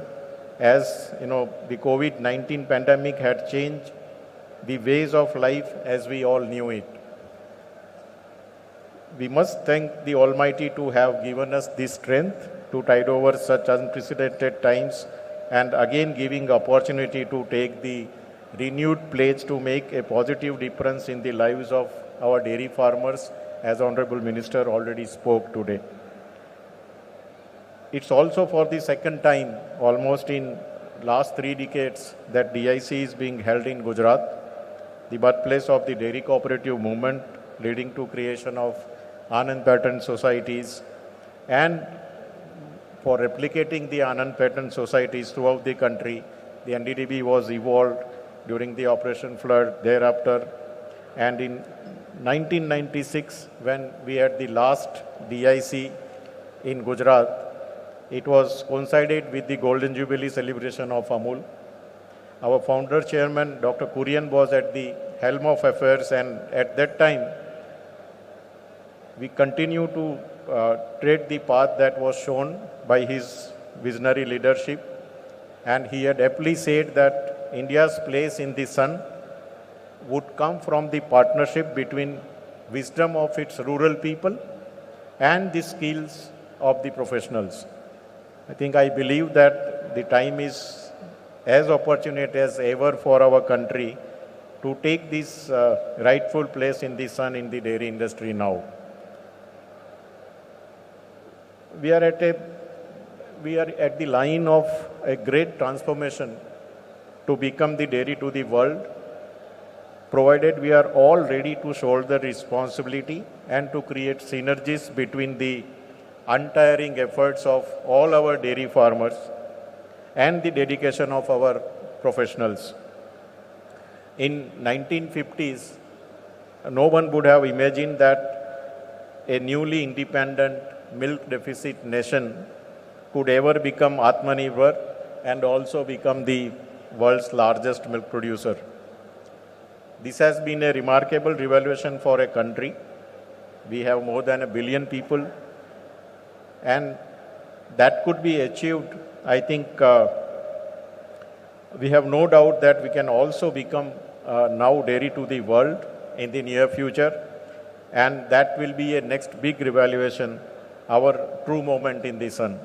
as you know, the COVID-19 pandemic had changed the ways of life as we all knew it. We must thank the Almighty to have given us the strength to tide over such unprecedented times, and again giving opportunity to take the renewed pledge to make a positive difference in the lives of our dairy farmers, as Honorable Minister already spoke today. It's also for the second time, almost in last 3 decades, that DIC is being held in Gujarat, the birthplace of the dairy cooperative movement, leading to creation of Anand pattern societies, and for replicating the Anand pattern societies throughout the country. The NDDB was evolved during the Operation Flood thereafter. And in 1996, when we had the last DIC in Gujarat, it was coincided with the Golden Jubilee celebration of Amul. Our founder chairman, Dr. Kurian, was at the helm of affairs, and at that time, we continue to tread the path that was shown by his visionary leadership. And he had aptly said that India's place in the sun would come from the partnership between wisdom of its rural people and the skills of the professionals. I believe that the time is as opportune as ever for our country to take this rightful place in the sun in the dairy industry now. We are at the line of a great transformation to become the dairy to the world, provided we are all ready to shoulder responsibility and to create synergies between the untiring efforts of all our dairy farmers and the dedication of our professionals. In 1950s, no one would have imagined that a newly independent milk deficit nation could ever become Atmanirbhar and also become the world's largest milk producer. This has been a remarkable revolution for a country. We have more than 1 billion people, and that could be achieved. We have no doubt that we can also become now dairy to the world in the near future, and that will be a next big revolution, our true moment in the sun.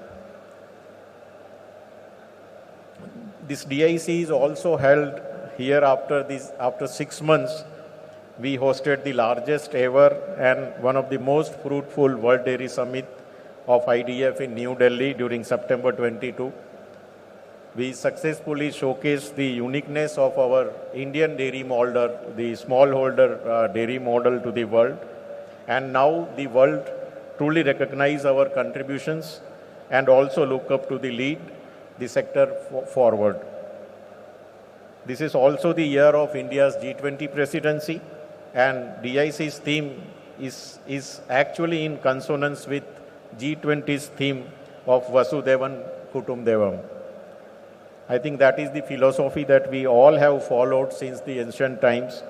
This DIC is also held here after 6 months. We hosted the largest ever and one of the most fruitful World Dairy Summit of IDF in New Delhi during September 22. We successfully showcased the uniqueness of our Indian dairy model, the smallholder dairy model, to the world. And now the world truly recognize our contributions and also look up to lead the sector forward. This is also the year of India's G20 presidency, and DIC's theme is actually in consonance with G20's theme of Vasudevan Kutumdevam. I think that is the philosophy that we all have followed since the ancient times.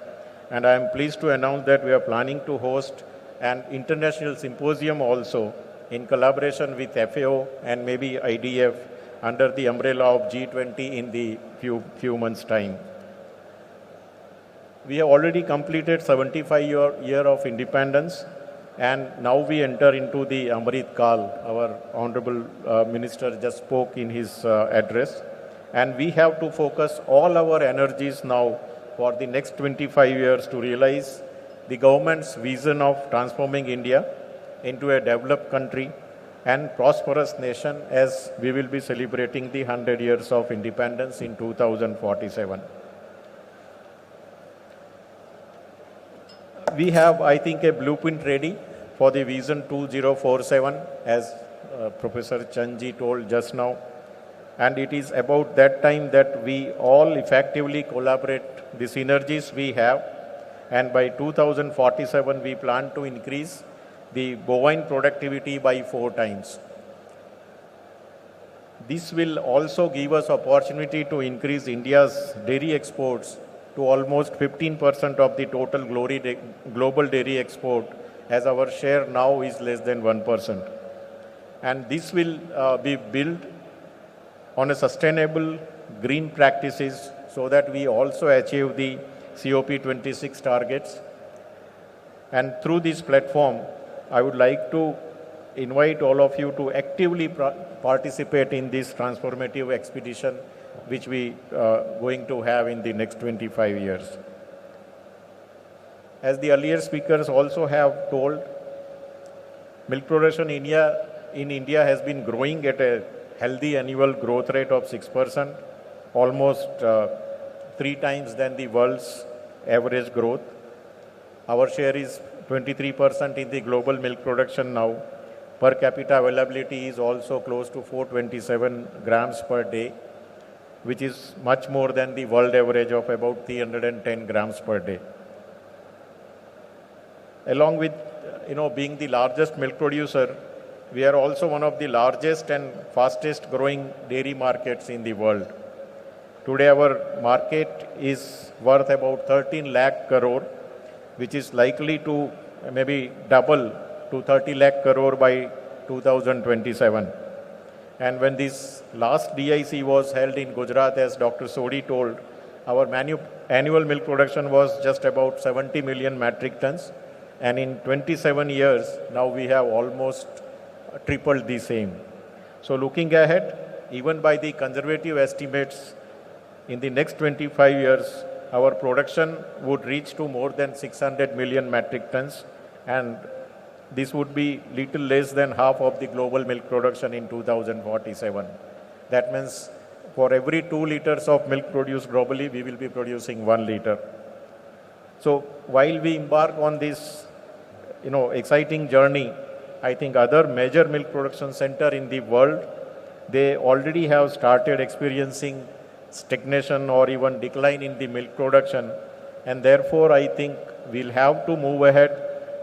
And I am pleased to announce that we are planning to host an international symposium also in collaboration with FAO and maybe IDF under the umbrella of G20 in the few months' time. We have already completed 75-year of independence, and now we enter into the Amrit Kal. Our Honorable Minister just spoke in his address. And we have to focus all our energies now for the next 25 years to realize the government's vision of transforming India into a developed country and prosperous nation, as we will be celebrating the 100 years of independence in 2047. We have, I think, a blueprint ready for the Vision 2047, as Professor Chandji told just now. And it is about that time that we all effectively collaborate the synergies we have. And by 2047, we plan to increase the bovine productivity by 4 times. This will also give us opportunity to increase India's dairy exports to almost 15% of the total global dairy export, as our share now is less than 1%. And this will be built on a sustainable green practices so that we also achieve the COP26 targets. And through this platform, I would like to invite all of you to actively participate in this transformative expedition which we going to have in the next 25 years. As the earlier speakers also have told, milk production in India has been growing at a healthy annual growth rate of 6%, almost 3 times than the world's average growth. Our share is 23% in the global milk production now. Per capita availability is also close to 427 grams per day, which is much more than the world average of about 310 grams per day. Along with being the largest milk producer, we are also one of the largest and fastest growing dairy markets in the world. Today our market is worth about 13 lakh crore, which is likely to maybe double to 30 lakh crore by 2027. And when this last DIC was held in Gujarat, as Dr. Sodhi told, our annual milk production was just about 70 million metric tons. And in 27 years, now we have almost tripled the same. So looking ahead, even by the conservative estimates, in the next 25 years, our production would reach to more than 600 million metric tons, and this would be little less than half of the global milk production in 2047. That means for every 2 liters of milk produced globally, we will be producing 1 liter. So while we embark on this, exciting journey, I think other major milk production center in the world, they already have started experiencing stagnation or even decline in the milk production. And therefore, I think we'll have to move ahead,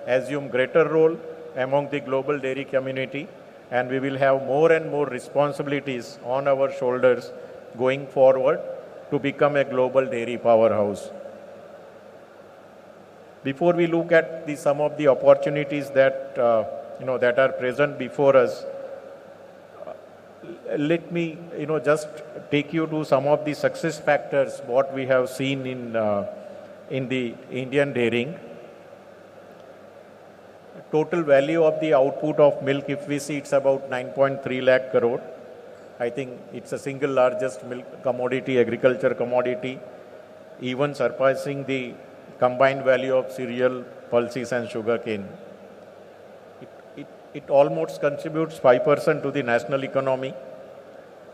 assume greater role among the global dairy community, and we will have more and more responsibilities on our shoulders going forward to become a global dairy powerhouse. Before we look at some of the opportunities that that are present before us, let me just take you to some of the success factors what we have seen in the Indian dairying. Total value of the output of milk, if we see, it's about 9.3 lakh crore. I think it's the single largest milk commodity, agriculture commodity, even surpassing the combined value of cereal, pulses and sugarcane. It almost contributes 5% to the national economy,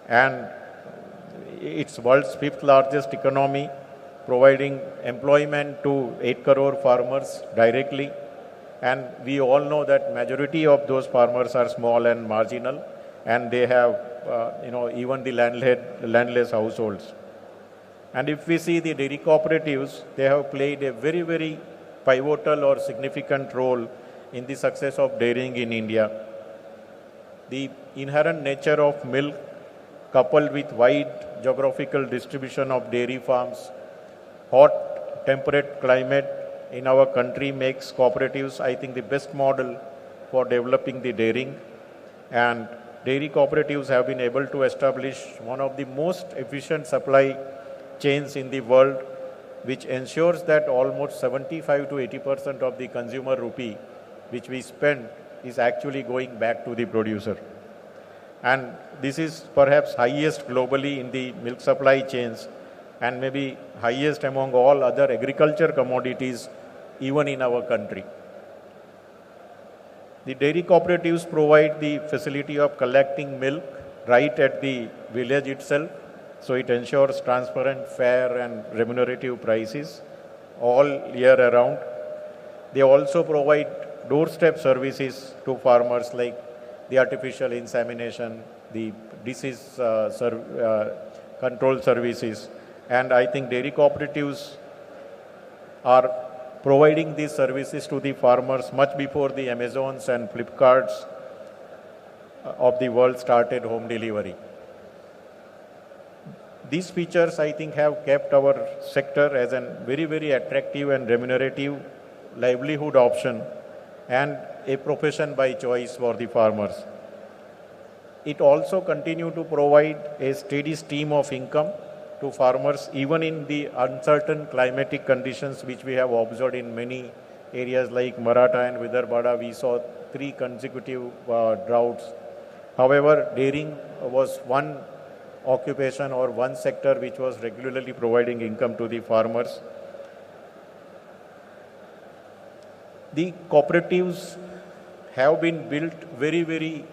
and it's world's 5th largest economy, providing employment to 8 crore farmers directly. And we all know that majority of those farmers are small and marginal, and they have, even the landless households. And if we see the dairy cooperatives, they have played a very, very pivotal or significant role in the success of dairying in India. The inherent nature of milk coupled with wide geographical distribution of dairy farms, hot temperate climate in our country makes cooperatives, I think, the best model for developing the dairying. And dairy cooperatives have been able to establish one of the most efficient supply chains in the world, which ensures that almost 75 to 80% of the consumer rupee which we spend is actually going back to the producer. And this is perhaps highest globally in the milk supply chains and maybe highest among all other agriculture commodities even in our country. The dairy cooperatives provide the facility of collecting milk right at the village itself, so it ensures transparent, fair and remunerative prices all year around. They also provide doorstep services to farmers like the artificial insemination, the disease control services, and I think dairy cooperatives are providing these services to the farmers much before the Amazons and Flipkarts of the world started home delivery. These features, I think, have kept our sector as a very, very attractive and remunerative livelihood option and a profession by choice for the farmers. It also continues to provide a steady stream of income to farmers even in the uncertain climatic conditions which we have observed in many areas like Maratha and Vidarbha. We saw 3 consecutive droughts. However, dairying was one occupation or one sector which was regularly providing income to the farmers. The cooperatives have been built very, very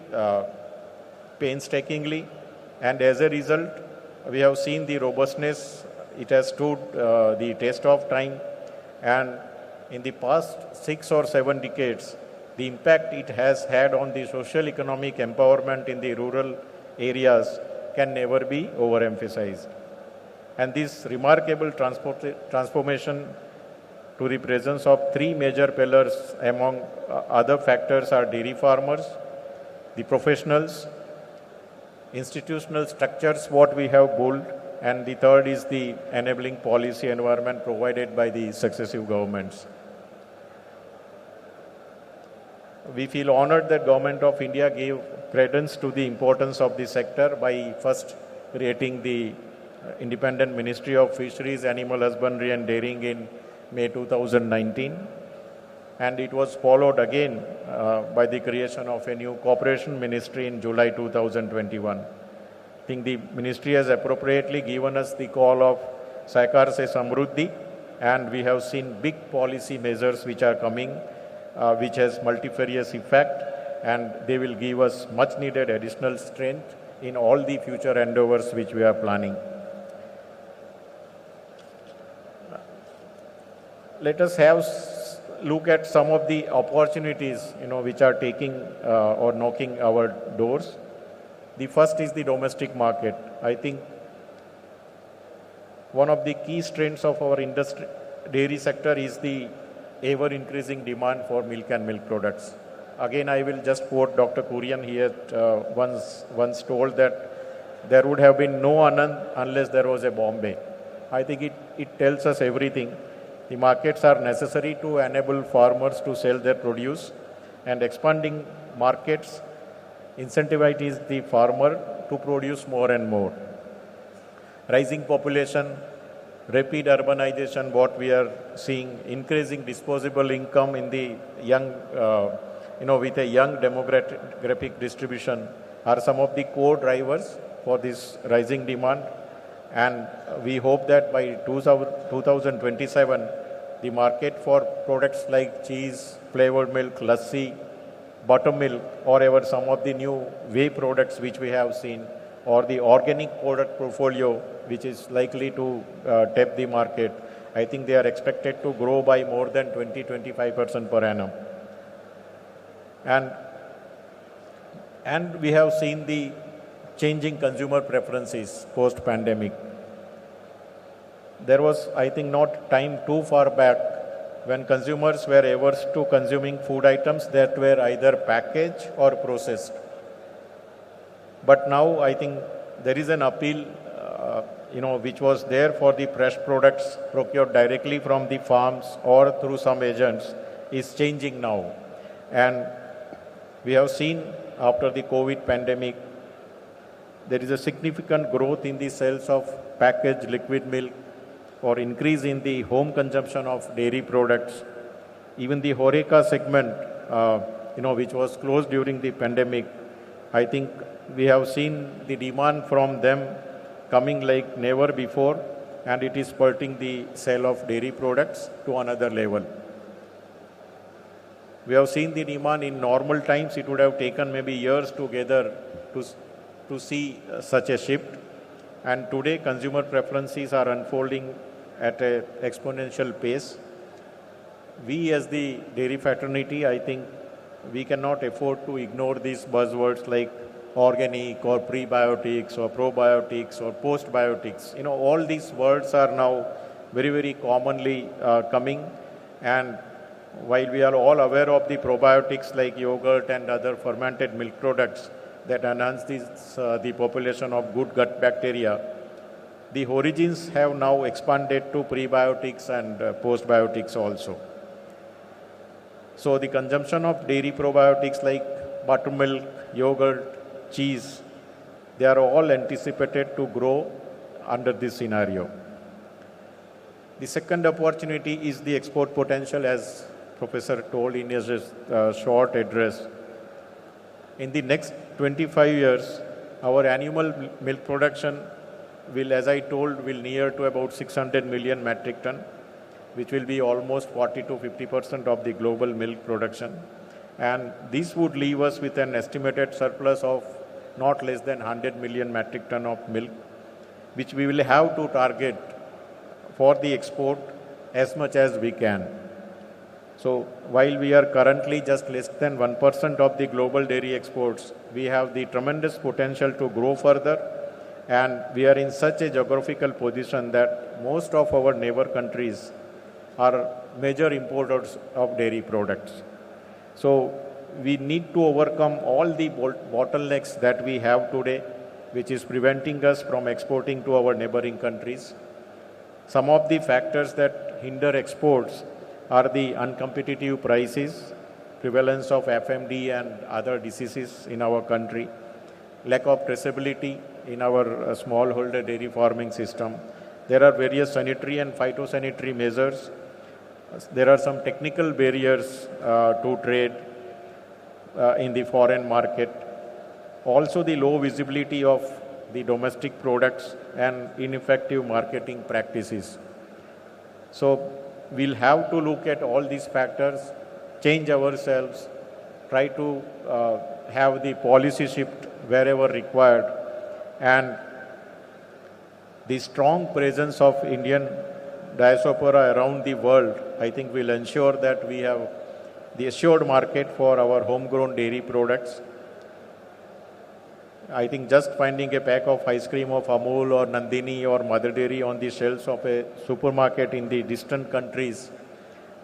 painstakingly, and as a result, we have seen the robustness. It has stood the test of time, and in the past 6 or 7 decades, the impact it has had on the social economic empowerment in the rural areas can never be overemphasized. And this remarkable transformation to the presence of 3 major pillars among other factors are dairy farmers, the professionals, institutional structures what we have built, and the third is the enabling policy environment provided by the successive governments. We feel honored that Government of India gave credence to the importance of the sector by first creating the Independent Ministry of Fisheries, Animal Husbandry and Dairying in May 2019. And it was followed again by the creation of a new Cooperation Ministry in July 2021. I think the ministry has appropriately given us the call of Sahkar Se Samruddhi, and we have seen big policy measures which are coming, which has multifarious effect, and they will give us much needed additional strength in all the future endeavors which we are planning. Let us have look at some of the opportunities, which are taking or knocking our doors. The first is the domestic market. I think one of the key strengths of our dairy sector is the ever-increasing demand for milk and milk products. Again, I will just quote Dr. Kurian. He had once told that there would have been no Anand unless there was a Bombay. I think it tells us everything. The markets are necessary to enable farmers to sell their produce, and expanding markets incentivizes the farmer to produce more and more. Rising population, rapid urbanization, what we are seeing, increasing disposable income in the young, with a young demographic distribution are some of the core drivers for this rising demand. And we hope that by 2027, the market for products like cheese, flavored milk, lassi, buttermilk, or ever some of the new whey products which we have seen, or the organic product portfolio which is likely to tap the market, I think they are expected to grow by more than 20-25% per annum. And we have seen the changing consumer preferences post-pandemic. There was, I think, not time too far back when consumers were averse to consuming food items that were either packaged or processed. But now I think there is an appeal, which was there for the fresh products procured directly from the farms or through some agents is changing now. And we have seen after the COVID pandemic, there is a significant growth in the sales of packaged liquid milk or increase in the home consumption of dairy products. Even the HoReCa segment, which was closed during the pandemic, I think we have seen the demand from them coming like never before, and it is spurting the sale of dairy products to another level. We have seen the demand in normal times. It would have taken maybe years together to see such a shift. And today, consumer preferences are unfolding at an exponential pace. We as the dairy fraternity, I think we cannot afford to ignore these buzzwords like organic or prebiotics or probiotics or postbiotics. All these words are now very, very commonly coming. And while we are all aware of the probiotics like yogurt and other fermented milk products that enhance the population of good gut bacteria, the origins have now expanded to prebiotics and postbiotics also. So the consumption of dairy probiotics like buttermilk, yogurt, cheese, they are all anticipated to grow under this scenario. The second opportunity is the export potential, as Professor told in his short address. In the next 25 years, our annual milk production will, as I told, will near to about 600 million metric ton, which will be almost 40 to 50% of the global milk production. And this would leave us with an estimated surplus of not less than 100 million metric ton of milk, which we will have to target for the export as much as we can. So while we are currently just less than 1% of the global dairy exports, we have the tremendous potential to grow further, and we are in such a geographical position that most of our neighbor countries are major importers of dairy products. So we need to overcome all the bottlenecks that we have today, which is preventing us from exporting to our neighboring countries. Some of the factors that hinder exports are the uncompetitive prices, prevalence of FMD and other diseases in our country, lack of traceability in our smallholder dairy farming system. There are various sanitary and phytosanitary measures. There are some technical barriers to trade in the foreign market. Also the low visibility of the domestic products and ineffective marketing practices. So we'll have to look at all these factors, change ourselves, try to have the policy shift wherever required, and the strong presence of Indian diaspora around the world, I think will ensure that we have the assured market for our homegrown dairy products. I think just finding a pack of ice cream of Amul or Nandini or Mother Dairy on the shelves of a supermarket in the distant countries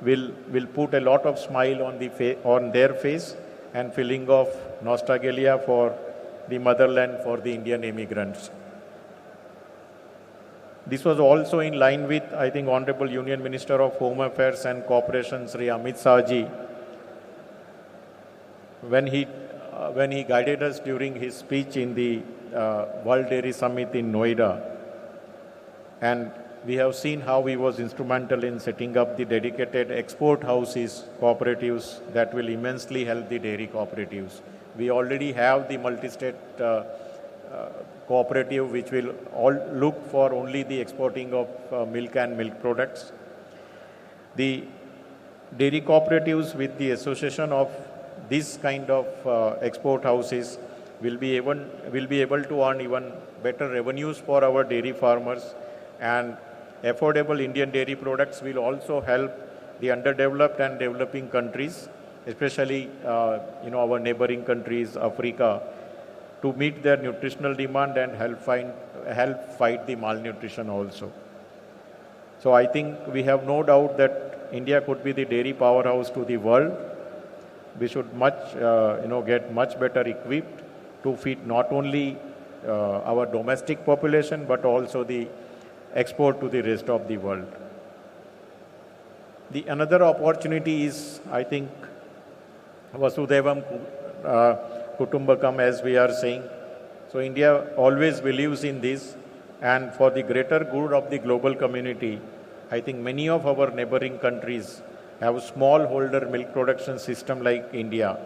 will put a lot of smile on their face and feeling of nostalgia for the motherland, for the Indian immigrants. This was also in line with, I think, Honorable Union Minister of Home Affairs and Cooperation, Sri Amit Shah ji, when he guided us during his speech in the World Dairy Summit in Noida. And we have seen how he was instrumental in setting up the dedicated export houses, cooperatives that will immensely help the dairy cooperatives. We already have the multi-state cooperative which will all look for only the exporting of milk and milk products. The dairy cooperatives with the association of this kind of export houses will be able to earn even better revenues for our dairy farmers, and affordable Indian dairy products will also help the underdeveloped and developing countries, especially our neighboring countries, Africa, to meet their nutritional demand and help fight the malnutrition also. So I think we have no doubt that India could be the dairy powerhouse to the world. We should get much better equipped to feed not only our domestic population, but also the export to the rest of the world. The another opportunity is, I think, Vasudevam Kutumbakam, as we are saying. So India always believes in this, and for the greater good of the global community, I think many of our neighboring countries have smallholder milk production system like India,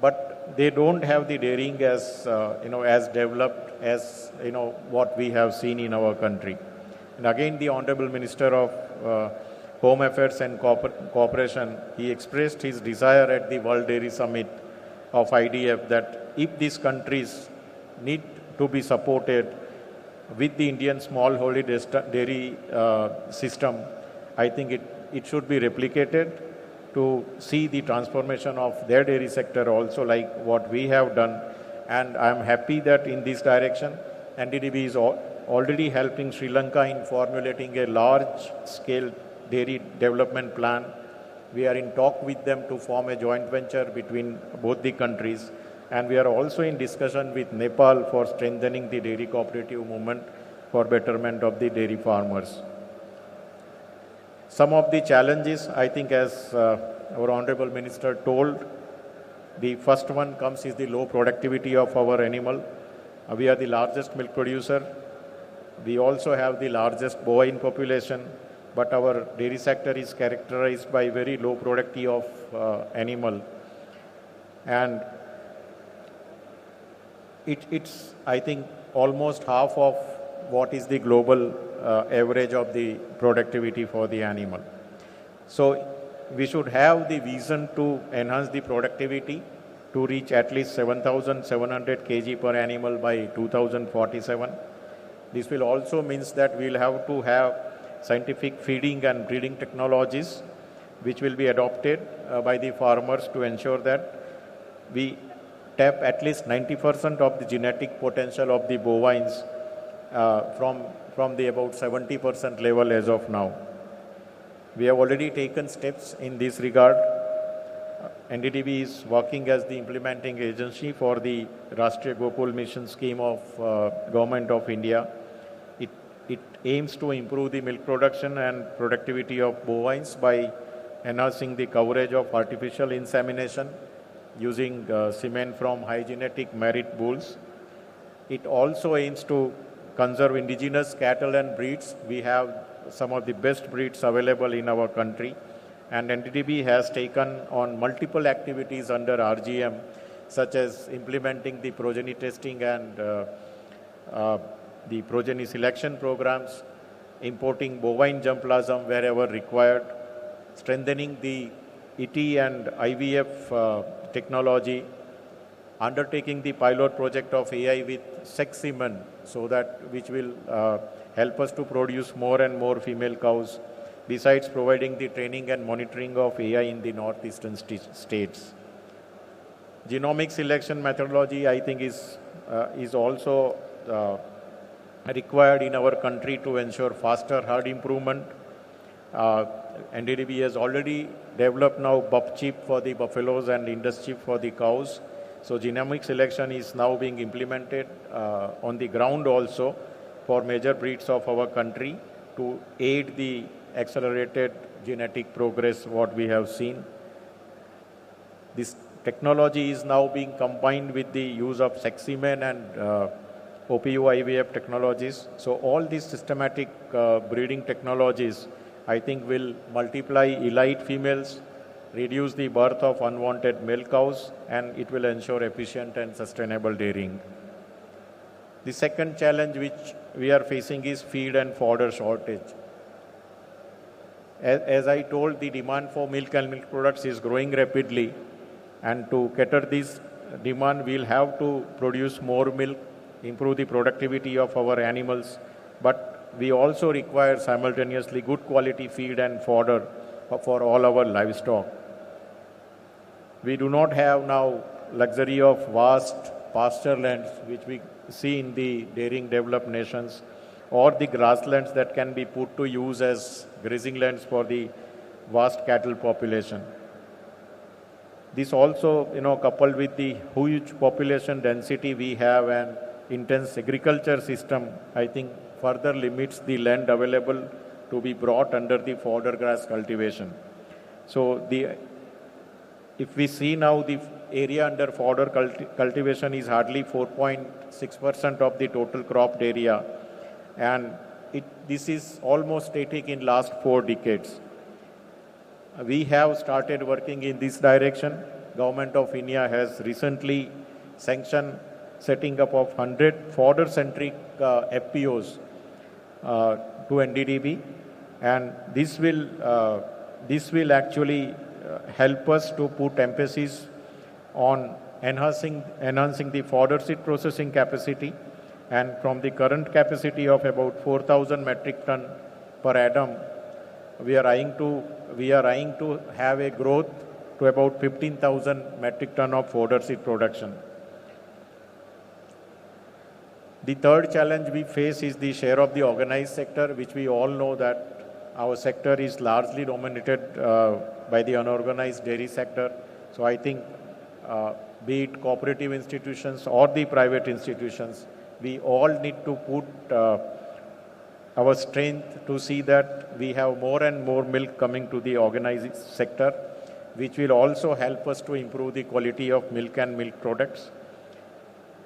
but they don't have the dairying as as developed as what we have seen in our country. And again, the Honorable Minister of Home Affairs and Cooperation, he expressed his desire at the World Dairy Summit of IDF that if these countries need to be supported with the Indian smallholder dairy system, I think it should be replicated to see the transformation of their dairy sector also like what we have done. And I am happy that in this direction, NDDB is already helping Sri Lanka in formulating a large-scale dairy development plan. We are in talk with them to form a joint venture between both the countries. And we are also in discussion with Nepal for strengthening the dairy cooperative movement for betterment of the dairy farmers. Some of the challenges, I think, as our Honorable Minister told, the first one comes is the low productivity of our animal. We are the largest milk producer. We also have the largest bovine population, but our dairy sector is characterized by very low productivity of animal. And it's, I think, almost half of what is the global average of the productivity for the animal. So we should have the vision to enhance the productivity to reach at least 7,700 kg per animal by 2047. This will also means that we'll have to have scientific feeding and breeding technologies which will be adopted by the farmers to ensure that we tap at least 90% of the genetic potential of the bovines from the about 70% level as of now. We have already taken steps in this regard. NDDB is working as the implementing agency for the Rashtriya Gokul Mission scheme of Government of India. It aims to improve the milk production and productivity of bovines by enhancing the coverage of artificial insemination using semen from high genetic merit bulls. It also aims to conserve indigenous cattle and breeds. We have some of the best breeds available in our country, and NDDB has taken on multiple activities under RGM, such as implementing the progeny testing and the progeny selection programs, importing bovine germplasm wherever required, strengthening the ET and IVF technology, undertaking the pilot project of AI with sex semen, so that which will help us to produce more and more female cows, besides providing the training and monitoring of AI in the northeastern states. Genomic selection methodology, I think, is also required in our country to ensure faster herd improvement. NDDB has already developed now buff chip for the buffaloes and indus chip for the cows. So genomic selection is now being implemented on the ground also for major breeds of our country to aid the accelerated genetic progress what we have seen. This technology is now being combined with the use of sex semen and OPU IVF technologies. So all these systematic breeding technologies, I think, will multiply elite females, reduce the birth of unwanted male cows, and it will ensure efficient and sustainable dairying. The second challenge which we are facing is feed and fodder shortage. As I told, the demand for milk and milk products is growing rapidly, and to cater this demand, we'll have to produce more milk, improve the productivity of our animals, but we also require simultaneously good quality feed and fodder for all our livestock. We do not have now luxury of vast pasture lands which we see in the dairying developed nations, or the grasslands that can be put to use as grazing lands for the vast cattle population. This also, coupled with the huge population density we have, and intense agriculture system, I think further limits the land available to be brought under the fodder grass cultivation. So if we see now, the area under fodder cultivation is hardly 4.6% of the total cropped area, and this is almost static in last 4 decades. We have started working in this direction. Government of India has recently sanctioned setting up of 100 fodder-centric FPOs to NDDB, and this will actually help us to put emphasis on enhancing the fodder seed processing capacity, and from the current capacity of about 4,000 metric ton per annum, we are eyeing to have a growth to about 15,000 metric ton of fodder seed production. The third challenge we face is the share of the organized sector, which we all know that our sector is largely dominated by the unorganized dairy sector. So I think be it cooperative institutions or the private institutions, we all need to put our strength to see that we have more and more milk coming to the organized sector, which will also help us to improve the quality of milk and milk products.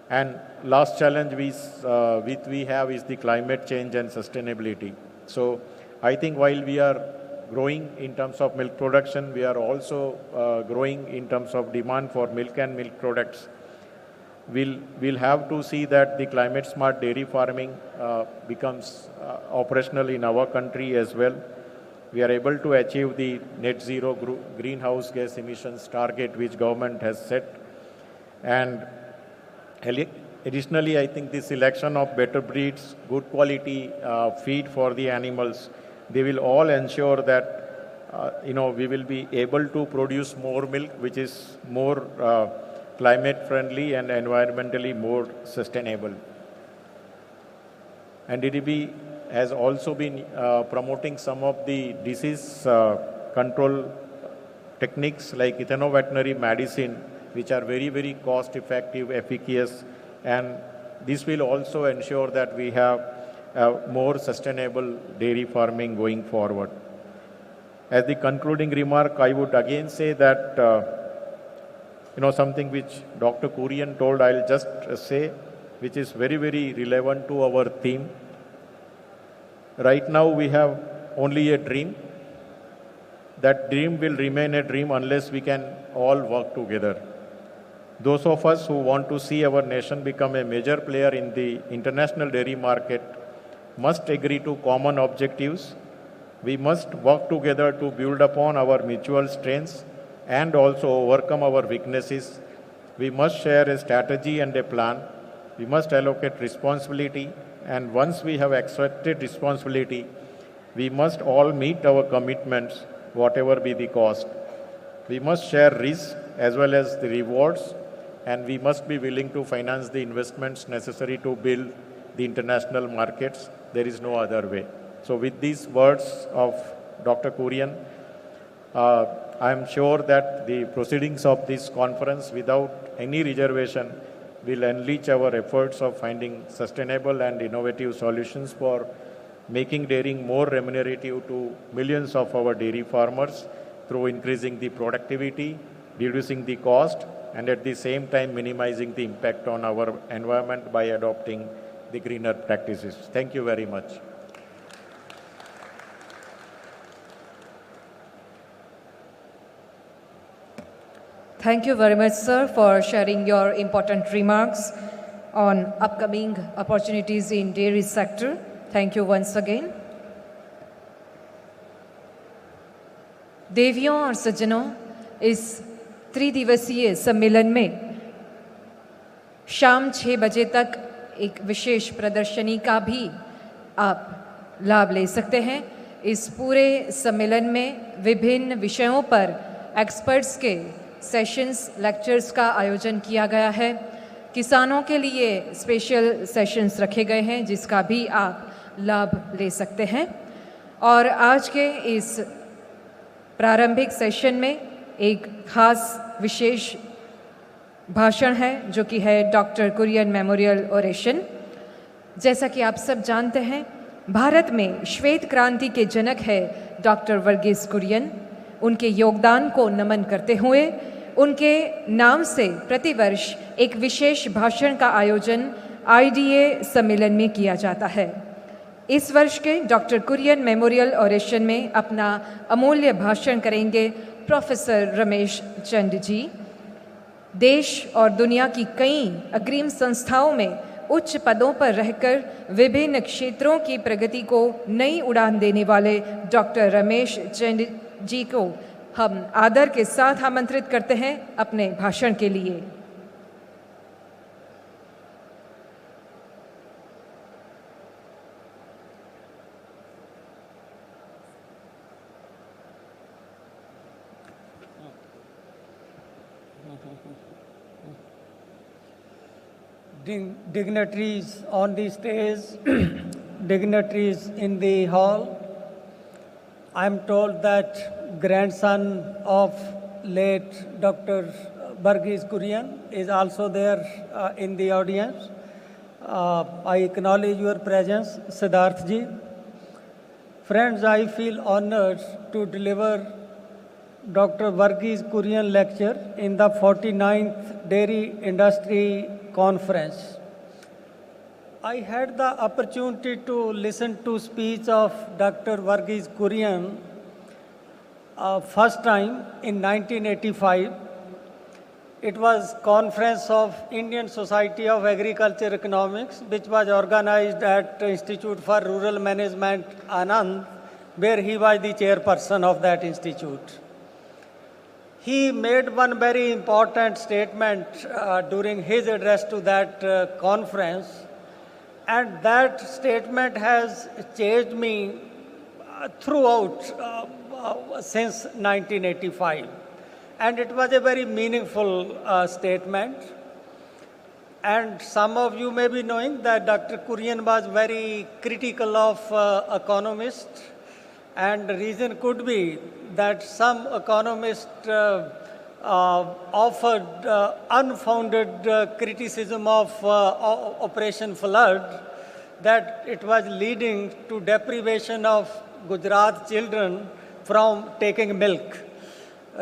And last challenge we have is the climate change and sustainability. So I think while we are growing in terms of milk production, we are also growing in terms of demand for milk and milk products. We'll have to see that the climate smart dairy farming becomes operational in our country as well. We are able to achieve the net zero greenhouse gas emissions target which government has set. And additionally, I think the selection of better breeds, good quality feed for the animals, they will all ensure that we will be able to produce more milk, which is more climate friendly and environmentally more sustainable. NDDB has also been promoting some of the disease control techniques like ethnoveterinary medicine, which are very, very cost effective, efficacious, and this will also ensure that we have more sustainable dairy farming going forward. As the concluding remark, I would again say that something which Dr. Kurian told, I'll just say, which is very, very relevant to our theme. Right now we have only a dream. That dream will remain a dream unless we can all work together. Those of us who want to see our nation become a major player in the international dairy market must agree to common objectives. We must work together to build upon our mutual strengths and also overcome our weaknesses. We must share a strategy and a plan. We must allocate responsibility, and once we have accepted responsibility, we must all meet our commitments, whatever be the cost. We must share risks as well as the rewards, and we must be willing to finance the investments necessary to build the international markets. There is no other way. So with these words of Dr. Kurian, I am sure that the proceedings of this conference without any reservation will enrich our efforts of finding sustainable and innovative solutions for making dairying more remunerative to millions of our dairy farmers through increasing the productivity, reducing the cost, and at the same time minimizing the impact on our environment by adopting the greener practices. Thank you very much. Thank you very much, sir, for sharing your important remarks on upcoming opportunities in dairy sector. Thank you once again. देवियों और सज्जनों, इस त्रिदिवसीय सम्मेलन में शाम 6 बजे तक एक विशेष प्रदर्शनी का भी आप लाभ ले सकते हैं। इस पूरे सम्मेलन में विभिन्न विषयों पर एक्सपर्ट्स के सेशंस, लेक्चर्स का आयोजन किया गया है। किसानों के लिए स्पेशल सेशंस रखे गए हैं जिसका भी आप लाभ ले सकते हैं। और आज के इस प्रारंभिक सेशन में एक खास विशेष भाषण है जो कि है डॉक्टर कुरियन मेमोरियल ओरेशन। जैसा कि आप सब जानते हैं, भारत में श्वेत क्रांति के जनक है डॉक्टर वर्गीस कुरियन। उनके योगदान को नमन करते हुए उनके नाम से प्रतिवर्ष एक विशेष भाषण का आयोजन IDA सम्मेलन में किया जाता है। इस वर्ष के डॉक्टर कुरियन मेमोरियल ओरेशन में अपना अमूल्य भाषण करेंगे प्रोफेसर रमेश चंद जी। देश और दुनिया की कई अग्रिम संस्थाओं में उच्च पदों पर रहकर विभिन्न क्षेत्रों की प्रगति को नई उड़ान देने वाले डॉक्टर रमेश चंद जी को हम आदर के साथ आमंत्रित करते हैं अपने भाषण के लिए। Dignitaries on the stage, dignitaries in the hall. I am told that grandson of late Dr. Varghese Kurian is also there in the audience. I acknowledge your presence, Siddharth ji. Friends, I feel honored to deliver Dr. Varghese Kurian lecture in the 49th Dairy Industry Conference. I had the opportunity to listen to speech of Dr. Varghese Kurian first time in 1985. It was conference of Indian Society of Agriculture Economics, which was organized at Institute for Rural Management, Anand, where he was the chairperson of that institute. He made one very important statement during his address to that conference, and that statement has changed me throughout since 1985. And it was a very meaningful statement. And some of you may be knowing that Dr. Kurian was very critical of economists, and the reason could be that some economists offered unfounded criticism of Operation Flood, that it was leading to deprivation of Gujarat children from taking milk.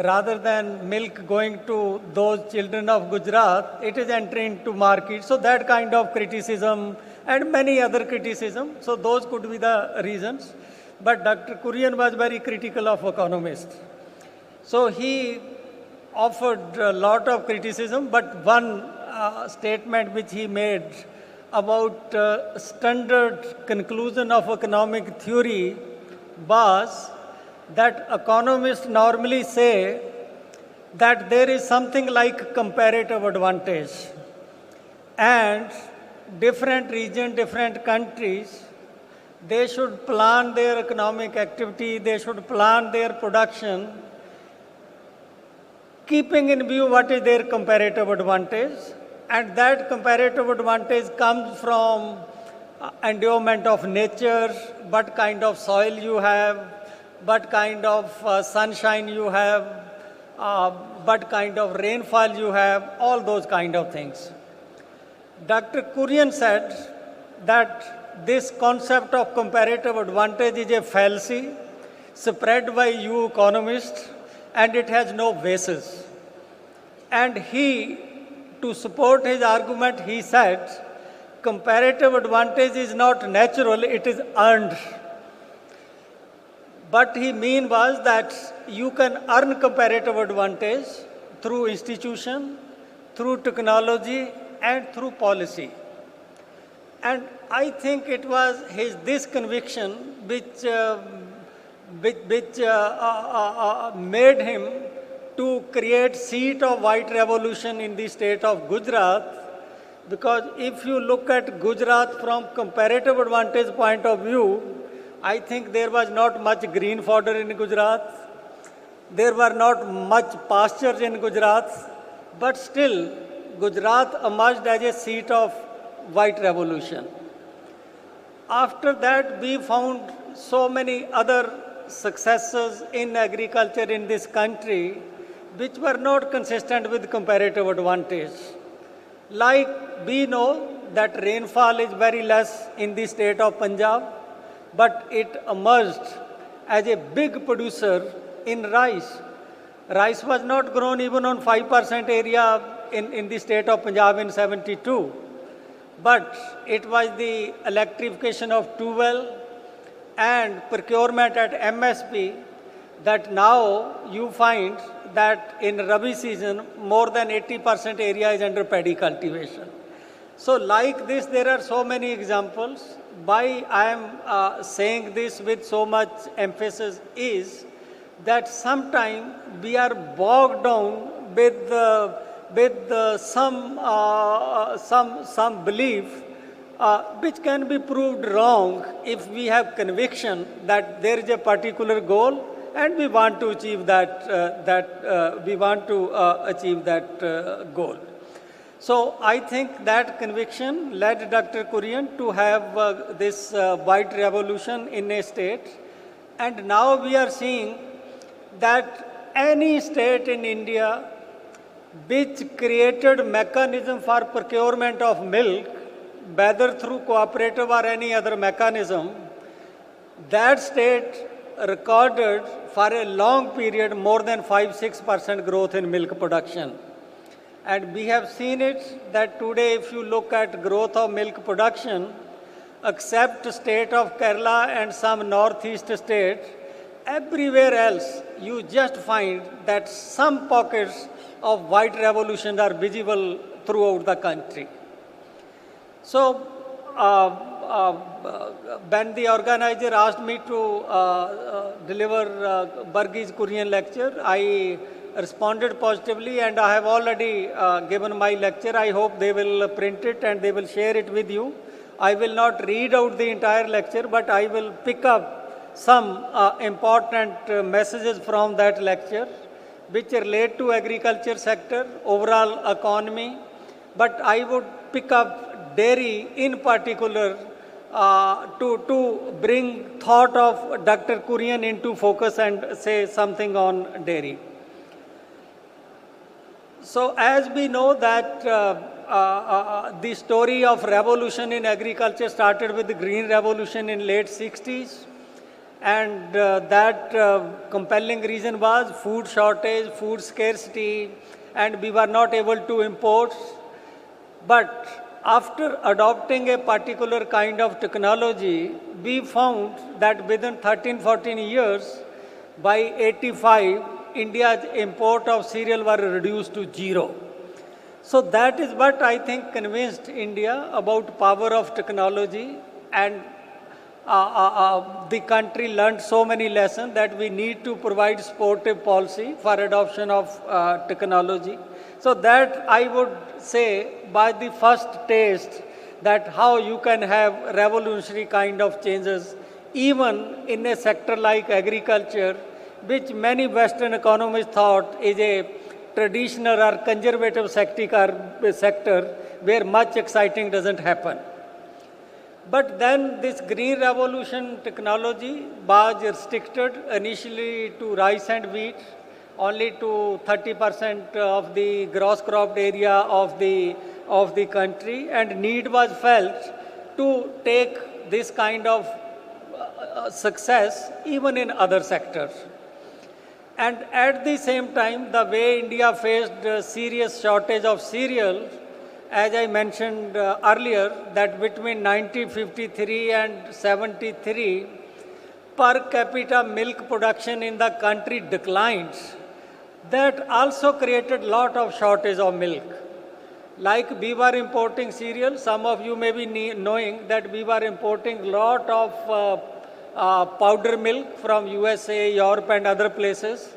Rather than milk going to those children of Gujarat, it is entering to market. So that kind of criticism and many other criticism. So those could be the reasons. But Dr. Kurian was very critical of economists. So he offered a lot of criticism, but one statement which he made about standard conclusion of economic theory was that economists normally say that there is something like comparative advantage, and different regions, different countries, they should plan their economic activity, they should plan their production, keeping in view what is their comparative advantage, and that comparative advantage comes from endowment of nature, what kind of soil you have, what kind of sunshine you have, what kind of rainfall you have, all those kind of things. Dr. Kurian said that this concept of comparative advantage is a fallacy spread by you economists, and it has no basis. And he, to support his argument, he said, comparative advantage is not natural, it is earned. What he mean was that you can earn comparative advantage through institution, through technology, and through policy. And I think it was this conviction which made him to create seat of white revolution in the state of Gujarat, because if you look at Gujarat from comparative advantage point of view, I think there was not much green fodder in Gujarat, there were not much pastures in Gujarat, but still Gujarat emerged as a seat of white revolution. After that, we found so many other successes in agriculture in this country, which were not consistent with comparative advantage. Like we know that rainfall is very less in the state of Punjab, but it emerged as a big producer in rice. Rice was not grown even on 5% area in the state of Punjab in 72. But it was the electrification of 2 well and procurement at MSP that now you find that in Rabi season more than 80% area is under paddy cultivation. So like this there are so many examples. Why I am saying this with so much emphasis is that sometimes we are bogged down with some belief which can be proved wrong if we have conviction that there is a particular goal and we want to achieve that goal. So I think that conviction led Dr. Kurian to have this white revolution in a state, and now we are seeing that any state in India which created mechanism for procurement of milk, whether through cooperative or any other mechanism, that state recorded for a long period more than 5-6% growth in milk production. And we have seen it that today if you look at growth of milk production, except state of Kerala and some northeast states, everywhere else you just find that some pockets of white revolution are visible throughout the country. So when the organizer asked me to deliver Burgese Kurian lecture, I responded positively, and I have already given my lecture. I hope they will print it and they will share it with you. I will not read out the entire lecture, but I will pick up some important messages from that lecture which relate to agriculture sector, overall economy, but I would pick up dairy in particular to bring thought of Dr. Kurian into focus and say something on dairy. So as we know that the story of revolution in agriculture started with the Green Revolution in late 60s, and that compelling reason was food shortage, food scarcity, and we were not able to import. But after adopting a particular kind of technology, we found that within 13-14 years, by 85, India's import of cereal were reduced to 0. So that is what I think convinced India about power of technology, and the country learned so many lessons that we need to provide supportive policy for adoption of technology. So that I would say by the first taste that how you can have revolutionary kind of changes even in a sector like agriculture, which many Western economists thought is a traditional or conservative sector where much exciting doesn't happen. But then this green revolution technology was restricted initially to rice and wheat, only to 30% of the gross cropped area of the country, and need was felt to take this kind of success even in other sectors. And at the same time, the way India faced a serious shortage of cereal, as I mentioned earlier, that between 1953 and 73, per capita milk production in the country declined. That also created lot of shortage of milk. Like we were importing cereal, some of you may be knowing that we were importing lot of powder milk from USA, Europe and other places.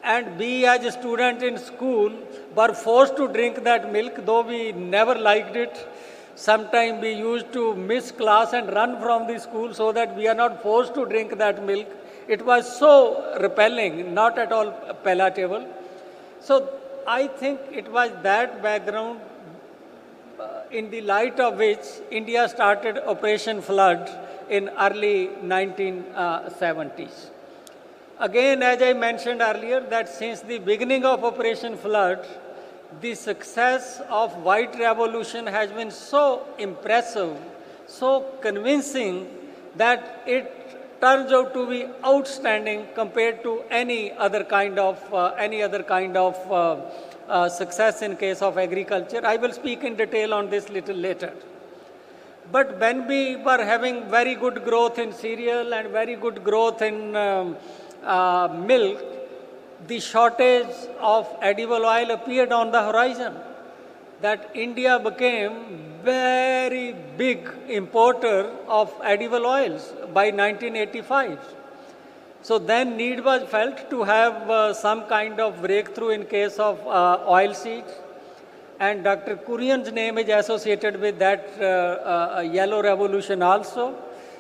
And we as a student in school were forced to drink that milk, though we never liked it. Sometimes we used to miss class and run from the school so that we are not forced to drink that milk. It was so repelling, not at all palatable. So I think it was that background in the light of which India started Operation Flood in early 1970s. Again, as I mentioned earlier, that since the beginning of Operation Flood, the success of White Revolution has been so impressive, so convincing, that it turns out to be outstanding compared to any other kind of success in case of agriculture. I will speak in detail on this little later. But when we were having very good growth in cereal and very good growth in milk, the shortage of edible oil appeared on the horizon. That India became very big importer of edible oils by 1985. So then need was felt to have some kind of breakthrough in case of oil seeds. And Dr. Kurian's name is associated with that yellow revolution also,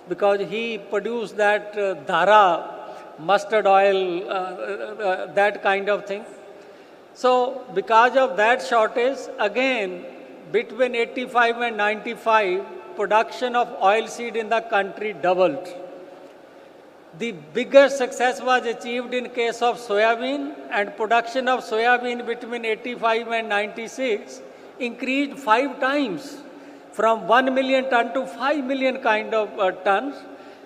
because he produced that dhara, mustard oil, that kind of thing. So because of that shortage, again, between 85 and 95, production of oilseed in the country doubled. The biggest success was achieved in case of soybean, and production of soybean between 85 and 96 increased 5 times, from 1 million ton to 5 million kind of tons,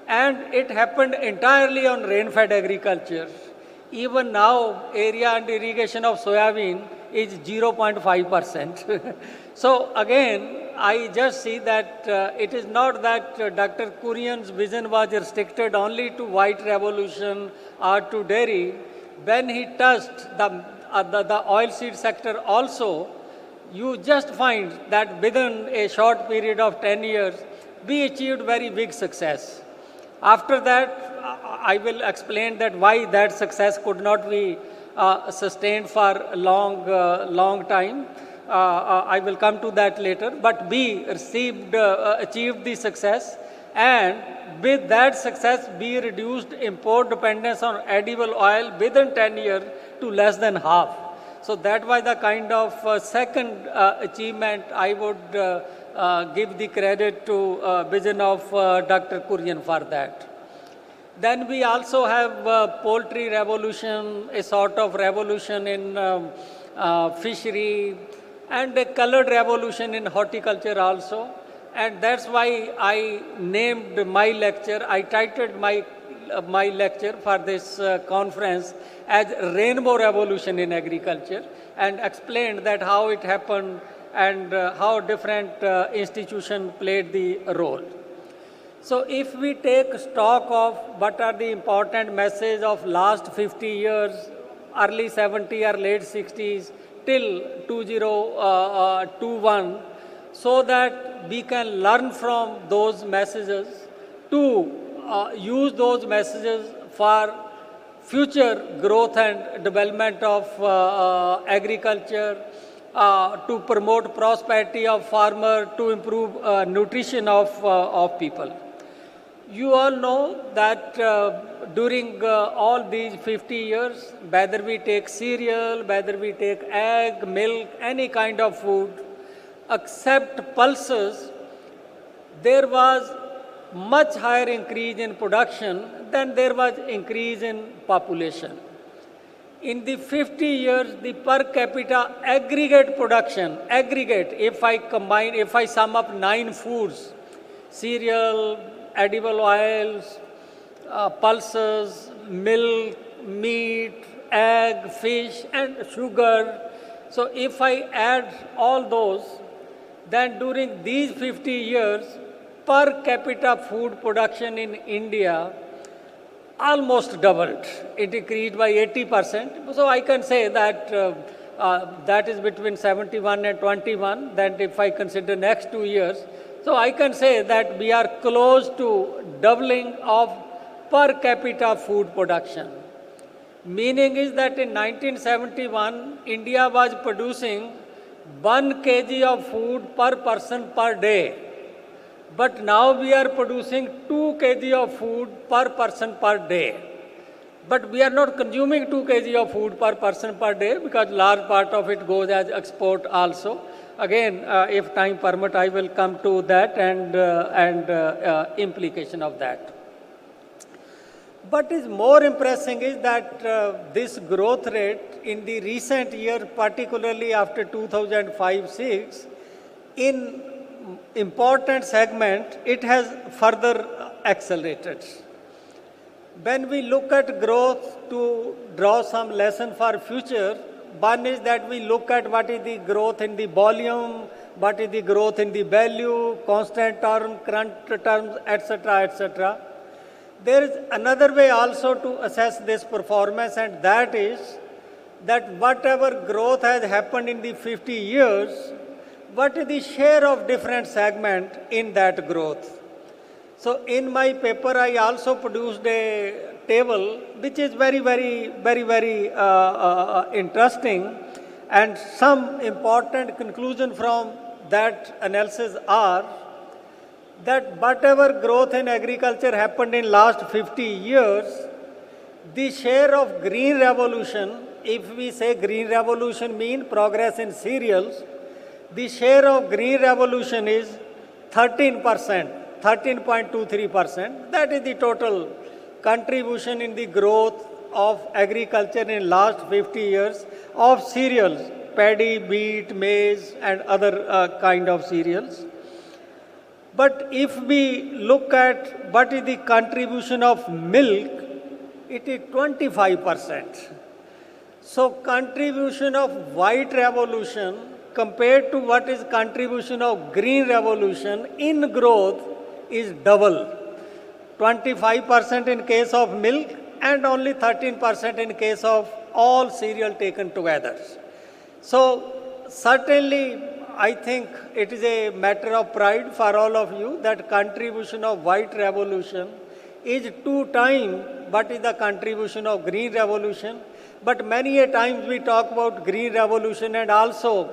and it happened entirely on rain-fed agriculture. Even now, area under irrigation of soybean is 0.5%. So again, I just see that it is not that Dr. Kurian's vision was restricted only to white revolution or to dairy. When he touched the oilseed sector also, you just find that within a short period of 10 years, we achieved very big success. After that, I will explain that why that success could not be sustained for a long time. I will come to that later. But we achieved the success, and with that success, we reduced import dependence on edible oil within 10 years to less than half. So that was the kind of second achievement I would give the credit to vision of Dr. Kurian for that. Then we also have poultry revolution, a sort of revolution in fishery, and a colored revolution in horticulture also. And that's why I named my lecture, I titled my lecture for this conference as Rainbow Revolution in Agriculture, and explained that how it happened and how different institutions played the role. So if we take stock of what are the important messages of last 50 years, early 70s or late 60s till 2021, so that we can learn from those messages to use those messages for future growth and development of agriculture, to promote prosperity of farmer, to improve nutrition of people. You all know that during all these 50 years, whether we take cereal, whether we take egg, milk, any kind of food, except pulses, there was much higher increase in production than there was increase in population. In the 50 years, the per capita aggregate production, if I sum up 9 foods, cereal, edible oils, pulses, milk, meat, egg, fish, and sugar. So if I add all those, then during these 50 years, per capita food production in India almost doubled. It increased by 80%. So I can say that that is between 71 and 21. Then if I consider next 2 years, so I can say that we are close to doubling of per capita food production. Meaning is that in 1971, India was producing 1 kg of food per person per day. But now we are producing 2 kg of food per person per day. But we are not consuming 2 kg of food per person per day, because large part of it goes as export also. Again, if time permit, I will come to that and implication of that. What is more impressive is that this growth rate in the recent year, particularly after 2005-6, in important segment, it has further accelerated. When we look at growth to draw some lesson for future, one is that we look at what is the growth in the volume, what is the growth in the value, constant term, current terms, etc., etc. There is another way also to assess this performance, and that is that whatever growth has happened in the 50 years, what is the share of different segment in that growth. So in my paper, I also produced a table which is very interesting, and some important conclusion from that analysis are that whatever growth in agriculture happened in last 50 years, the share of green revolution, if we say green revolution mean progress in cereals, the share of green revolution is 13%, 13.23%. That is the total contribution in the growth of agriculture in last 50 years of cereals, paddy, wheat, maize, and other kind of cereals. But if we look at what is the contribution of milk, it is 25%. So contribution of white revolution compared to what is contribution of green revolution in growth is double. 25% in case of milk and only 13% in case of all cereal taken together. So certainly I think it is a matter of pride for all of you that contribution of white revolution is 2 times what is the contribution of green revolution. But many a times we talk about green revolution and also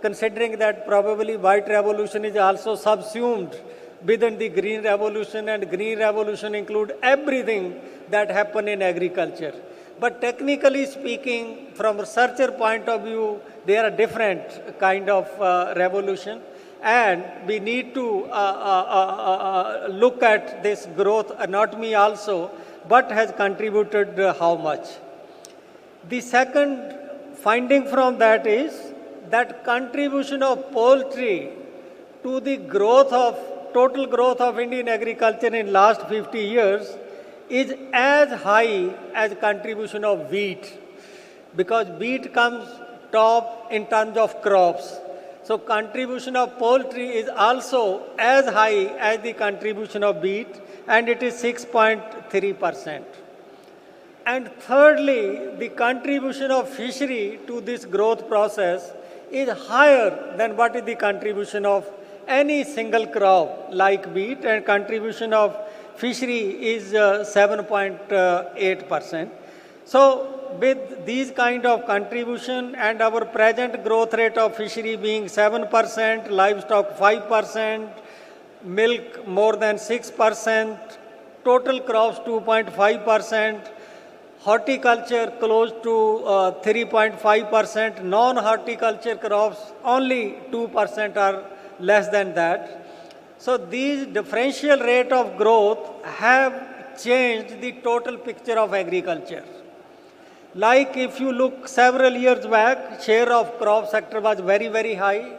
considering that probably white revolution is also subsumed within the green revolution, and green revolution include everything that happened in agriculture. But technically speaking, from researcher point of view, they are a different kind of revolution, and we need to look at this growth anatomy also, what has contributed how much. The second finding from that is that contribution of poultry to the growth of total growth of Indian agriculture in last 50 years is as high as contribution of wheat, because wheat comes top in terms of crops. So contribution of poultry is also as high as the contribution of wheat, and it is 6.3%. And thirdly, the contribution of fishery to this growth process is higher than what is the contribution of any single crop like wheat, and contribution of fishery is 7.8%. So with these kind of contribution and our present growth rate of fishery being 7%, livestock 5%, milk more than 6%, total crops 2.5%, horticulture close to 3.5%, non-horticulture crops only 2% are less than that. So these differential rate of growth have changed the total picture of agriculture. Like if you look several years back, share of crop sector was very high,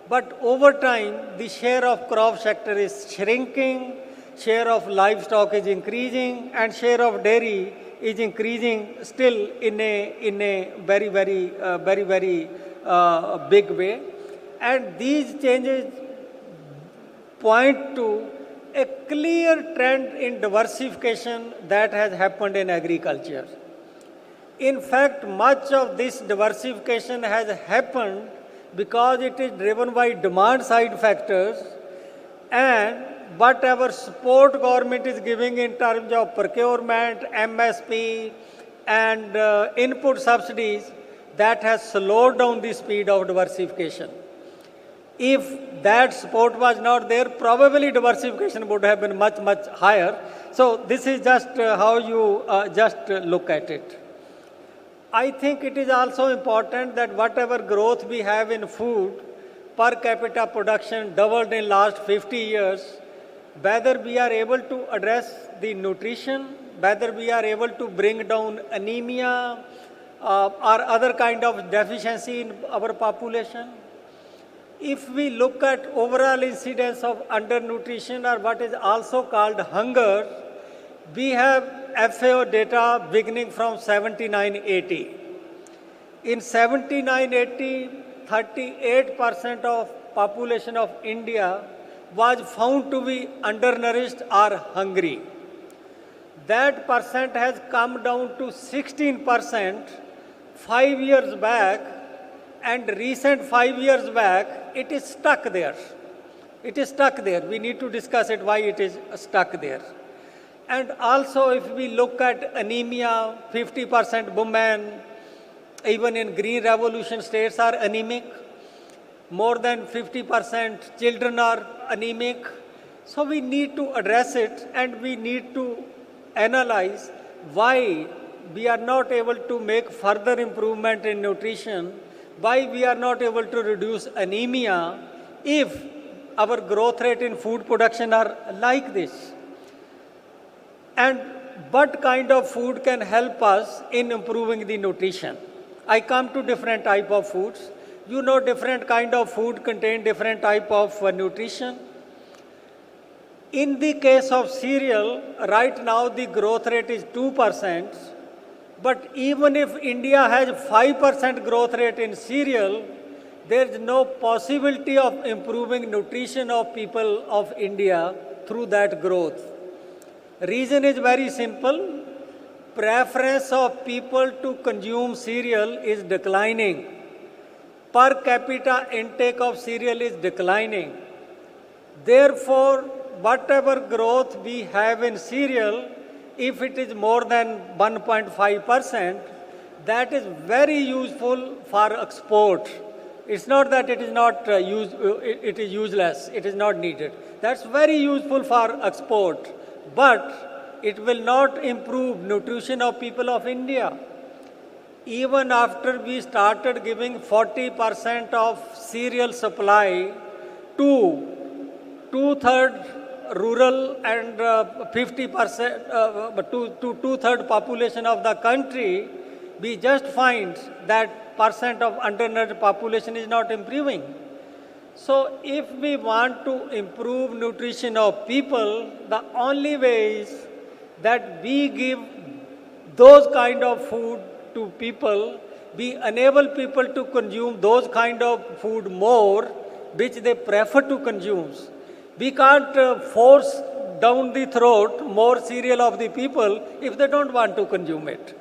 but over time the share of crop sector is shrinking, share of livestock is increasing, and share of dairy is increasing still in a very big way. And these changes point to a clear trend in diversification that has happened in agriculture. In fact, much of this diversification has happened because it is driven by demand side factors, and whatever support government is giving in terms of procurement, MSP, and input subsidies, that has slowed down the speed of diversification. If that support was not there, probably diversification would have been much higher. So this is just how you just look at it. I think it is also important that whatever growth we have in food, per capita production doubled in last 50 years, whether we are able to address the nutrition, whether we are able to bring down anemia or other kind of deficiency in our population. If we look at overall incidence of undernutrition or what is also called hunger, we have FAO data beginning from 79-80. In 79-80, 38% of population of India was found to be undernourished or hungry. That percent has come down to 16% 5 years back, and recent 5 years back, it is stuck there. It is stuck there. We need to discuss it, why it is stuck there. And also, if we look at anemia, 50% women, even in Green Revolution states, are anemic. More than 50% children are anemic. So we need to address it, and we need to analyze why we are not able to make further improvement in nutrition, why we are not able to reduce anemia if our growth rate in food production are like this. And what kind of food can help us in improving the nutrition? I come to different type of foods. You know, different kind of food contain different type of nutrition. In the case of cereal, right now the growth rate is 2%, but even if India has 5% growth rate in cereal, there is no possibility of improving nutrition of people of India through that growth. Reason is very simple. Preference of people to consume cereal is declining. Per capita intake of cereal is declining. Therefore, whatever growth we have in cereal, if it is more than 1.5%, that is very useful for export. It's not that it is not it is useless, it is not needed. That's very useful for export, but it will not improve nutrition of people of India. Even after we started giving 40% of cereal supply to two-thirds rural and 50% to two-thirds population of the country, we just find that percent of undernourished population is not improving. So if we want to improve nutrition of people, the only way is that we give those kind of food to people, we enable people to consume those kind of food more, which they prefer to consume. We can't force down the throat more cereal of the people if they don't want to consume it.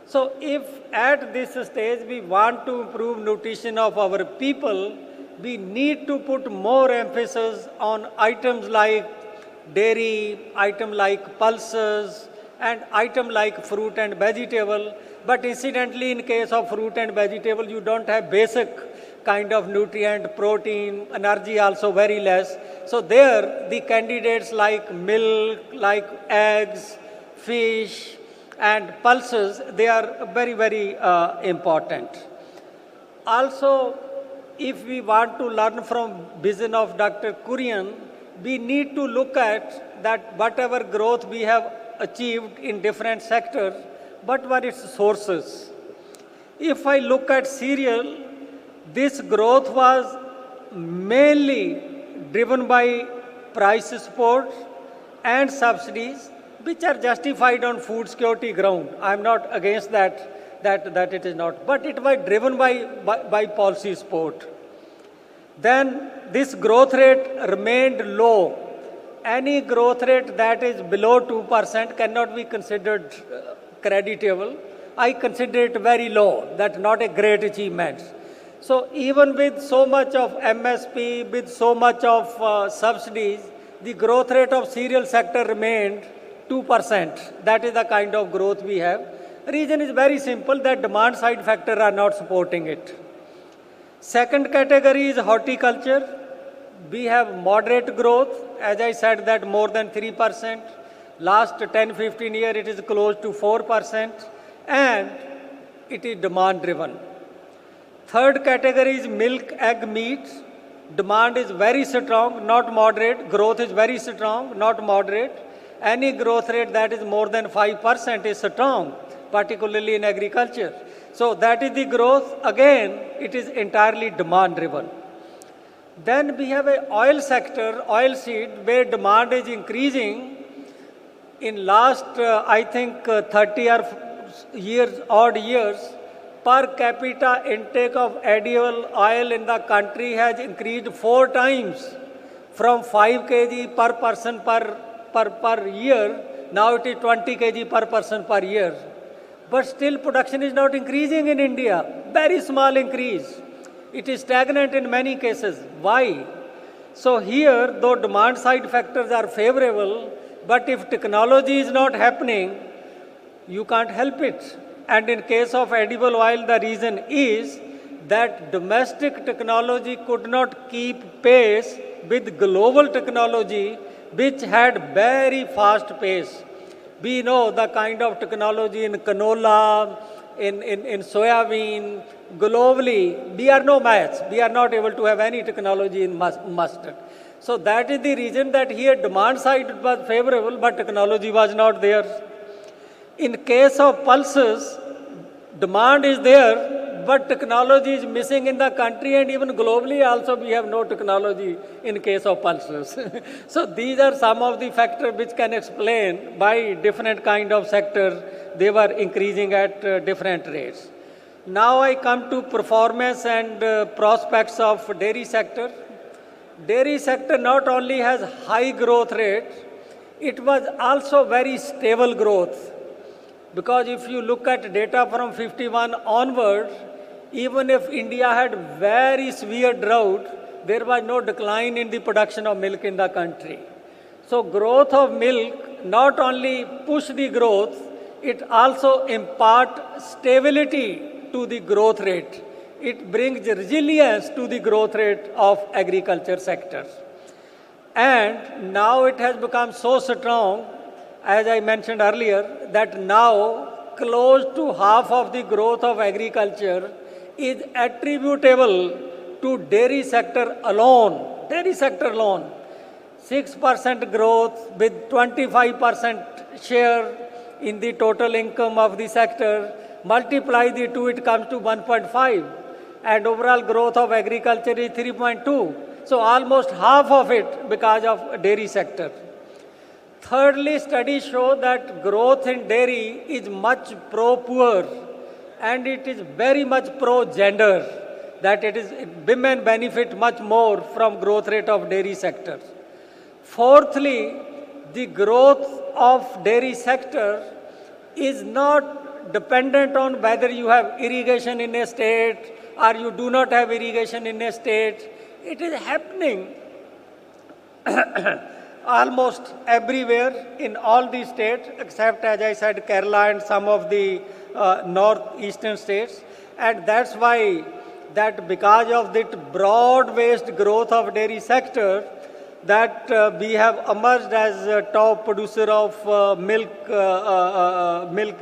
So if at this stage we want to improve nutrition of our people, we need to put more emphasis on items like dairy, items like pulses, and items like fruit and vegetable. But incidentally, in case of fruit and vegetable, you don't have basic kind of nutrient, protein, energy also very less. So there, the candidates like milk, like eggs, fish, and pulses, they are very, very important. Also, if we want to learn from vision of Dr. Kurian, we need to look at that whatever growth we have achieved in different sectors, what were its sources? If I look at cereal, this growth was mainly driven by price support and subsidies, which are justified on food security ground. I am not against that it is not, but it was driven by policy support. Then this growth rate remained low. Any growth rate that is below 2% cannot be considered creditable. I consider it very low, that's not a great achievement. So even with so much of MSP, with so much of subsidies, the growth rate of cereal sector remained 2%. That is the kind of growth we have. Reason is very simple, that demand side factor are not supporting it. Second category is horticulture. We have moderate growth. As I said, that more than 3%. Last 10-15 years, it is close to 4%. And it is demand driven. Third category is milk, egg, meat. Demand is very strong, not moderate. Growth is very strong, not moderate. Any growth rate that is more than 5% is strong, particularly in agriculture. So that is the growth. Again, it is entirely demand driven. Then we have a oil sector, oil seed, where demand is increasing. In last, I think, 30 or odd years, per capita intake of edible oil in the country has increased 4 times, from 5 kg per person per year. Now it is 20 kg per person per year. But still production is not increasing in India. Very small increase. It is stagnant in many cases. Why? So here, though demand side factors are favorable, but if technology is not happening, you can't help it. And in case of edible oil, the reason is that domestic technology could not keep pace with global technology, which had very fast pace. We know the kind of technology in canola, in soybean, globally, we are no match. We are not able to have any technology in mustard. So that is the reason that here demand side was favorable, but technology was not there. In case of pulses, demand is there, but technology is missing in the country, and even globally also we have no technology in case of pulses. So these are some of the factors which can explain why different kind of sectors, they were increasing at different rates. Now I come to performance and prospects of dairy sector. Dairy sector not only has high growth rate, it was also very stable growth. Because if you look at data from 51 onwards, even if India had very severe drought, there was no decline in the production of milk in the country. So growth of milk not only pushed the growth, it also impart stability to the growth rate. It brings resilience to the growth rate of agriculture sector. And now it has become so strong, as I mentioned earlier, that now close to half of the growth of agriculture is attributable to dairy sector alone. Dairy sector alone. 6% growth with 25% share in the total income of the sector. Multiply the two, it comes to 1.5. And overall growth of agriculture is 3.2. So almost half of it because of dairy sector. Thirdly, studies show that growth in dairy is much pro-poor and it is very much pro-gender, that women benefit much more from growth rate of dairy sector. Fourthly, the growth of dairy sector is not dependent on whether you have irrigation in a state or you do not have irrigation in a state. It is happening almost everywhere in all the states, except, as I said, Kerala and some of the northeastern states. And that's why that because of that broad-based growth of dairy sector, that we have emerged as a top producer of milk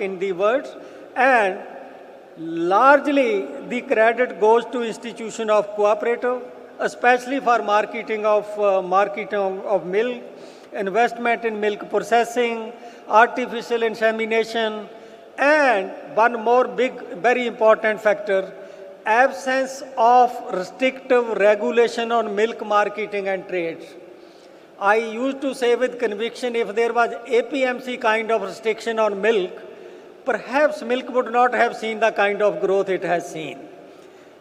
in the world. And largely the credit goes to institution of cooperative, especially for marketing of milk, investment in milk processing, artificial insemination, and one more big, very important factor, absence of restrictive regulation on milk marketing and trade. I used to say with conviction, if there was APMC kind of restriction on milk, perhaps milk would not have seen the kind of growth it has seen.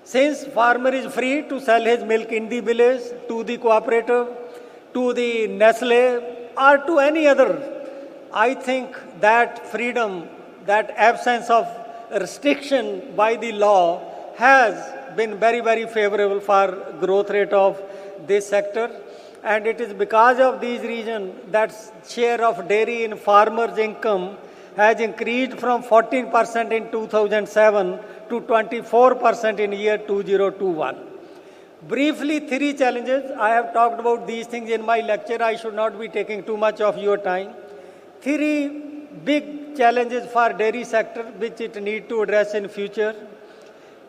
Since farmer is free to sell his milk in the village, to the cooperative, to the Nestle, or to any other, I think that freedom, that absence of restriction by the law has been very, very favorable for growth rate of this sector. And it is because of these reasons that share of dairy in farmers' income has increased from 14% in 2007 to 24% in year 2021. Briefly, 3 challenges. I have talked about these things in my lecture. I should not be taking too much of your time. 3 big challenges for dairy sector which it need to address in future.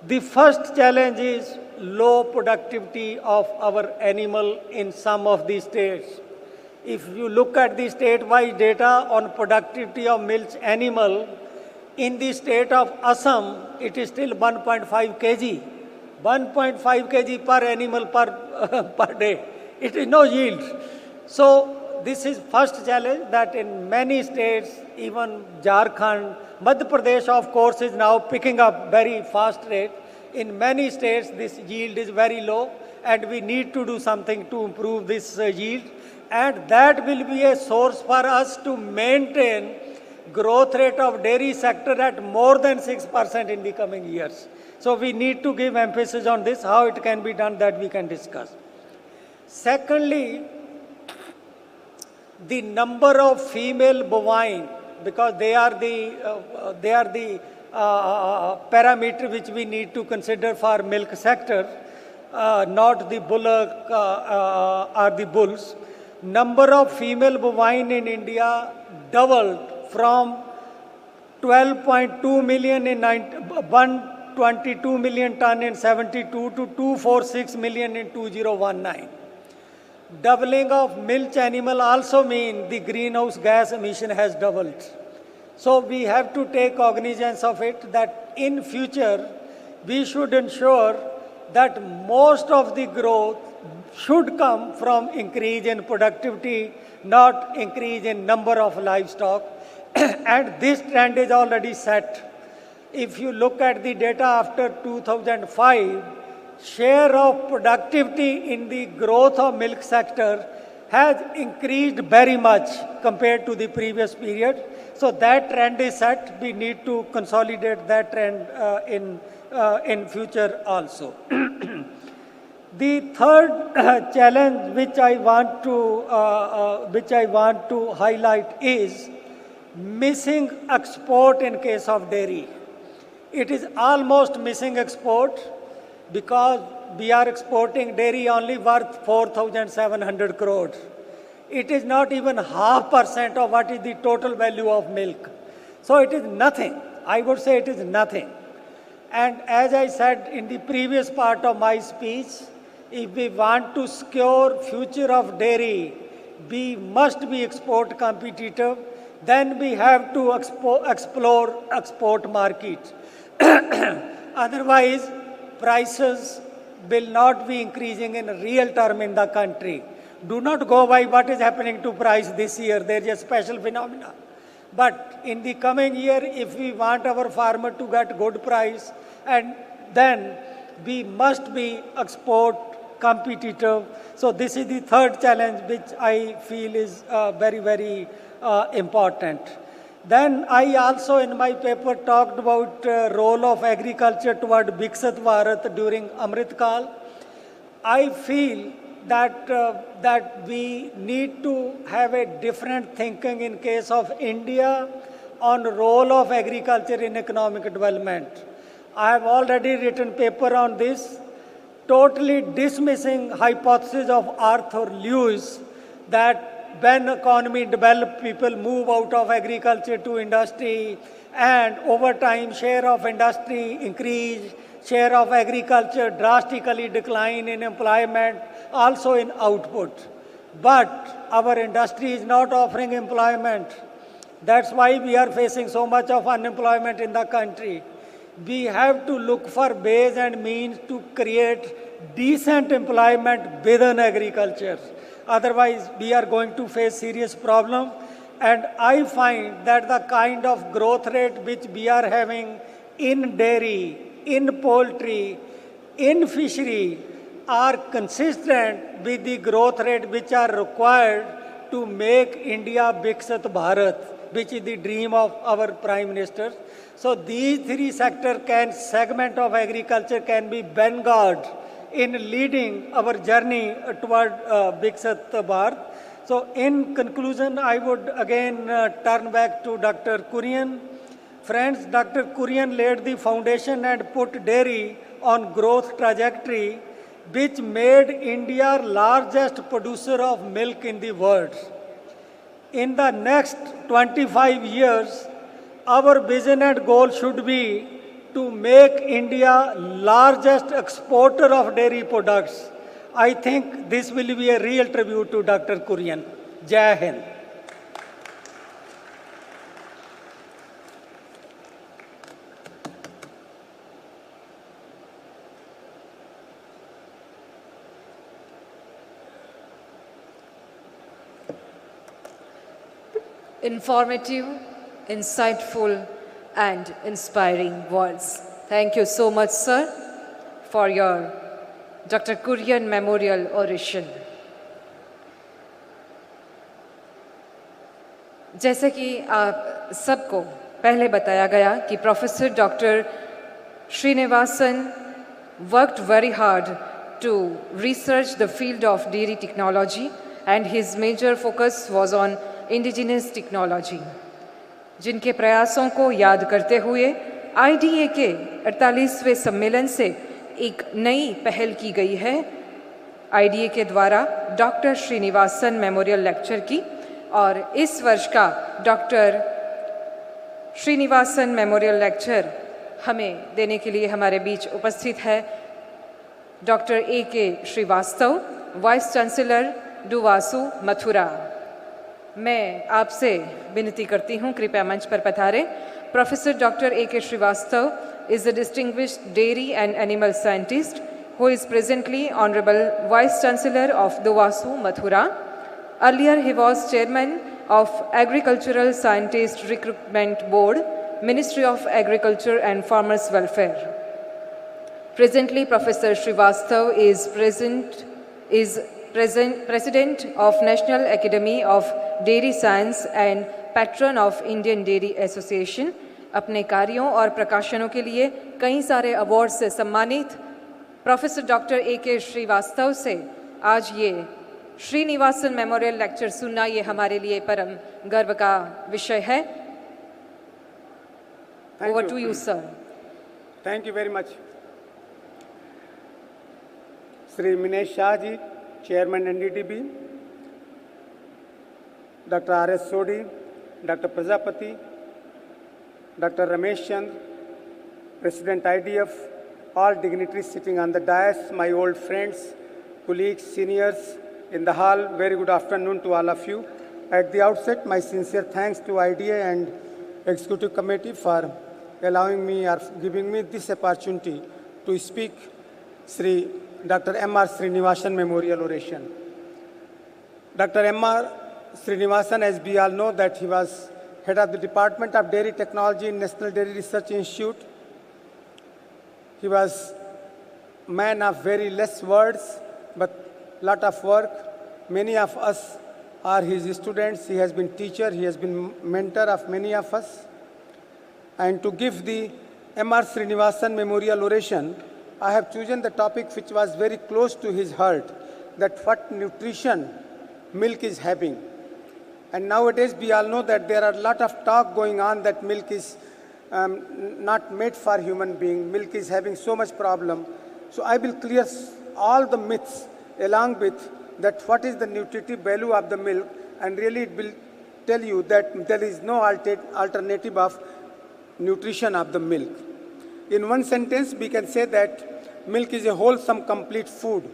The first challenge is low productivity of our animal in some of these states. If you look at the state-wise data on productivity of milch animal, in the state of Assam, it is still 1.5 kg. 1.5 kg per animal per day. It is no yield. So this is first challenge that in many states, even Jharkhand, Madhya Pradesh of course is now picking up very fast rate. In many states this yield is very low and we need to do something to improve this yield, and that will be a source for us to maintain growth rate of dairy sector at more than 6% in the coming years. So we need to give emphasis on this, how it can be done, that we can discuss. Secondly, the number of female bovine, because they are the parameter which we need to consider for milk sector, not the bullock or the bulls. Number of female bovine in India doubled from 12.2 million in 122 million ton in 72 to 246 million in 2019. Doubling of milch animal also means the greenhouse gas emission has doubled. So we have to take cognizance of it that in future we should ensure that most of the growth should come from increase in productivity, not increase in number of livestock. And this trend is already set. If you look at the data after 2005, share of productivity in the growth of milk sector has increased very much compared to the previous period. So that trend is set. We need to consolidate that trend in future also. The third challenge which I want to highlight is missing export in case of dairy. It is almost missing export because we are exporting dairy only worth 4,700 crores. It is not even 0.5% of what is the total value of milk. So it is nothing. I would say it is nothing. And as I said in the previous part of my speech, if we want to secure future of dairy, we must be export competitive. Then we have to explore export market. Otherwise, prices will not be increasing in real term in the country. Do not go by what is happening to price this year. There is a special phenomenon. But in the coming year, if we want our farmer to get good price, and then we must be export competitive. So this is the third challenge which I feel is very, very important. Then I also in my paper talked about role of agriculture toward Viksat Bharat during Amrit Kal. I feel that we need to have a different thinking in case of India on role of agriculture in economic development. I have already written paper on this, totally dismissing hypothesis of Arthur Lewis that when economy develops, people move out of agriculture to industry, and over time share of industry increase, share of agriculture drastically decline in employment, also in output. But our industry is not offering employment. That's why we are facing so much of unemployment in the country. We have to look for ways and means to create decent employment within agriculture. Otherwise, we are going to face serious problem. And I find that the kind of growth rate which we are having in dairy, in poultry, in fishery are consistent with the growth rate which are required to make India Viksat Bharat, which is the dream of our Prime Minister. So these three sectors segment of agriculture can be vanguard in leading our journey toward Viksat Bharat. So in conclusion, I would again turn back to Dr. Kurian. Friends, Dr. Kurian laid the foundation and put dairy on growth trajectory, which made India largest producer of milk in the world. In the next 25 years, our vision and goal should be to make India largest exporter of dairy products. I think this will be a real tribute to Dr. Kurian. Jai Hind. Informative, insightful, and inspiring words. Thank you so much, sir, for your Dr. Kurian Memorial Oration. जैसे कि आप सबको पहले बताया गया कि professor doctor Srinivasan worked very hard to research the field of dairy technology, and his major focus was on indigenous technology. जिनके प्रयासों को याद करते हुए IDA के 48वें सम्मेलन से एक नई पहल की गई है IDA के द्वारा डॉक्टर श्रीनिवासन मेमोरियल लेक्चर की, और इस वर्ष का डॉक्टर श्रीनिवासन मेमोरियल लेक्चर हमें देने के लिए हमारे बीच उपस्थित है doctor AK Srivastava, vice chancellor DUVASU Mathura. मैं आपसे विनती करती हूँ कृपया मंच पर पधारें। Professor doctor AK Srivastava is a distinguished dairy and animal scientist who is presently Honorable Vice Chancellor of Duwasu, Mathura. Earlier he was Chairman of Agricultural Scientist Recruitment Board, Ministry of Agriculture and Farmers Welfare. Presently, Professor Srivastav is President of National Academy of Dairy Science and Patron of Indian Dairy Association. अपने कार्यों और प्रकाशनों के लिए कई सारे award से सम्मानित प्रोफेसर डॉक्टर AK श्रीवास्तव से आज ये श्रीनिवासन मेमोरियल लेक्चर सुनना ये हमारे लिए परम गर्व का विषय है। Over to you, sir. Thank you very much. Sri Minesh Shah ji, Chairman NDDB, Dr. R.S. Sodi, Dr. Prajapati, Dr. Ramesh Chandra, President IDF, all dignitaries sitting on the dais, my old friends, colleagues, seniors in the hall, very good afternoon to all of you. At the outset, my sincere thanks to IDA and Executive Committee for allowing me or giving me this opportunity to speak Sri Dr. M.R. Srinivasan Memorial Oration. Dr. M.R. Srinivasan, as we all know, that he was head of the Department of Dairy Technology in National Dairy Research Institute. He was a man of very less words, but lot of work. Many of us are his students. He has been teacher. He has been mentor of many of us. And to give the M.R. Srinivasan Memorial Oration, I have chosen the topic which was very close to his heart, that what nutrition milk is having. And nowadays we all know that there are a lot of talk going on that milk is not made for human being. Milk is having so much problem. So I will clear all the myths along with that what is the nutritive value of the milk, and really it will tell you that there is no alternative of nutrition of the milk. In one sentence, we can say that milk is a wholesome, complete food.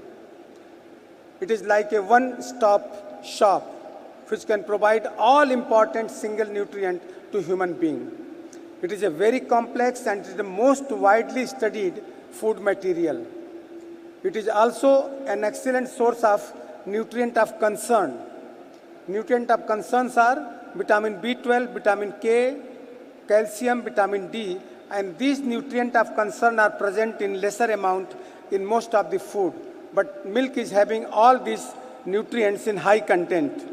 It is like a one-stop shop which can provide all important single nutrient to human being. It is a very complex and it is the most widely studied food material. It is also an excellent source of nutrient of concern. Nutrient of concerns are vitamin B12, vitamin K, calcium, vitamin D, and these nutrients of concern are present in lesser amount in most of the food. But milk is having all these nutrients in high content.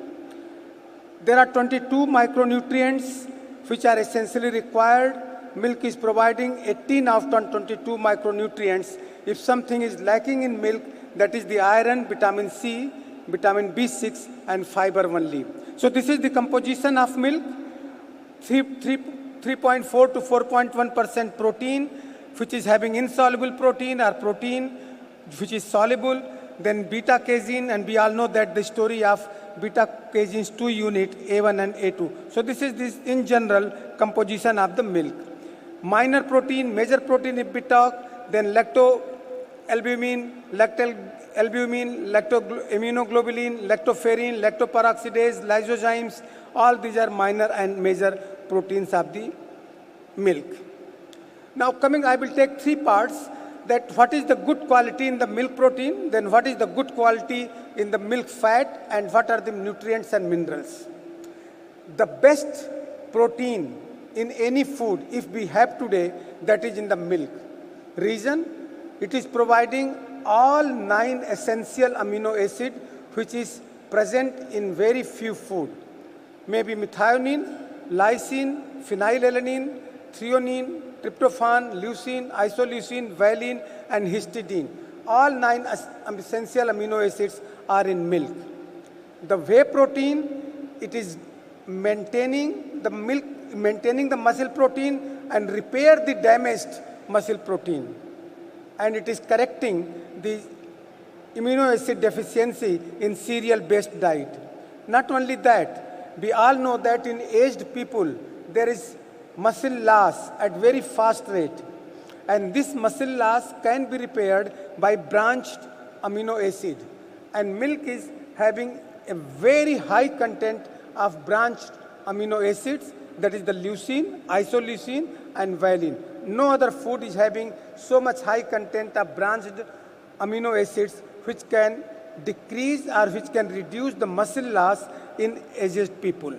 There are 22 micronutrients which are essentially required. Milk is providing 18 out of 22 micronutrients. If something is lacking in milk, that is the iron, vitamin C, vitamin B6, and fiber only. So this is the composition of milk. 3.4 to 4.1% protein, which is having insoluble protein, or protein which is soluble, then beta-casein, and we all know that the story of beta-casein's 2 unit, A1 and A2. So this is in general composition of the milk. minor protein, major protein if we talk, then lactoalbumin, lactoimmunoglobulin, lactoferrin, lactoperoxidase, lysozymes, all these are minor and major proteins of the milk. Now I will take three parts, that what is the good quality in the milk protein, then what is the good quality in the milk fat, and what are the nutrients and minerals. The best protein in any food, if we have today, that is in the milk. Reason? It is providing all 9 essential amino acids which is present in very few food. Maybe methionine, lysine, phenylalanine, threonine, tryptophan, leucine, isoleucine, valine, and histidine. All 9 essential amino acids are in milk. The whey protein, it is maintaining the muscle protein and repair the damaged muscle protein. And it is correcting the amino acid deficiency in cereal-based diet. Not only that, we all know that in aged people, there is muscle loss at very fast rate. And this muscle loss can be repaired by branched amino acid. And milk is having a very high content of branched amino acids, that is the leucine, isoleucine, and valine. No other food is having so much high content of branched amino acids which can decrease or which can reduce the muscle loss in aged people.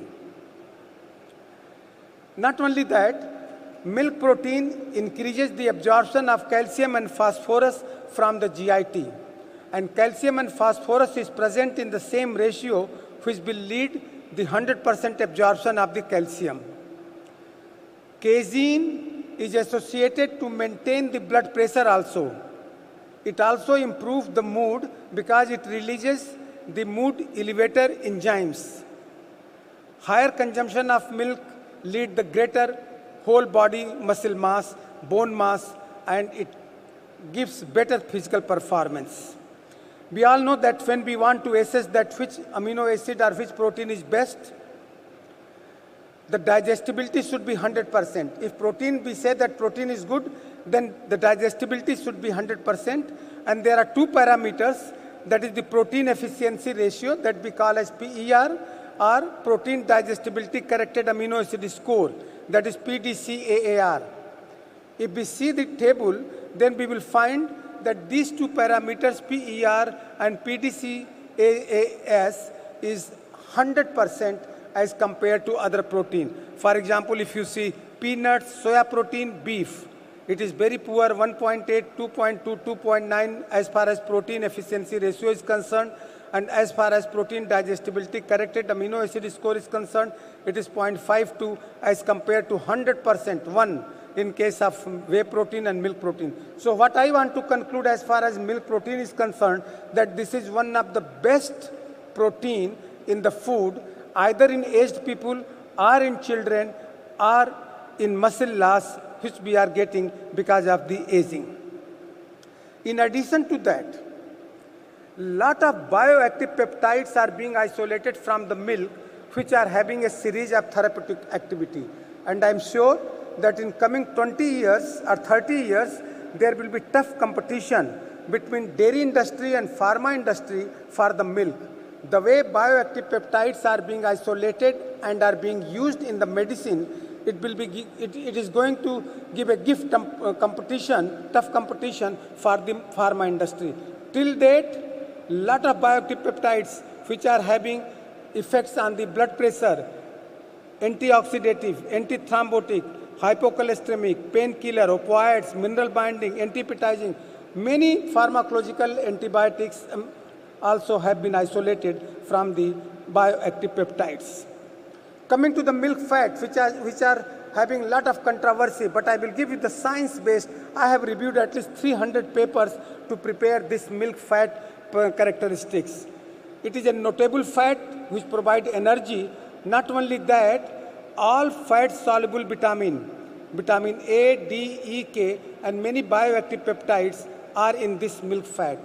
Not only that, milk protein increases the absorption of calcium and phosphorus from the GIT. And calcium and phosphorus is present in the same ratio which will lead the 100% absorption of the calcium. Casein is associated to maintain the blood pressure also. It also improves the mood because it releases the mood elevator enzymes. Higher consumption of milk lead the greater whole body muscle mass, bone mass, and it gives better physical performance. We all know that when we want to assess that which amino acid or which protein is best, the digestibility should be 100%. If protein, we say that protein is good, then the digestibility should be 100%. And there are 2 parameters, that is the protein efficiency ratio that we call as PER, or protein digestibility corrected amino acid score, that is PDCAAR. If we see the table, then we will find that these 2 parameters, PER and PDCAAS, is 100% as compared to other protein. For example, if you see peanuts, soya protein, beef, it is very poor, 1.8, 2.2, 2.9 as far as protein efficiency ratio is concerned. And as far as protein digestibility corrected amino acid score is concerned, it is 0.52 as compared to 100%, 1 in case of whey protein and milk protein. So what I want to conclude as far as milk protein is concerned, that this is one of the best protein in the food, either in aged people or in children or in muscle loss, which we are getting because of the aging. In addition to that, lot of bioactive peptides are being isolated from the milk, which are having a series of therapeutic activity. And I'm sure that in coming 20 years or 30 years, there will be tough competition between dairy industry and pharma industry for the milk. The way bioactive peptides are being isolated and are being used in the medicine, it is going to give a tough competition for the pharma industry. Till date, lot of bioactive peptides which are having effects on the blood pressure, antioxidative, antithrombotic, hypocholesteremic, painkiller, opioids, mineral binding, antipyretic, many pharmacological antibiotics also have been isolated from the bioactive peptides. Coming to the milk fat, which are having a lot of controversy, but I will give you the science-based. I have reviewed at least 300 papers to prepare this milk fat characteristics. It is a notable fat which provides energy. Not only that, all fat-soluble vitamin A, D, E, K, and many bioactive peptides are in this milk fat.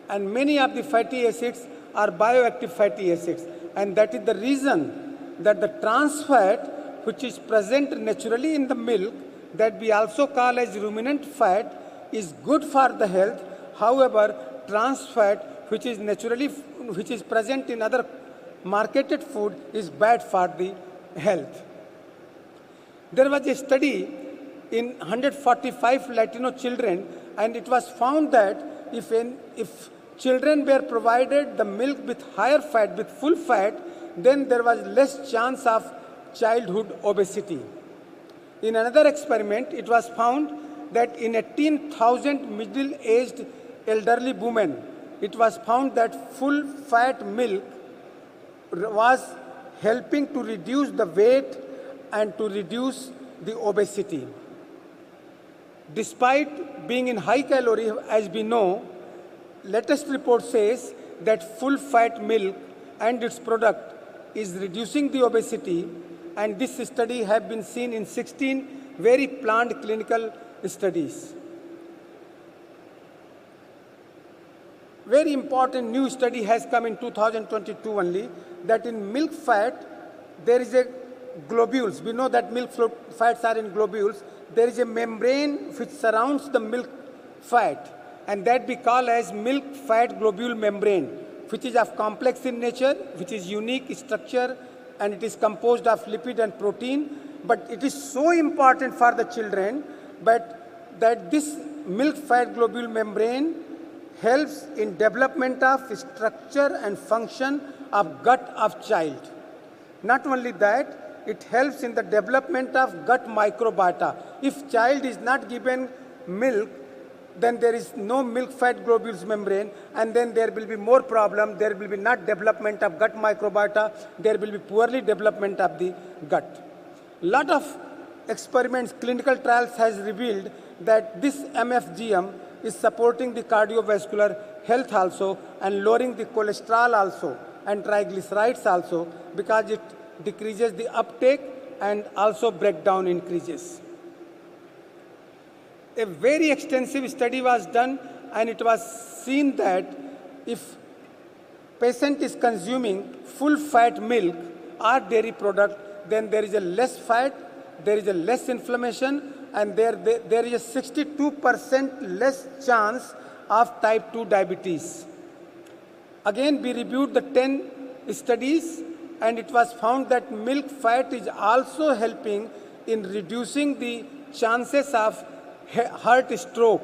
And many of the fatty acids are bioactive fatty acids. And that is the reason that the trans fat, which is present naturally in the milk, that we also call as ruminant fat is good for the health. However, trans fat, which is present in other marketed food, is bad for the health. There was a study in 145 Latino children, and it was found that if children were provided the milk with higher fat, with full fat, then there was less chance of childhood obesity. In another experiment, it was found that in 18,000 middle-aged elderly women, it was found that full fat milk was helping to reduce the weight and to reduce the obesity. Despite being in high calorie, as we know, latest report says that full fat milk and its product is reducing the obesity, and this study has been seen in 16 very planned clinical studies. Very important new study has come in 2022 only, that in milk fat there is a globules. We know that milk fats are in globules. There is a membrane which surrounds the milk fat, and that we call as milk fat globule membrane, which is of complex in nature, which is unique structure, and it is composed of lipid and protein. But it is so important for the children that this milk fat globule membrane helps in development of structure and function of gut of child. Not only that, it helps in the development of gut microbiota. If child is not given milk, then there is no milk fat globules membrane, and then there will be more problem. There will be not development of gut microbiota. There will be poorly development of the gut. Lot of experiments, clinical trials has revealed that this MFGM is supporting the cardiovascular health also, and lowering the cholesterol also, and triglycerides also, because it decreases the uptake and also breakdown increases. A very extensive study was done, and it was seen that if patient is consuming full fat milk or dairy product, then there is a less fat, there is a less inflammation, and there is a 62% less chance of type 2 diabetes. Again, we reviewed the 10 studies, and it was found that milk fat is also helping in reducing the chances of heart stroke,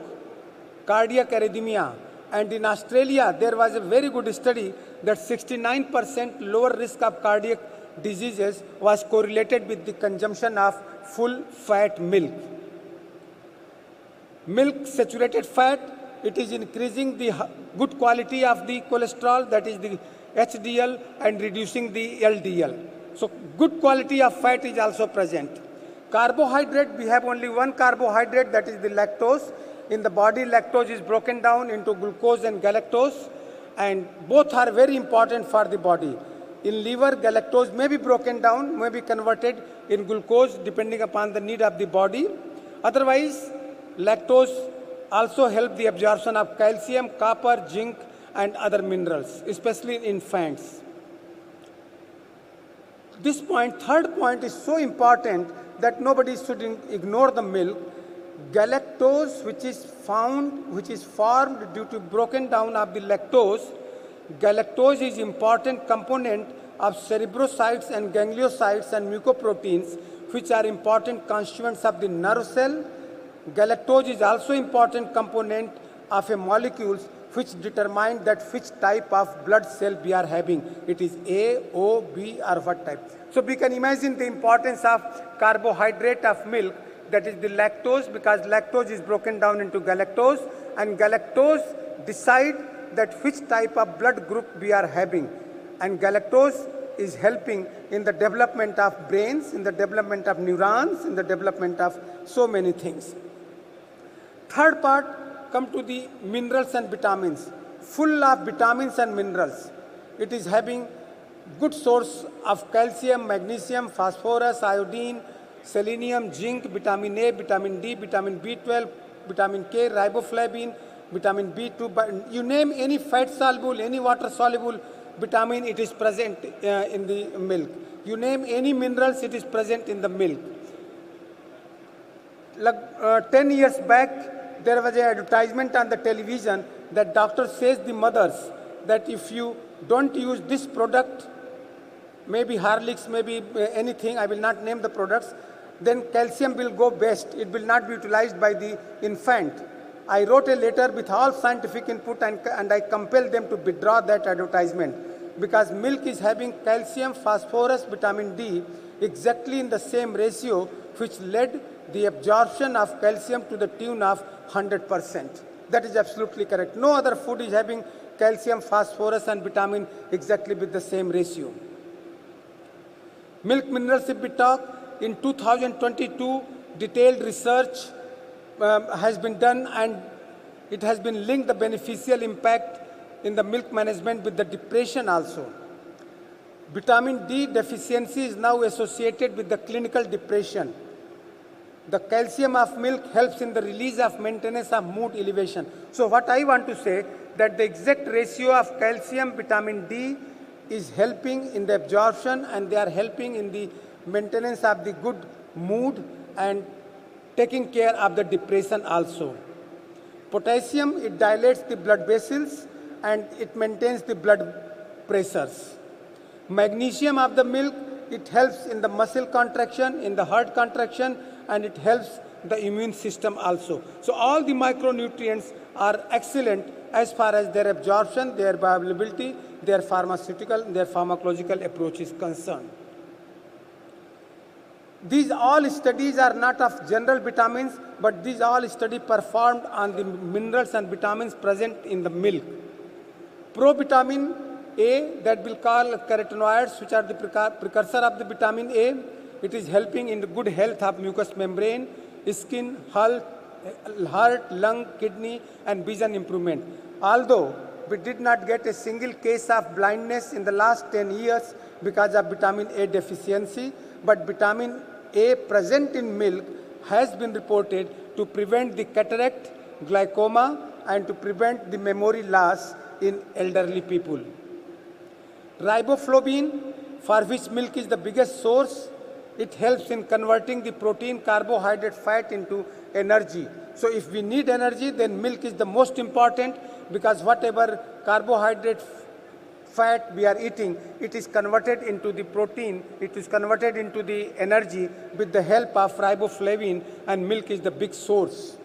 cardiac arrhythmia. And in Australia, there was a very good study that 69% lower risk of cardiac diseases was correlated with the consumption of full fat milk. Milk saturated fat, it is increasing the good quality of the cholesterol, that is the HDL, and reducing the LDL. So good quality of fat is also present. Carbohydrate, we have only one carbohydrate, that is the lactose. In the body, lactose is broken down into glucose and galactose, and both are very important for the body. In liver, galactose may be broken down, may be converted in glucose depending upon the need of the body. Otherwise, lactose also helps the absorption of calcium, copper, zinc, and other minerals, especially in infants. This point, third point, is so important that nobody should ignore the milk. Galactose, which is formed due to broken down of the lactose, galactose is important component of cerebrocytes and gangliocytes and mucoproteins, which are important constituents of the nerve cell. Galactose is also important component of a molecules which determine that which type of blood cell we are having. It is A, O, B, or what type. So we can imagine the importance of carbohydrate of milk, that is the lactose, because lactose is broken down into galactose, and galactose decide that which type of blood group we are having. And galactose is helping in the development of brains, in the development of neurons, in the development of so many things. Third part, come to the minerals and vitamins. Full of vitamins and minerals. It is having good source of calcium, magnesium, phosphorus, iodine, selenium, zinc, vitamin A, vitamin D, vitamin B12, vitamin K, riboflavin, vitamin B2. But you name any fat soluble, any water soluble vitamin, it is present in the milk. You name any minerals, it is present in the milk. 10 years back, there was an advertisement on the television that doctor says the mothers that if you don't use this product, maybe Horlicks, maybe anything, I will not name the products, then calcium will go best. It will not be utilized by the infant. I wrote a letter with all scientific input and I compelled them to withdraw that advertisement because milk is having calcium, phosphorus, vitamin D exactly in the same ratio, which led the absorption of calcium to the tune of 100%. That is absolutely correct. No other food is having calcium, phosphorus and vitamin exactly with the same ratio. Milk minerals, if we talk, in 2022, detailed research has been done and it has been linked the beneficial impact in the milk management with the depression also. Vitamin D deficiency is now associated with the clinical depression. The calcium of milk helps in the release of maintenance of mood elevation. So what I want to say that the exact ratio of calcium, vitamin D is helping in the absorption and they are helping in the maintenance of the good mood and taking care of the depression also. Potassium, it dilates the blood vessels and it maintains the blood pressures. Magnesium of the milk, it helps in the muscle contraction, in the heart contraction, and it helps the immune system also. So all the micronutrients are excellent as far as their absorption, their bioavailability, their pharmaceutical, their pharmacological approach is concerned. These all studies are not of general vitamins, but these all studies performed on the minerals and vitamins present in the milk. Provitamin A, that will call carotenoids, which are the precursor of the vitamin A. It is helping in the good health of mucous membrane, skin, heart, lung, kidney, and vision improvement. Although we did not get a single case of blindness in the last 10 years because of vitamin A deficiency, but vitamin A present in milk has been reported to prevent the cataract, glaucoma, and to prevent the memory loss in elderly people. Riboflavin, for which milk is the biggest source, it helps in converting the protein, carbohydrate, fat into energy. So if we need energy, then milk is the most important because whatever carbohydrate, fat we are eating, it is converted into the protein, it is converted into the energy with the help of riboflavin, and milk is the big source.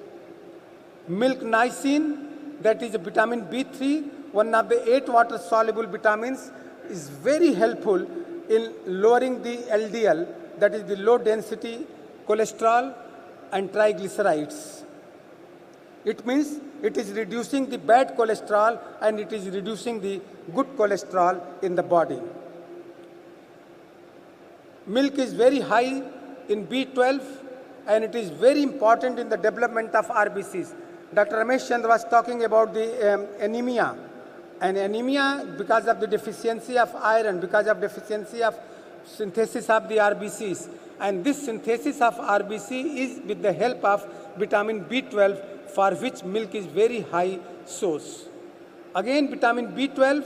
Milk niacin, that is a vitamin B3, one of the 8 water-soluble vitamins, is very helpful in lowering the LDL, that is the low density cholesterol and triglycerides. It means it is reducing the bad cholesterol and it is reducing the good cholesterol in the body. Milk is very high in B12 and it is very important in the development of RBCs. Dr. Ramesh Chandra was talking about the anemia. And anemia, because of the deficiency of iron, because of deficiency of synthesis of the RBCs. And this synthesis of RBC is with the help of vitamin B12, for which milk is very high source. Again, vitamin B12,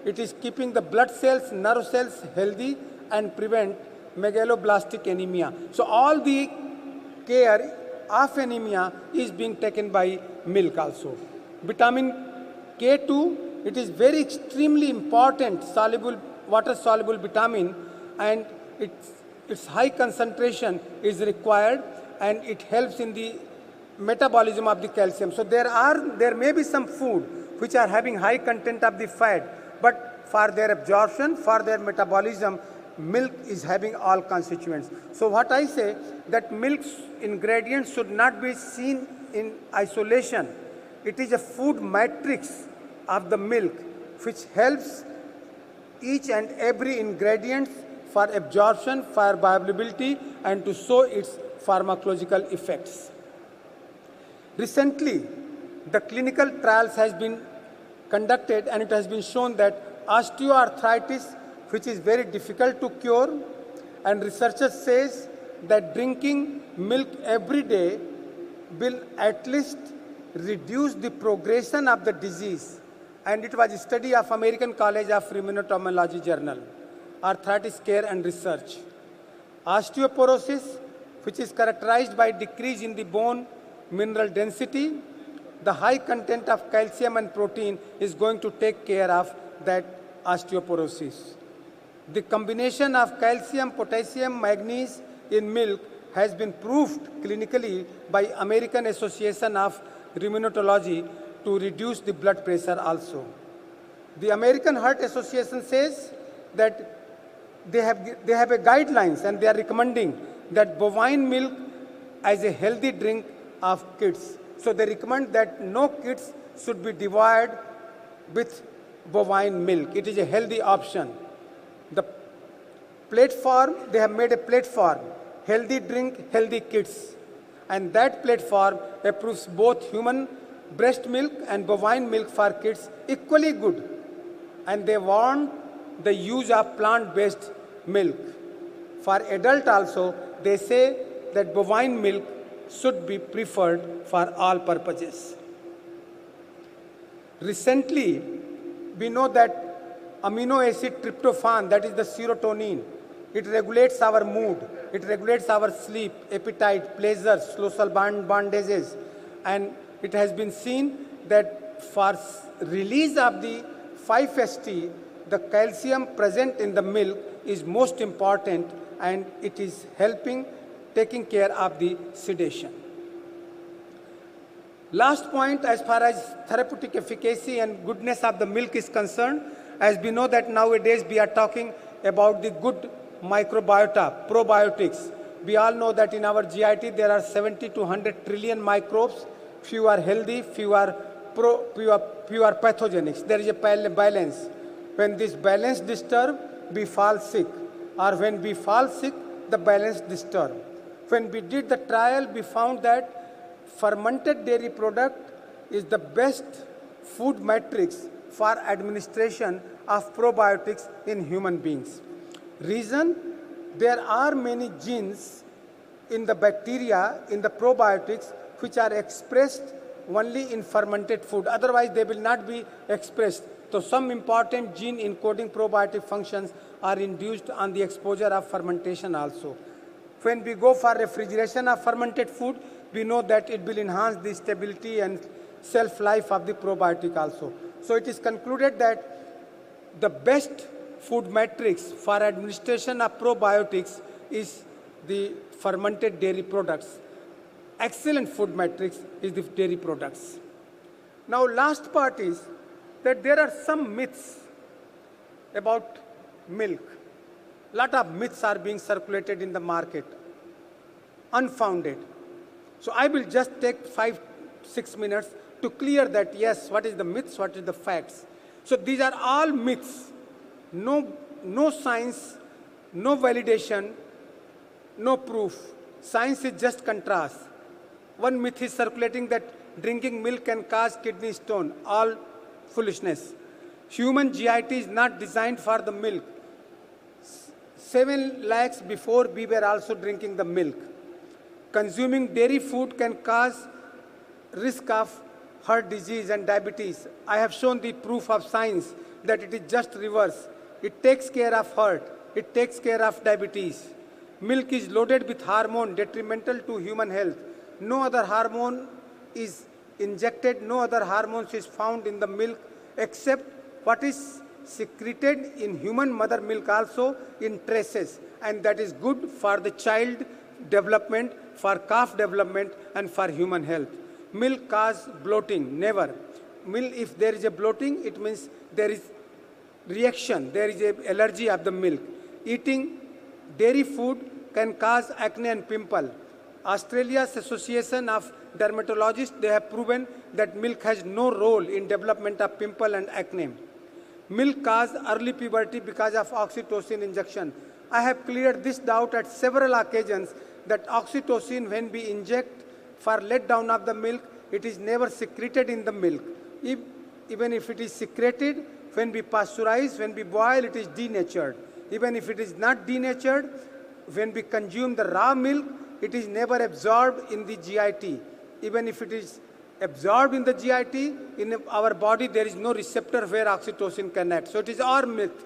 it is keeping the blood cells, nerve cells healthy and prevent megaloblastic anemia. So all the care of anemia is being taken by milk also. Vitamin K2, it is very extremely important water-soluble vitamin, and its high concentration is required and it helps in the metabolism of the calcium. So there may be some food which are having high content of the fat, but for their absorption, for their metabolism, milk is having all constituents. So what I say, that milk's ingredients should not be seen in isolation. It is a food matrix of the milk which helps each and every ingredient for absorption, for bioavailability, and to show its pharmacological effects. Recently, the clinical trials has been conducted and it has been shown that osteoarthritis, which is very difficult to cure, and researchers says that drinking milk every day will at least reduce the progression of the disease. And it was a study of American College of Rheumatology Journal, Arthritis Care and Research. Osteoporosis, which is characterized by decrease in the bone mineral density. The high content of calcium and protein is going to take care of that osteoporosis. The combination of calcium, potassium, manganese in milk has been proved clinically by American Association of Rheumatology to reduce the blood pressure also. The American Heart Association says that they have a guidelines and they are recommending that bovine milk as a healthy drink of kids. So they recommend that no kids should be devoured with bovine milk. It is a healthy option. The platform, they have made a platform, healthy drink, healthy kids. And that platform approves both human breast milk and bovine milk for kids equally good. And they want the use of plant-based milk. For adult also, they say that bovine milk should be preferred for all purposes. Recently, we know that amino acid tryptophan, that is the serotonin, it regulates our mood, it regulates our sleep, appetite, pleasure, social bondages, and it has been seen that for release of the 5-HT, the calcium present in the milk is most important, and it is helping taking care of the sedation. Last point, as far as therapeutic efficacy and goodness of the milk is concerned, as we know that nowadays we are talking about the good microbiota, probiotics. We all know that in our GIT there are 70 to 100 trillion microbes. Few are healthy, few are pathogenic. There is a balance. When this balance disturbs, we fall sick. Or when we fall sick, the balance disturbs. When we did the trial, we found that fermented dairy product is the best food matrix for administration of probiotics in human beings. Reason, there are many genes in the bacteria, in the probiotics, which are expressed only in fermented food. Otherwise, they will not be expressed. So some important gene encoding probiotic functions are induced on the exposure of fermentation also. When we go for refrigeration of fermented food, we know that it will enhance the stability and shelf life of the probiotic also. So it is concluded that the best food matrix for administration of probiotics is the fermented dairy products. Excellent food matrix is the dairy products. Now last part is that there are some myths about milk. Lot of myths are being circulated in the market, unfounded. So I will just take 5-6 minutes to clear that, yes, what is the myths, what is the facts. So these are all myths. No science, no validation, no proof. Science is just contrast. One myth is circulating that drinking milk can cause kidney stone. All foolishness. Human GIT is not designed for the milk. 7 lakhs before we were also drinking the milk. Consuming dairy food can cause risk of heart disease and diabetes. I have shown the proof of science that it is just reverse. It takes care of heart. It takes care of diabetes. Milk is loaded with hormone detrimental to human health. No other hormone is injected, no other hormones is found in the milk except what is secreted in human mother milk also in traces, and that is good for the child development, for calf development, and for human health. Milk causes bloating, never. Milk, if there is a bloating, it means there is reaction, there is an allergy of the milk. Eating dairy food can cause acne and pimple. Australia's Association of Dermatologists, they have proven that milk has no role in development of pimple and acne. Milk causes early puberty because of oxytocin injection. I have cleared this doubt at several occasions that oxytocin, when we inject for let down of the milk, it is never secreted in the milk. Even if it is secreted, when we pasteurize, when we boil, it is denatured. Even if it is not denatured, when we consume the raw milk, it is never absorbed in the GIT. Even if it is absorbed in the GIT, in our body there is no receptor where oxytocin can act. So it is our myth.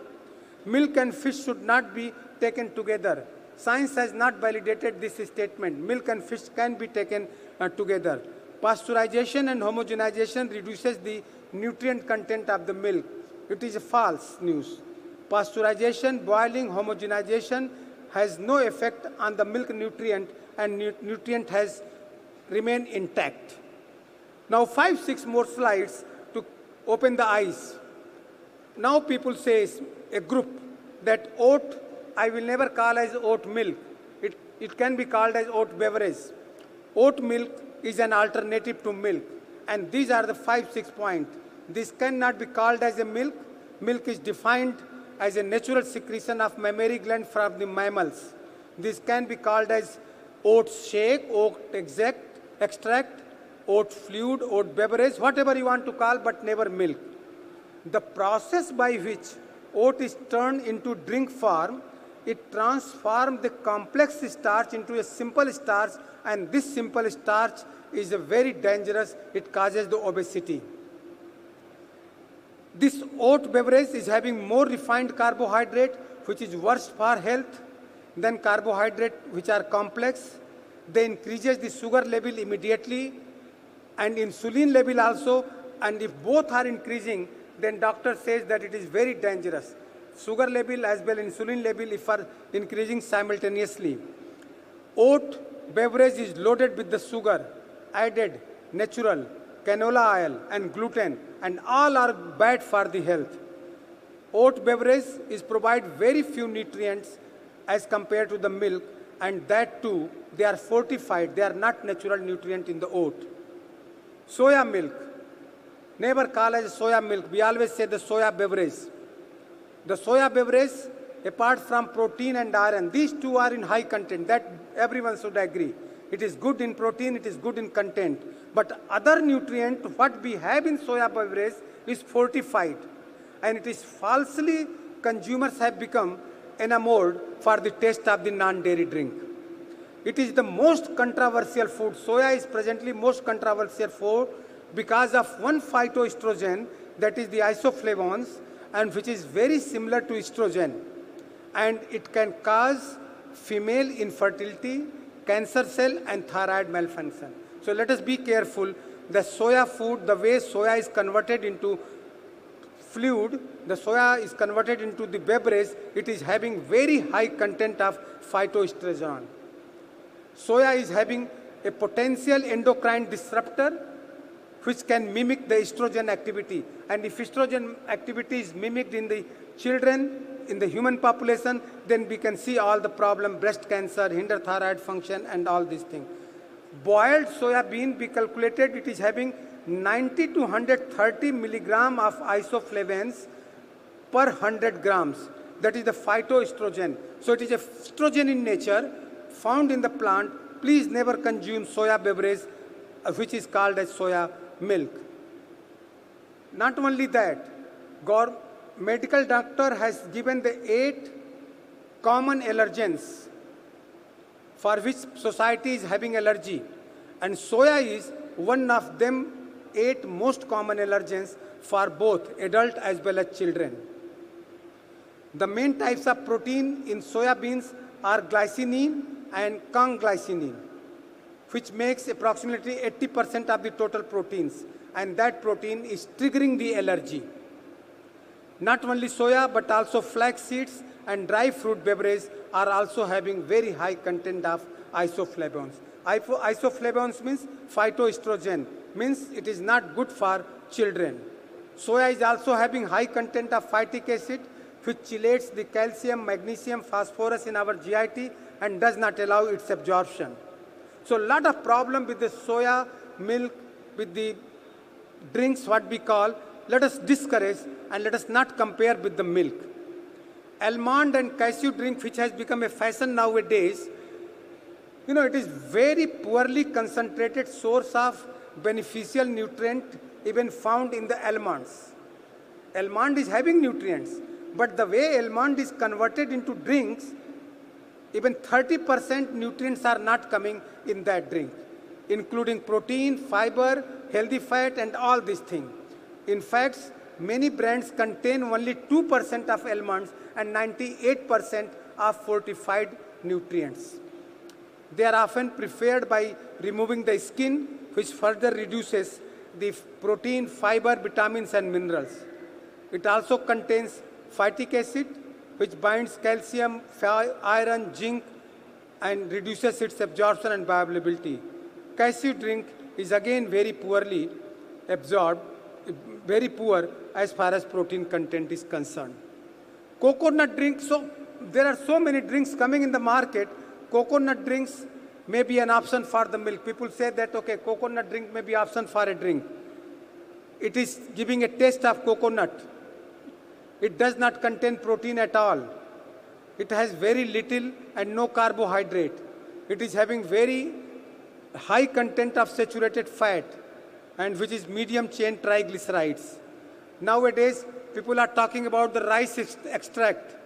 Milk and fish should not be taken together. Science has not validated this statement. Milk and fish can be taken together. Pasteurization and homogenization reduces the nutrient content of the milk. It is false news. Pasteurization, boiling, homogenization has no effect on the milk nutrient, and nutrient has remained intact. Now 5-6 more slides to open the eyes. Now people say, a group, that oat, I will never call as oat milk. It can be called as oat beverage. Oat milk is an alternative to milk. And these are the 5-6 points. This cannot be called as a milk. Milk is defined as a natural secretion of mammary gland from the mammals. This can be called as oat shake, oat extract, oat fluid, oat beverage, whatever you want to call, but never milk. The process by which oat is turned into drink form, it transforms the complex starch into a simple starch, and this simple starch is very dangerous. It causes the obesity. This oat beverage is having more refined carbohydrate, which is worse for health than carbohydrate which are complex. They increases the sugar level immediately and insulin level also, and if both are increasing, then doctor says that it is very dangerous. Sugar level as well as insulin level if are increasing simultaneously. Oat beverage is loaded with the sugar, added, natural, canola oil and gluten, and all are bad for the health. Oat beverage is provide very few nutrients as compared to the milk, and that too, they are fortified. They are not natural nutrient in the oat. Soya milk, never call as soya milk. We always say the soya beverage. The soya beverage, apart from protein and iron, these two are in high content. That everyone should agree. It is good in protein, it is good in content. But other nutrient, what we have in soya beverage is fortified. And it is falsely, consumers have become enamored for the taste of the non-dairy drink. It is the most controversial food. Soya is presently most controversial food because of one phytoestrogen, that is the isoflavones, and which is very similar to estrogen. And it can cause female infertility, cancer cell, and thyroid malfunction. So let us be careful. The soya food, the way soya is converted into fluid, the soya is converted into the beverage, it is having very high content of phytoestrogen. Soya is having a potential endocrine disruptor which can mimic the estrogen activity. And if estrogen activity is mimicked in the children, in the human population, then we can see all the problem, breast cancer, hinder thyroid function, and all these things. Boiled soya bean, we calculated it is having 90 to 130 milligram of isoflavones per 100 grams. That is the phytoestrogen. So it is a estrogen in nature, found in the plant. Please never consume soya beverage, which is called as soya milk. Not only that, medical doctor has given the 8 common allergens for which society is having allergy. And soya is one of them 8 most common allergens for both adult as well as children. The main types of protein in soya beans are glycine and conglycine, which makes approximately 80% of the total proteins. And that protein is triggering the allergy. Not only soya, but also flax seeds and dry fruit beverages are also having very high content of isoflavones. Isoflavones means phytoestrogen, means it is not good for children. Soya is also having high content of phytic acid, which chelates the calcium, magnesium, phosphorus in our GIT and does not allow its absorption. So a lot of problem with the soya milk, with the drinks what we call. Let us discourage and let us not compare with the milk. Almond and cashew drink, which has become a fashion nowadays, it is very poorly concentrated source of beneficial nutrient even found in the almonds. Almond is having nutrients, but the way almond is converted into drinks, even 30% nutrients are not coming in that drink, including protein, fiber, healthy fat, and all these things. In fact, many brands contain only 2% of almonds and 98% of fortified nutrients. They are often preferred by removing the skin, which further reduces the protein, fiber, vitamins, and minerals. It also contains phytic acid, which binds calcium, iron, zinc, and reduces its absorption and bioavailability. Cashew drink is again very poorly absorbed, very poor as far as protein content is concerned. Coconut drink, so there are so many drinks coming in the market. Coconut drinks may be an option for the milk. People say that, okay, coconut drink may be option for a drink. It is giving a taste of coconut. It does not contain protein at all. It has very little and no carbohydrate. It is having very high content of saturated fat, and which is medium chain triglycerides. Nowadays, people are talking about the rice extract,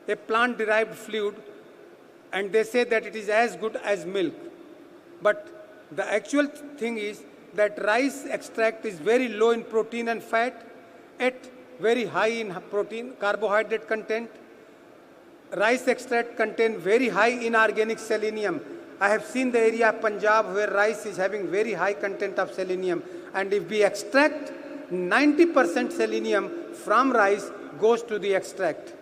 a plant-derived fluid, and they say that it is as good as milk. But the actual thing is that rice extract is very low in protein and fat, yet very high in protein, carbohydrate content. Rice extract contain very high inorganic selenium. I have seen the area of Punjab where rice is having very high content of selenium. And if we extract 90% selenium from rice goes to the extract,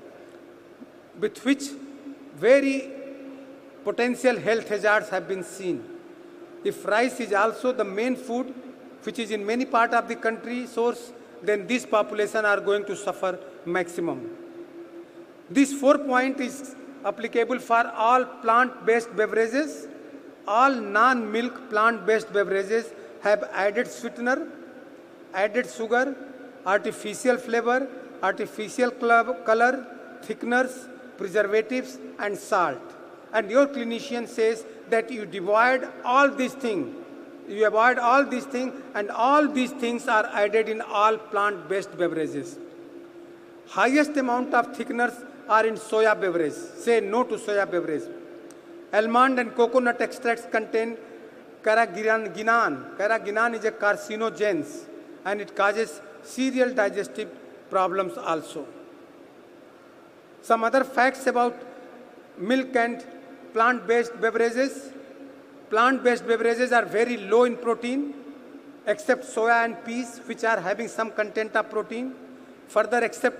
with which very potential health hazards have been seen. If rice is also the main food, which is in many parts of the country source, then this population are going to suffer maximum. This 4-point is applicable for all plant-based beverages. All non-milk plant-based beverages have added sweetener, added sugar, artificial flavor, artificial color, thickeners, preservatives, and salt. And your clinician says that you avoid all these things. You avoid all these things, and all these things are added in all plant-based beverages. Highest amount of thickeners are in soya beverage. Say no to soya beverage. Almond and coconut extracts contain carrageenan. Carrageenan is a carcinogen, and it causes serious digestive problems also. Some other facts about milk and plant-based beverages. Plant-based beverages are very low in protein, except soya and peas, which are having some content of protein. Further, except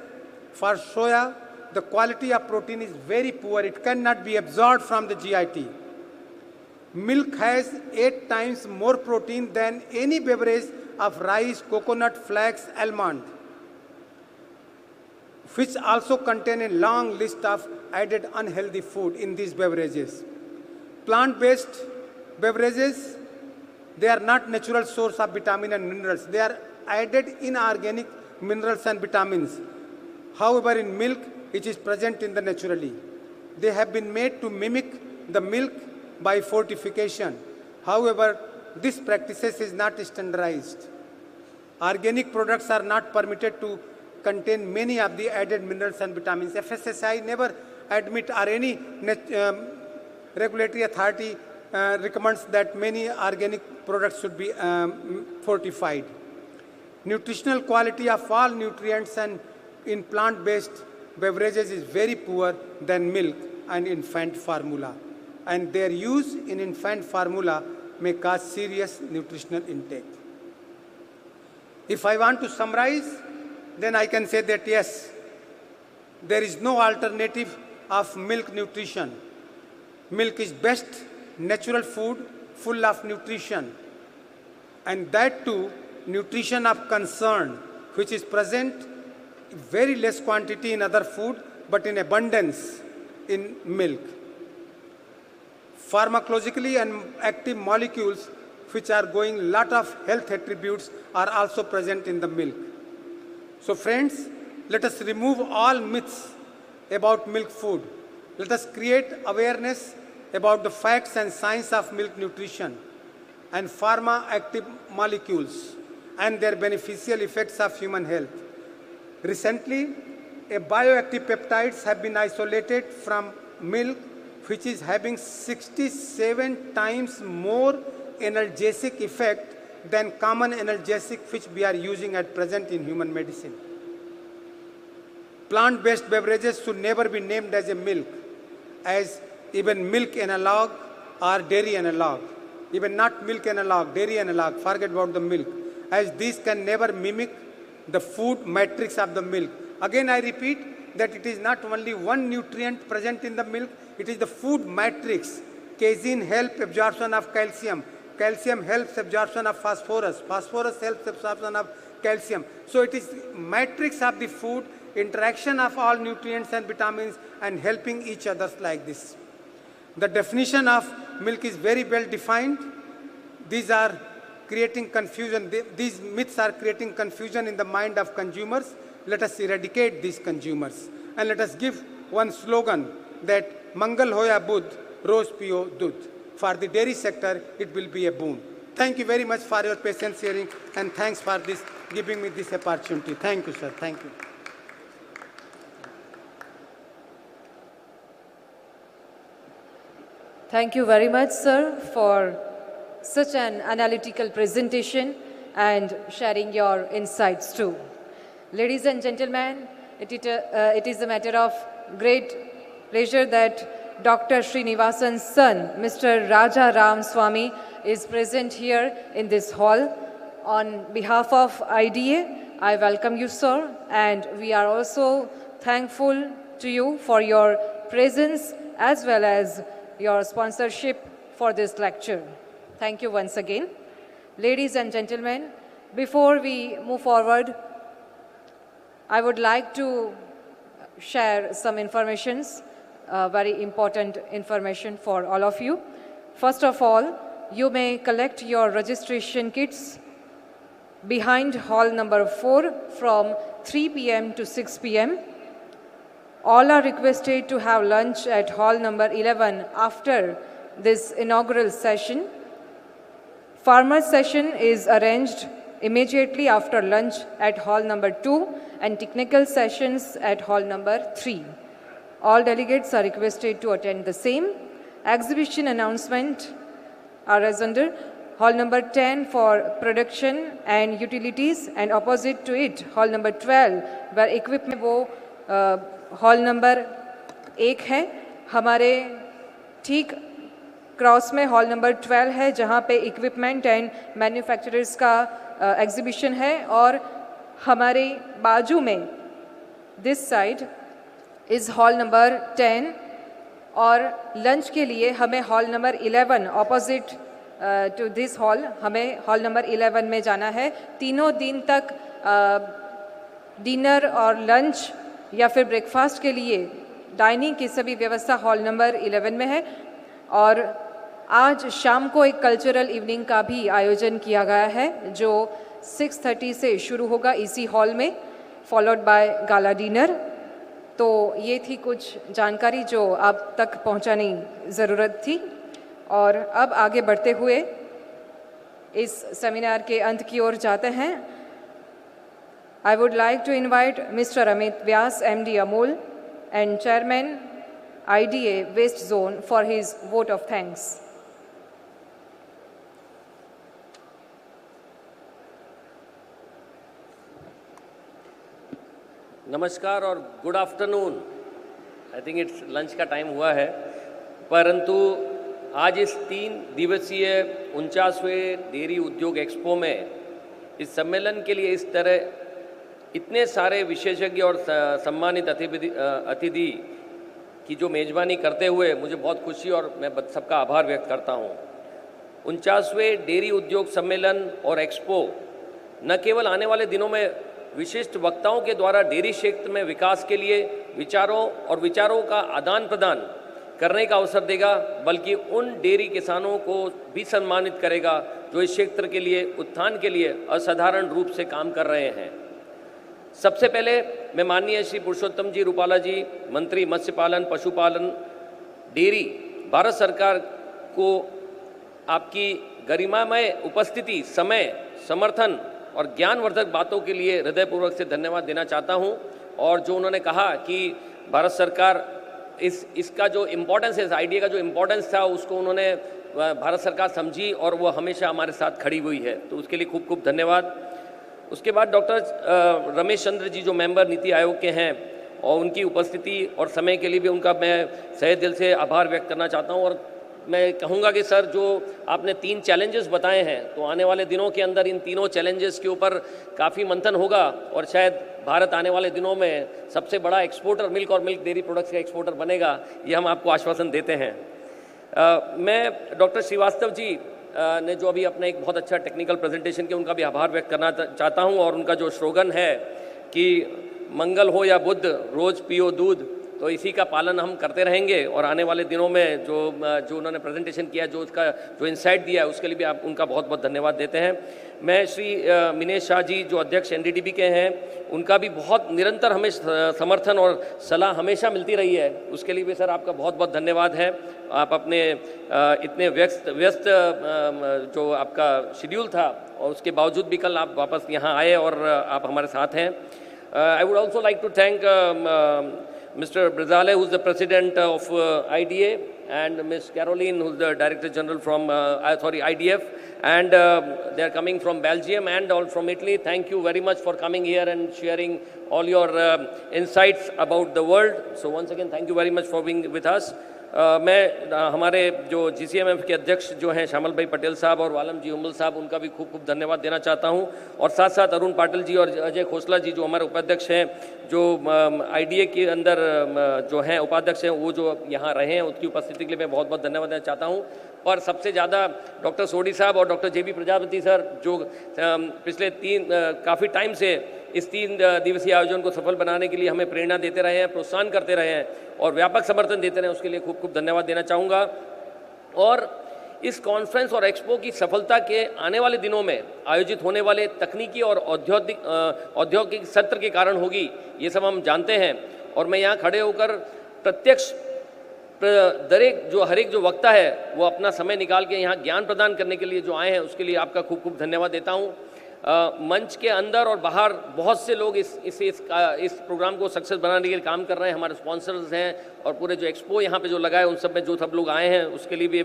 for soya, the quality of protein is very poor. It cannot be absorbed from the GIT. Milk has 8 times more protein than any beverage of rice, coconut, flax, almond, which also contain a long list of added unhealthy food in these beverages. Plant-based beverages, they are not natural source of vitamin and minerals. They are added inorganic minerals and vitamins. However, in milk, it is present in the naturally. They have been made to mimic the milk by fortification. However, this practices is not standardized. Organic products are not permitted to contain many of the added minerals and vitamins. FSSAI never admit, or any regulatory authority recommends that many organic products should be fortified. Nutritional quality of all nutrients and in plant-based beverages is very poor than milk and infant formula. And their use in infant formula may cause serious nutritional intake. If I want to summarize, then I can say that yes, there is no alternative of milk nutrition. Milk is best natural food full of nutrition, and that too nutrition of concern, which is present very less quantity in other food but in abundance in milk. Pharmacologically and active molecules which are going lot of health attributes are also present in the milk. So friends, let us remove all myths about milk food. Let us create awareness about the facts and science of milk nutrition and pharma active molecules and their beneficial effects of human health. Recently, bioactive peptides have been isolated from milk, which is having 67 times more analgesic effect than common analgesic which we are using at present in human medicine. Plant-based beverages should never be named as a milk, as even milk analog or dairy analog. Even not milk analog, dairy analog, forget about the milk, as these can never mimic the food matrix of the milk. Again, I repeat that it is not only one nutrient present in the milk, it is the food matrix. Casein helps absorption of calcium. Calcium helps absorption of phosphorus. Phosphorus helps absorption of calcium. So it is matrix of the food, interaction of all nutrients and vitamins and helping each other like this. The definition of milk is very well defined. These are creating confusion. These myths are creating confusion in the mind of consumers. Let us eradicate these consumers. And let us give one slogan that Mangal Hoya Budh, Rose Pio Dudh. For the dairy sector, it will be a boon. Thank you very much for your patience hearing, and thanks for this, giving me this opportunity. Thank you, sir. Thank you. Thank you very much, sir, for such an analytical presentation and sharing your insights too. Ladies and gentlemen, it is a matter of great pleasure that Dr. Srinivasan's son, Mr. Raja Ram Swami, is present here in this hall. On behalf of IDA, I welcome you, sir, and we are also thankful to you for your presence as well as your sponsorship for this lecture. Thank you once again. Ladies and gentlemen, before we move forward, I would like to share some informations, very important information for all of you. First of all, you may collect your registration kits behind hall number 4 from 3 p.m. to 6 p.m. All are requested to have lunch at hall number 11 after this inaugural session. Farmer session is arranged immediately after lunch at hall number 2 and technical sessions at hall number 3. All delegates are requested to attend the same. Exhibition announcement are as under hall number 10 for production and utilities, and opposite to it hall number 12 where equipment वो hall number 1 है. हमारे ठीक cross में hall number 12 है जहाँ पे equipment and manufacturers का exhibition है, और हमारे बाजू में this side is hall number 10, और लंच के लिए हमें hall number 11 opposite to this hall, हमें हॉल नंबर 11 में जाना है. तीनों दिन तक डिनर और लंच या फिर ब्रेकफास्ट के लिए डाइनिंग की सभी व्यवस्था हॉल नंबर 11 में है. और आज शाम को एक कल्चरल इवनिंग का भी आयोजन किया गया है जो 6:30 से शुरू होगा इसी हॉल में, फॉलोड बाय गाला डिनर. तो ये थी कुछ जानकारी जो आप तक पहुंचानी ज़रूरत थी. और अब आगे बढ़ते हुए इस सेमिनार के अंत की ओर जाते हैं. I would like to invite Mr. Amit Vyas, MD Amul, and Chairman IDA West Zone for his vote of thanks. नमस्कार और good afternoon. I think it's lunch का टाइम हुआ है, परंतु आज इस 3 दिवसीय 49वें डेयरी उद्योग एक्सपो में इस सम्मेलन के लिए इस तरह इतने सारे विशेषज्ञ और सम्मानित अतिथि की जो मेज़बानी करते हुए मुझे बहुत खुशी और मैं सबका आभार व्यक्त करता हूँ. 49वें डेयरी उद्योग सम्मेलन और एक्सपो न केवल आने वाले दिनों में विशिष्ट वक्ताओं के द्वारा डेयरी क्षेत्र में विकास के लिए विचारों का आदान प्रदान करने का अवसर देगा, बल्कि उन डेयरी किसानों को भी सम्मानित करेगा जो इस क्षेत्र के लिए उत्थान के लिए असाधारण रूप से काम कर रहे हैं. सबसे पहले मैं माननीय श्री पुरुषोत्तम जी रूपाला जी, मंत्री मत्स्य पालन, पशुपालन, डेयरी, भारत सरकार को आपकी गरिमामय उपस्थिति, समय, समर्थन और ज्ञानवर्धक बातों के लिए हृदयपूर्वक से धन्यवाद देना चाहता हूं. और जो उन्होंने कहा कि भारत सरकार इसका जो इम्पोर्टेंस है, इस आइडिया का जो इम्पोर्टेंस था उसको उन्होंने भारत सरकार समझी और वो हमेशा हमारे साथ खड़ी हुई है, तो उसके लिए खूब खूब धन्यवाद. उसके बाद डॉक्टर रमेश चंद्र जी जो मेंबर नीति आयोग के हैं और उनकी उपस्थिति और समय के लिए भी उनका मैं सहे दिल से आभार व्यक्त करना चाहता हूं। और मैं कहूँगा कि सर, जो आपने 3 चैलेंजेस बताए हैं, तो आने वाले दिनों के अंदर इन तीनों चैलेंजेस के ऊपर काफ़ी मंथन होगा और शायद भारत आने वाले दिनों में सबसे बड़ा एक्सपोर्टर मिल्क और मिल्क डेयरी प्रोडक्ट्स का एक्सपोर्टर बनेगा, ये हम आपको आश्वासन देते हैं। मैं डॉक्टर श्रीवास्तव जी ने जो अभी अपने एक बहुत अच्छा टेक्निकल प्रेजेंटेशन किया, उनका भी आभार व्यक्त करना चाहता हूँ। और उनका जो स्लोगन है कि मंगल हो या बुध, रोज़ पियो दूध, तो इसी का पालन हम करते रहेंगे। और आने वाले दिनों में जो उन्होंने प्रेजेंटेशन किया, जो उसका जो इंसाइट दिया है, उसके लिए भी आप उनका बहुत बहुत धन्यवाद देते हैं। मैं श्री मिनेश शाह जी, जो अध्यक्ष एनडीडीबी के हैं, उनका भी बहुत निरंतर हमें समर्थन और सलाह हमेशा मिलती रही है, उसके लिए भी सर आपका बहुत बहुत धन्यवाद है। आप अपने इतने व्यस्त जो आपका शेड्यूल था, और उसके बावजूद भी कल आप वापस यहाँ आए और आप हमारे साथ हैं। I would also like to thank Mr. Brazale, who is the president of IDA, and Ms. Caroline, who is the director general from IDF, and they are coming from Belgium and all from Italy. Thank you very much for coming here and sharing all your insights about the world. So once again, thank you very much for being with us. मैं हमारे जो GCMF के अध्यक्ष जो हैं श्यामल भाई पटेल साहब और वालम जी हुम्बल साहब, उनका भी खूब खूब धन्यवाद देना चाहता हूं। और साथ साथ अरुण पाटिल जी और अजय खोसला जी, जो हमारे उपाध्यक्ष हैं, जो IDA के अंदर जो हैं उपाध्यक्ष हैं, वो जो यहाँ रहे हैं, उसकी उपस्थिति के लिए मैं बहुत बहुत धन्यवाद देना चाहता हूँ। और सबसे ज़्यादा डॉक्टर सोडी साहब और डॉक्टर JB प्रजापति सर, जो पिछले काफ़ी टाइम से इस 3 दिवसीय आयोजन को सफल बनाने के लिए हमें प्रेरणा देते रहे हैं, प्रोत्साहन करते रहे हैं और व्यापक समर्थन देते रहे हैं, उसके लिए खूब खूब धन्यवाद देना चाहूँगा। और इस कॉन्फ्रेंस और एक्सपो की सफलता के आने वाले दिनों में आयोजित होने वाले तकनीकी और औद्योगिक सत्र के कारण होगी, ये सब हम जानते हैं। और मैं यहाँ खड़े होकर प्रत्यक्ष हर एक जो वक्ता है, वो अपना समय निकाल के यहाँ ज्ञान प्रदान करने के लिए जो आए हैं, उसके लिए आपका खूब खूब धन्यवाद देता हूँ। मंच के अंदर और बाहर बहुत से लोग इस प्रोग्राम को सक्सेस बनाने के लिए काम कर रहे हैं। हमारे स्पॉन्सर्स हैं और पूरे जो एक्सपो यहाँ पे जो लगा है, उन सब में जो सब लोग आए हैं, उसके लिए भी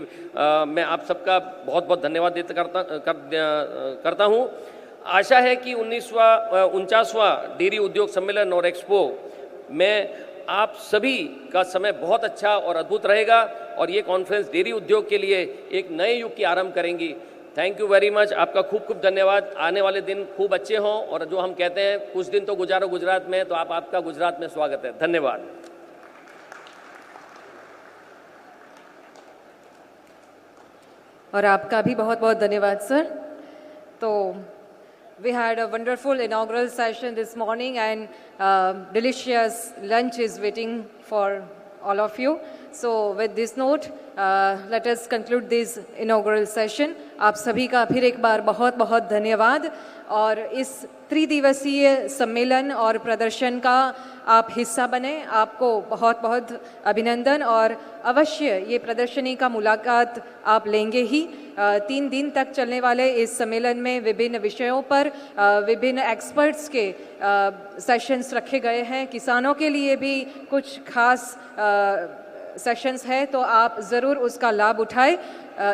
मैं आप सबका बहुत बहुत धन्यवाद करता हूँ। आशा है कि 49वां डेयरी उद्योग सम्मेलन और एक्सपो में आप सभी का समय बहुत अच्छा और अद्भुत रहेगा और ये कॉन्फ्रेंस डेयरी उद्योग के लिए एक नए युग की आरंभ करेंगी। थैंक यू वेरी मच, आपका खूब खूब धन्यवाद। आने वाले दिन खूब अच्छे हों और जो हम कहते हैं कुछ दिन तो गुजारो गुजरात में, तो आपका गुजरात में स्वागत है। धन्यवाद। और आपका भी बहुत बहुत धन्यवाद सर। तो we had a wonderful inaugural session this morning and delicious lunch is waiting for all of you. So with this note, let us conclude this inaugural session. आप सभी का फिर एक बार बहुत बहुत धन्यवाद। और इस 3 दिवसीय सम्मेलन और प्रदर्शन का आप हिस्सा बने, आपको बहुत बहुत अभिनंदन। और अवश्य ये प्रदर्शनी का मुलाकात आप लेंगे ही। 3 दिन तक चलने वाले इस सम्मेलन में विभिन्न विषयों पर विभिन्न एक्सपर्ट्स के सेशंस रखे गए हैं। किसानों के लिए भी कुछ खास सेशंस है, तो आप ज़रूर उसका लाभ उठाएं।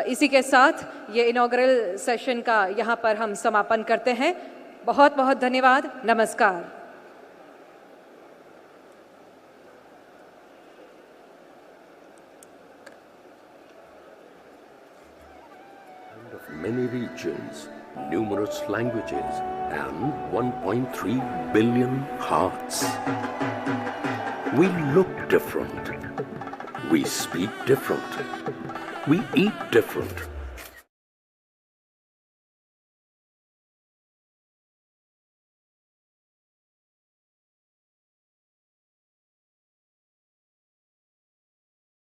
इसी के साथ ये इनॉग्रल सेशन का यहाँ पर हम समापन करते हैं। बहुत बहुत धन्यवाद। नमस्कार। Of many regions, numerous languages, and 1.3 billion hearts. We look different. We speak different. We eat different.